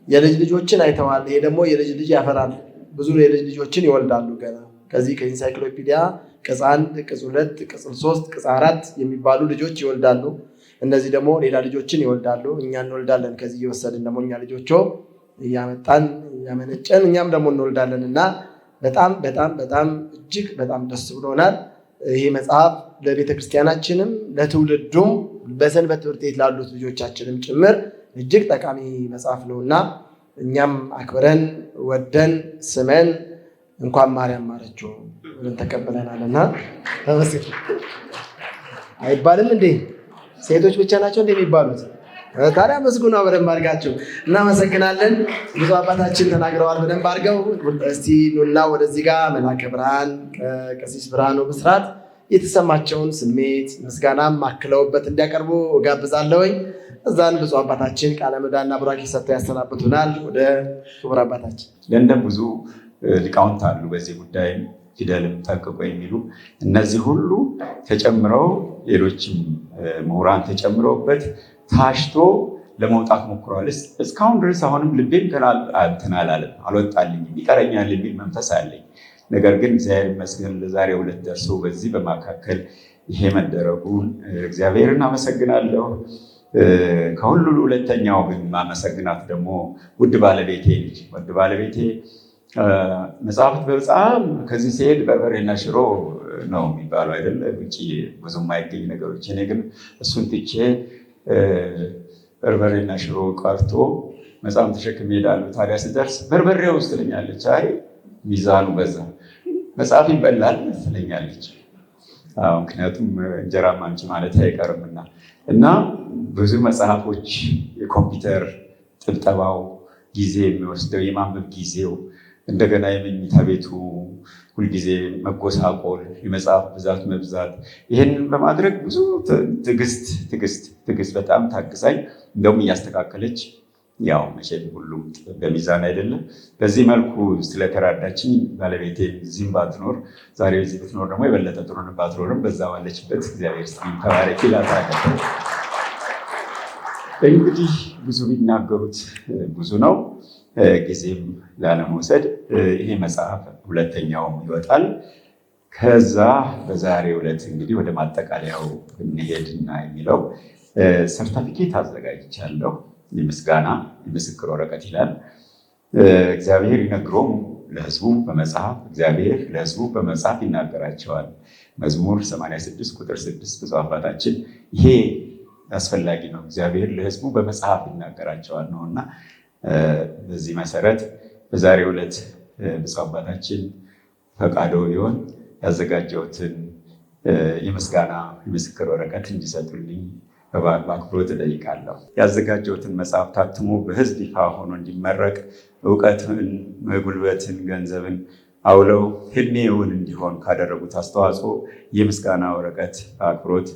የልጅ ልጆችን አይተዋል። ይሄ ደግሞ የልጅ ልጅ ያፈራል። ብዙ የልጅ ልጆችን ይወልዳሉ። ገና ከዚህ ከኢንሳይክሎፒዲያ ቅጽ 1፣ ቅጽ 2፣ ቅጽ 3፣ ቅጽ 4 የሚባሉ ልጆች ይወልዳሉ። እነዚህ ደግሞ ሌላ ልጆችን ይወልዳሉ። እኛ እንወልዳለን። ከዚህ እየወሰድን ደግሞ እኛ ልጆቹ እያመጣን እያመነጨን እኛም ደግሞ እንወልዳለን እና በጣም በጣም በጣም እጅግ በጣም ደስ ብሎናል። ይሄ መጽሐፍ ለቤተ ክርስቲያናችንም ለትውልዱም በሰንበት ትምህርት ቤት ላሉት ልጆቻችንም ጭምር እጅግ ጠቃሚ መጽሐፍ ነውና እኛም አክብረን ወደን ስመን እንኳን ማርያም ማረችው ብለን ተቀበለናልና አይባልም እንዴ? ሴቶች ብቻ ናቸው እንደሚባሉት? ታዲያ መስጉና በደንብ አድርጋችሁ እናመሰግናለን። ብዙ አባታችን ተናግረዋል በደንብ አድርገው። እስቲ ኑና ወደዚህ ጋር መልአከ ብርሃን ቀሲስ ብርሃኑ ብስራት የተሰማቸውን ስሜት ምስጋናም አክለውበት እንዲያቀርቡ እጋብዛለሁኝ። እዛን ብዙ አባታችን ቃለ ምዕዳንና ቡራኬ ሰጥተው ያሰናብቱናል። ወደ ክቡር አባታችን። ለንደን ብዙ ሊቃውንት አሉ በዚህ ጉዳይ ፊደልም ጠንቅቆ የሚሉ እነዚህ ሁሉ ተጨምረው ሌሎችም ምሁራን ተጨምረውበት ታሽቶ ለመውጣት ሞክረዋል። እስካሁን ድረስ አሁንም ልቤም እንትን አላለም፣ አልወጣልኝም፣ ይቀረኛል የሚል መንፈስ አለኝ። ነገር ግን እግዚአብሔር ይመስገን ለዛሬ 2 ደርሶ በዚህ በመካከል ይሄ መደረጉን እግዚአብሔርን አመሰግናለሁ። ከሁሉ ሁለተኛው ግን ማመሰግናት ደግሞ ውድ ባለቤቴ ነች። ውድ ባለቤቴ መጽሐፍት በጣም ከዚህ ሲሄድ በርበሬና ሽሮ ነው የሚባለው አይደለ? ውጭ ብዙ የማይገኝ ነገሮች። እኔ ግን እሱን ትቼ በርበሬና ሽሮ ቀርቶ መጽሐፍ ተሸክሜ እሄዳለሁ። ታዲያ ስደርስ በርበሬ ውስጥ ትለኛለች። አይ ሚዛኑ በዛ፣ መጽሐፍ ይበላል ትለኛለች። ምክንያቱም እንጀራ ማንጭ ማለት አይቀርምና እና ብዙ መጽሐፎች የኮምፒውተር ጥብጠባው ጊዜ የሚወስደው የማንበብ ጊዜው እንደገና የመኝታ ቤቱ ሁልጊዜ መጎሳቆል፣ የመጽሐፍ ብዛት መብዛት፣ ይህንን በማድረግ ብዙ ትዕግስት በጣም ታግሳኝ እንደውም እያስተካከለች ያው መቼም ሁሉም በሚዛን አይደለም። በዚህ መልኩ ስለተራዳችኝ ባለቤቴ እዚህም ባትኖር ዛሬ እዚህ ብትኖር ደግሞ የበለጠ ጥሩ ባትኖርም በዛ ባለችበት እግዚአብሔር ይስጥልኝ ተባረክ ይላታል። እንግዲህ ብዙ ቢናገሩት ብዙ ነው፣ ጊዜም ላለመውሰድ ይሄ መጽሐፍ ሁለተኛውም ይወጣል። ከዛ በዛሬው ዕለት እንግዲህ ወደ ማጠቃለያው ብንሄድና የሚለው ሰርተፊኬት አዘጋጅቻለሁ። የምስጋና የምስክር ወረቀት ይላል። እግዚአብሔር ይነግሮም ለሕዝቡ በመጽሐፍ እግዚአብሔር ለሕዝቡ በመጽሐፍ ይናገራቸዋል። መዝሙር 86 ቁጥር 6 ብፁዕ አባታችን ይሄ አስፈላጊ ነው። እግዚአብሔር ለሕዝቡ በመጽሐፍ ይናገራቸዋል ነው እና በዚህ መሰረት በዛሬው ዕለት ብፁዕ አባታችን ፈቃዶ ቢሆን ያዘጋጀሁትን የምስጋና የምስክር ወረቀት እንዲሰጡልኝ በአክብሮት እጠይቃለሁ። ያዘጋጀሁትን መጽሐፍ ታትሞ በሕዝብ ይፋ ሆኖ እንዲመረቅ እውቀትን፣ ጉልበትን፣ ገንዘብን አውለው ህልሜ እውን እንዲሆን ካደረጉት አስተዋጽኦ የምስጋና ወረቀት በአክብሮት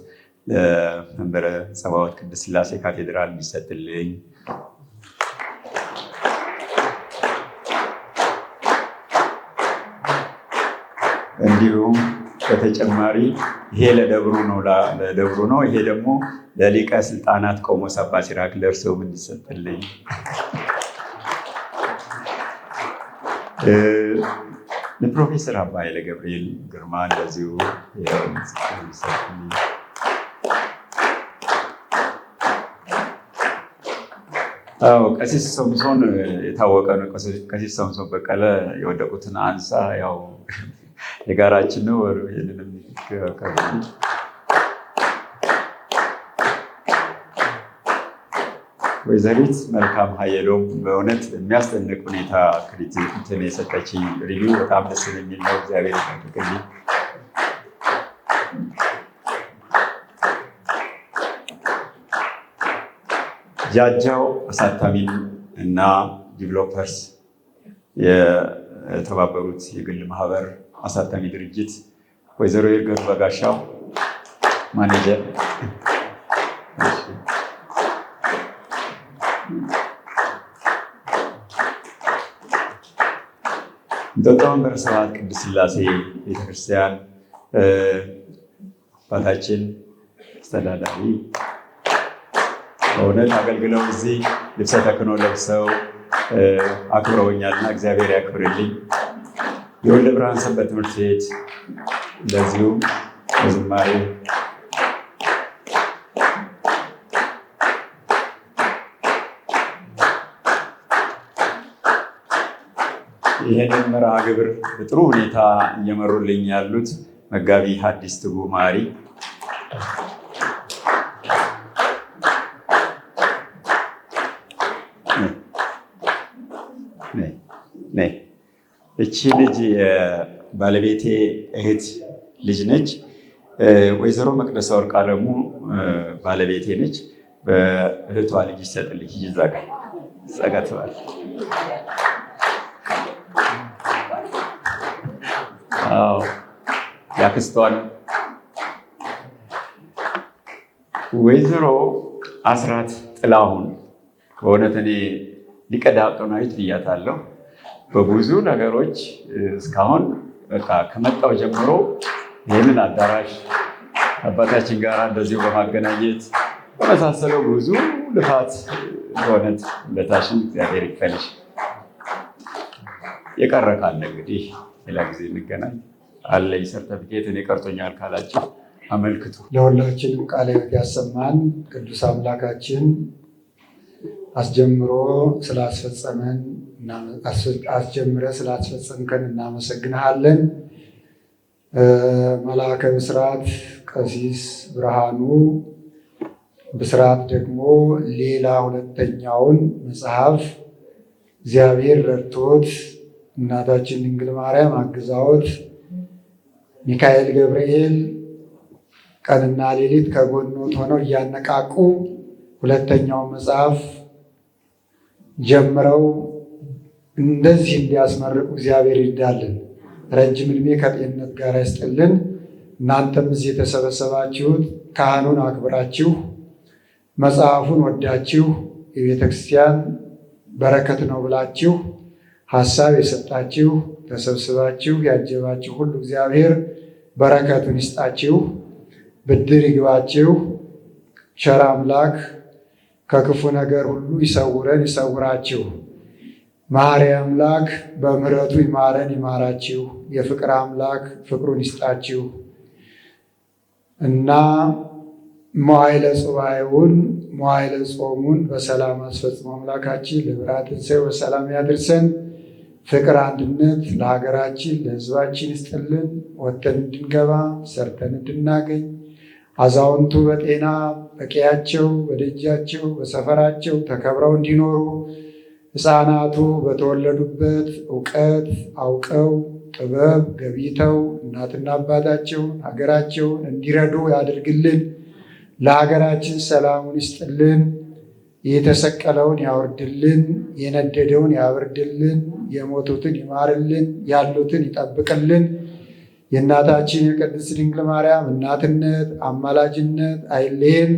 ለመንበረ ጸባዖት ቅድስት ሥላሴ ካቴድራል እንዲሰጥልኝ፣ እንዲሁም በተጨማሪ ይሄ ለደብሩ ነው፣ ይሄ ደግሞ ለሊቀ ስልጣናት ቆሞስ አባ ሲራክ ለእርስዎም እንዲሰጥልኝ፣ ለፕሮፌሰር አባ ኃይለ ገብርኤል ግርማ እንደዚሁ እንዲሰጥልኝ፣ ቀሲስ ሶምሶን የታወቀ ነው። ቀሲስ ሶምሶን በቀለ የወደቁትን አንሳ ያው የጋራችን ነው። ይህንንም ወይዘሪት መልካም ሀየሎም በእውነት የሚያስደንቅ ሁኔታ ክሪቲክን የሰጠችኝ ሪቪው በጣም ደስ የሚል ነው። እግዚአብሔር ይጠብቅልኝ። ጃጃው አሳታሚ እና ዲቨሎፐርስ የተባበሩት የግል ማህበር አሳታሚ ድርጅት ወይዘሮ ይርገቱ በጋሻው ማኔጀር፣ እንጦጦ መንበረ ስብሐት ቅድስት ሥላሴ ቤተክርስቲያን አባታችን አስተዳዳሪ በእውነት አገልግለው እዚህ ልብሰ ተክህኖ ለብሰው አክብረውኛልና እግዚአብሔር ያክብርልኝ። የወልደ ብርሃን ሰንበት ትምህርት ቤት እንደዚሁ በዝማሬ ይህንን መርሃ ግብር በጥሩ ሁኔታ እየመሩልኝ ያሉት መጋቢ ሐዲስ ትጉህ ማሪ፣ እቺ ልጅ የባለቤቴ እህት ልጅ ነች። ወይዘሮ መቅደስ ወርቅ አለሙ ባለቤቴ ነች። በእህቷ ልጅ ይሰጥልኝ ይዘጋትባል። ያክስቷን ወይዘሮ አስራት ጥላሁን በእውነት እኔ ሊቀ ዲያቆናዊት ብያታለሁ። በብዙ ነገሮች እስካሁን በቃ ከመጣው ጀምሮ ይህንን አዳራሽ አባታችን ጋር እንደዚሁ በማገናኘት በመሳሰለው ብዙ ልፋት በእውነት ለታሽን እግዚአብሔር ይክፈልሽ። የቀረ ካለ እንግዲህ ሌላ ጊዜ እንገናኝ። አለኝ ሰርተፊኬት እኔ ቀርቶኛል ካላችሁ አመልክቱ። ለሁላችንም ቃለ ሕይወት ያሰማን። ቅዱስ አምላካችን አስጀምሮ ስላስፈጸመን አስጀምረ ስላስፈጸምከን እናመሰግንሃለን። መልአከ ብስራት ቀሲስ ብርሃኑ ብስራት ደግሞ ሌላ ሁለተኛውን መጽሐፍ እግዚአብሔር ረድቶት እናታችን ድንግል ማርያም አግዛዎት ሚካኤል ገብርኤል ቀንና ሌሊት ከጎኖት ሆነው እያነቃቁ ሁለተኛው መጽሐፍ ጀምረው እንደዚህ እንዲያስመርቁ እግዚአብሔር ይርዳልን። ረጅም ዕድሜ ከጤንነት ጋር ያስጥልን። እናንተም እዚህ የተሰበሰባችሁት ካህኑን አክብራችሁ መጽሐፉን ወዳችሁ የቤተ ክርስቲያን በረከት ነው ብላችሁ ሀሳብ የሰጣችሁ ተሰብስባችሁ ያጀባችሁ ሁሉ እግዚአብሔር በረከቱን ይስጣችሁ፣ ብድር ይግባችሁ። ቸር አምላክ ከክፉ ነገር ሁሉ ይሰውረን ይሰውራችሁ። መሐሪ አምላክ በምሕረቱ ይማረን ይማራችሁ። የፍቅር አምላክ ፍቅሩን ይስጣችሁ እና መዋዕለ ጽዋዕውን መዋዕለ ጾሙን በሰላም አስፈጽሞ አምላካችን ለብርሃነ ትንሣኤው በሰላም ያድርሰን። ፍቅር አንድነት ለሀገራችን ለሕዝባችን ይስጥልን። ወጥተን እንድንገባ ሰርተን እንድናገኝ አዛውንቱ በጤና በቀያቸው በደጃቸው በሰፈራቸው ተከብረው እንዲኖሩ ሕፃናቱ በተወለዱበት እውቀት አውቀው ጥበብ ገቢተው እናትና አባታቸውን ሀገራቸውን እንዲረዱ ያደርግልን። ለሀገራችን ሰላሙን ይስጥልን። የተሰቀለውን ያወርድልን፣ የነደደውን ያወርድልን፣ የሞቱትን ይማርልን፣ ያሉትን ይጠብቅልን። የእናታችን የቅድስት ድንግል ማርያም እናትነት አማላጅነት አይለየን።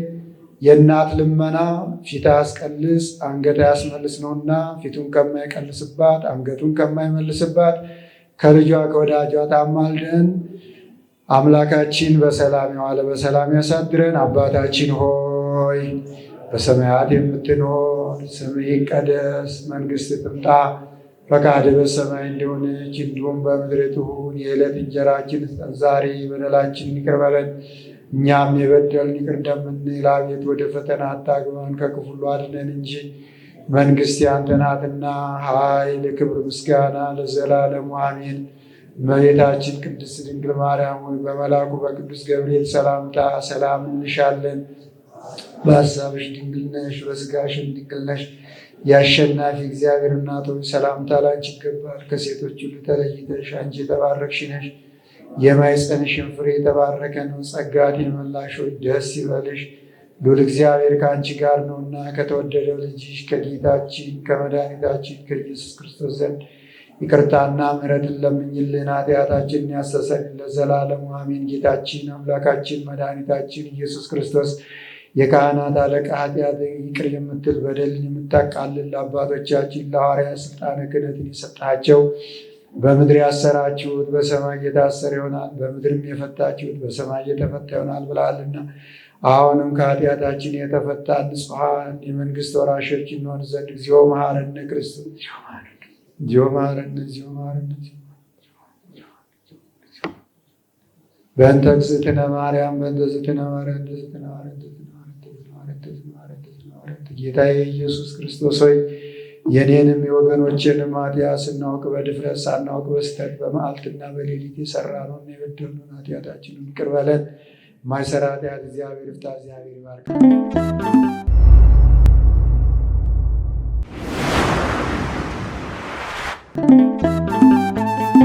የእናት ልመና ፊት አያስቀልስ አንገት አያስመልስ ነውና ፊቱን ከማይቀልስባት አንገቱን ከማይመልስባት ከልጇ ከወዳጇ ታማልደን። አምላካችን በሰላም የዋለ በሰላም ያሳድረን። አባታችን ሆይ በሰማያት የምትኖር ስምህ ይቀደስ፣ መንግሥትህ ትምጣ፣ ፈቃድህ በሰማይ እንደሆነች እንዲሁም በምድር ትሁን። የዕለት እንጀራችንን ስጠን ዛሬ፣ በደላችንን ይቅር በለን እኛም የበደልን ይቅር እንደምንል፣ አቤቱ ወደ ፈተና አታግባን ከክፉ ሁሉ አድነን እንጂ መንግሥት ያንተ ናትና ኃይል፣ ክብር፣ ምስጋና ለዘላለሙ አሜን። እመቤታችን ቅድስት ድንግል ማርያም ሆይ በመልአኩ በቅዱስ ገብርኤል ሰላምታ ሰላም እንልሻለን። በሐሳብሽ ድንግል ነሽ፣ በሥጋሽም ድንግል ነሽ። የአሸናፊ እግዚአብሔር እናት ሆይ ሰላምታ ላንቺ ይገባል። ከሴቶች ሁሉ ተለይተሽ አንቺ የተባረክሽ ነሽ፣ የማኅፀንሽም ፍሬ የተባረከ ነው። ጸጋን የሞላሽ ሆይ ደስ ይበልሽ፣ ልዑል እግዚአብሔር ከአንቺ ጋር ነውና ከተወደደው ልጅሽ ከጌታችን ከመድኃኒታችን ከኢየሱስ ክርስቶስ ዘንድ ይቅርታና ምሕረትን ለምኝልን ኃጢአታችንን ያስተሰርይልን ለዘላለሙ አሜን። ጌታችን አምላካችን መድኃኒታችን ኢየሱስ ክርስቶስ የካህናት አለቃ ኃጢአት ይቅር የምትል በደልን የምታቃልል ለአባቶቻችን ለሐዋርያት ስልጣነ ክህነትን የሰጣቸው በምድር ያሰራችሁት በሰማይ የታሰረ ይሆናል፣ በምድርም የፈታችሁት በሰማይ የተፈታ ይሆናል ብለሃልና አሁንም ከኃጢአታችን የተፈታን ንጹሐን የመንግሥት ወራሾች እንሆን ዘንድ እግዚኦ መሐረነ ክርስቶስ እግዚኦ መሐረነ እግዚኦ መሐረነ በእንተ እግዝእትነ ማርያም በእንተ እግዝእትነ ማርያም ጌታዬ ኢየሱስ ክርስቶስ ሆይ የኔንም የወገኖችንም ኃጢአት ስናውቅ በድፍረት ሳናውቅ በስተት በመዓልትና በሌሊት የሰራነውን የበደልነውን ኃጢአታችንን ይቅር በለን። የማይሰራ ኃጢአት እግዚአብሔር ይፍታ። እግዚአብሔር ይባርክ።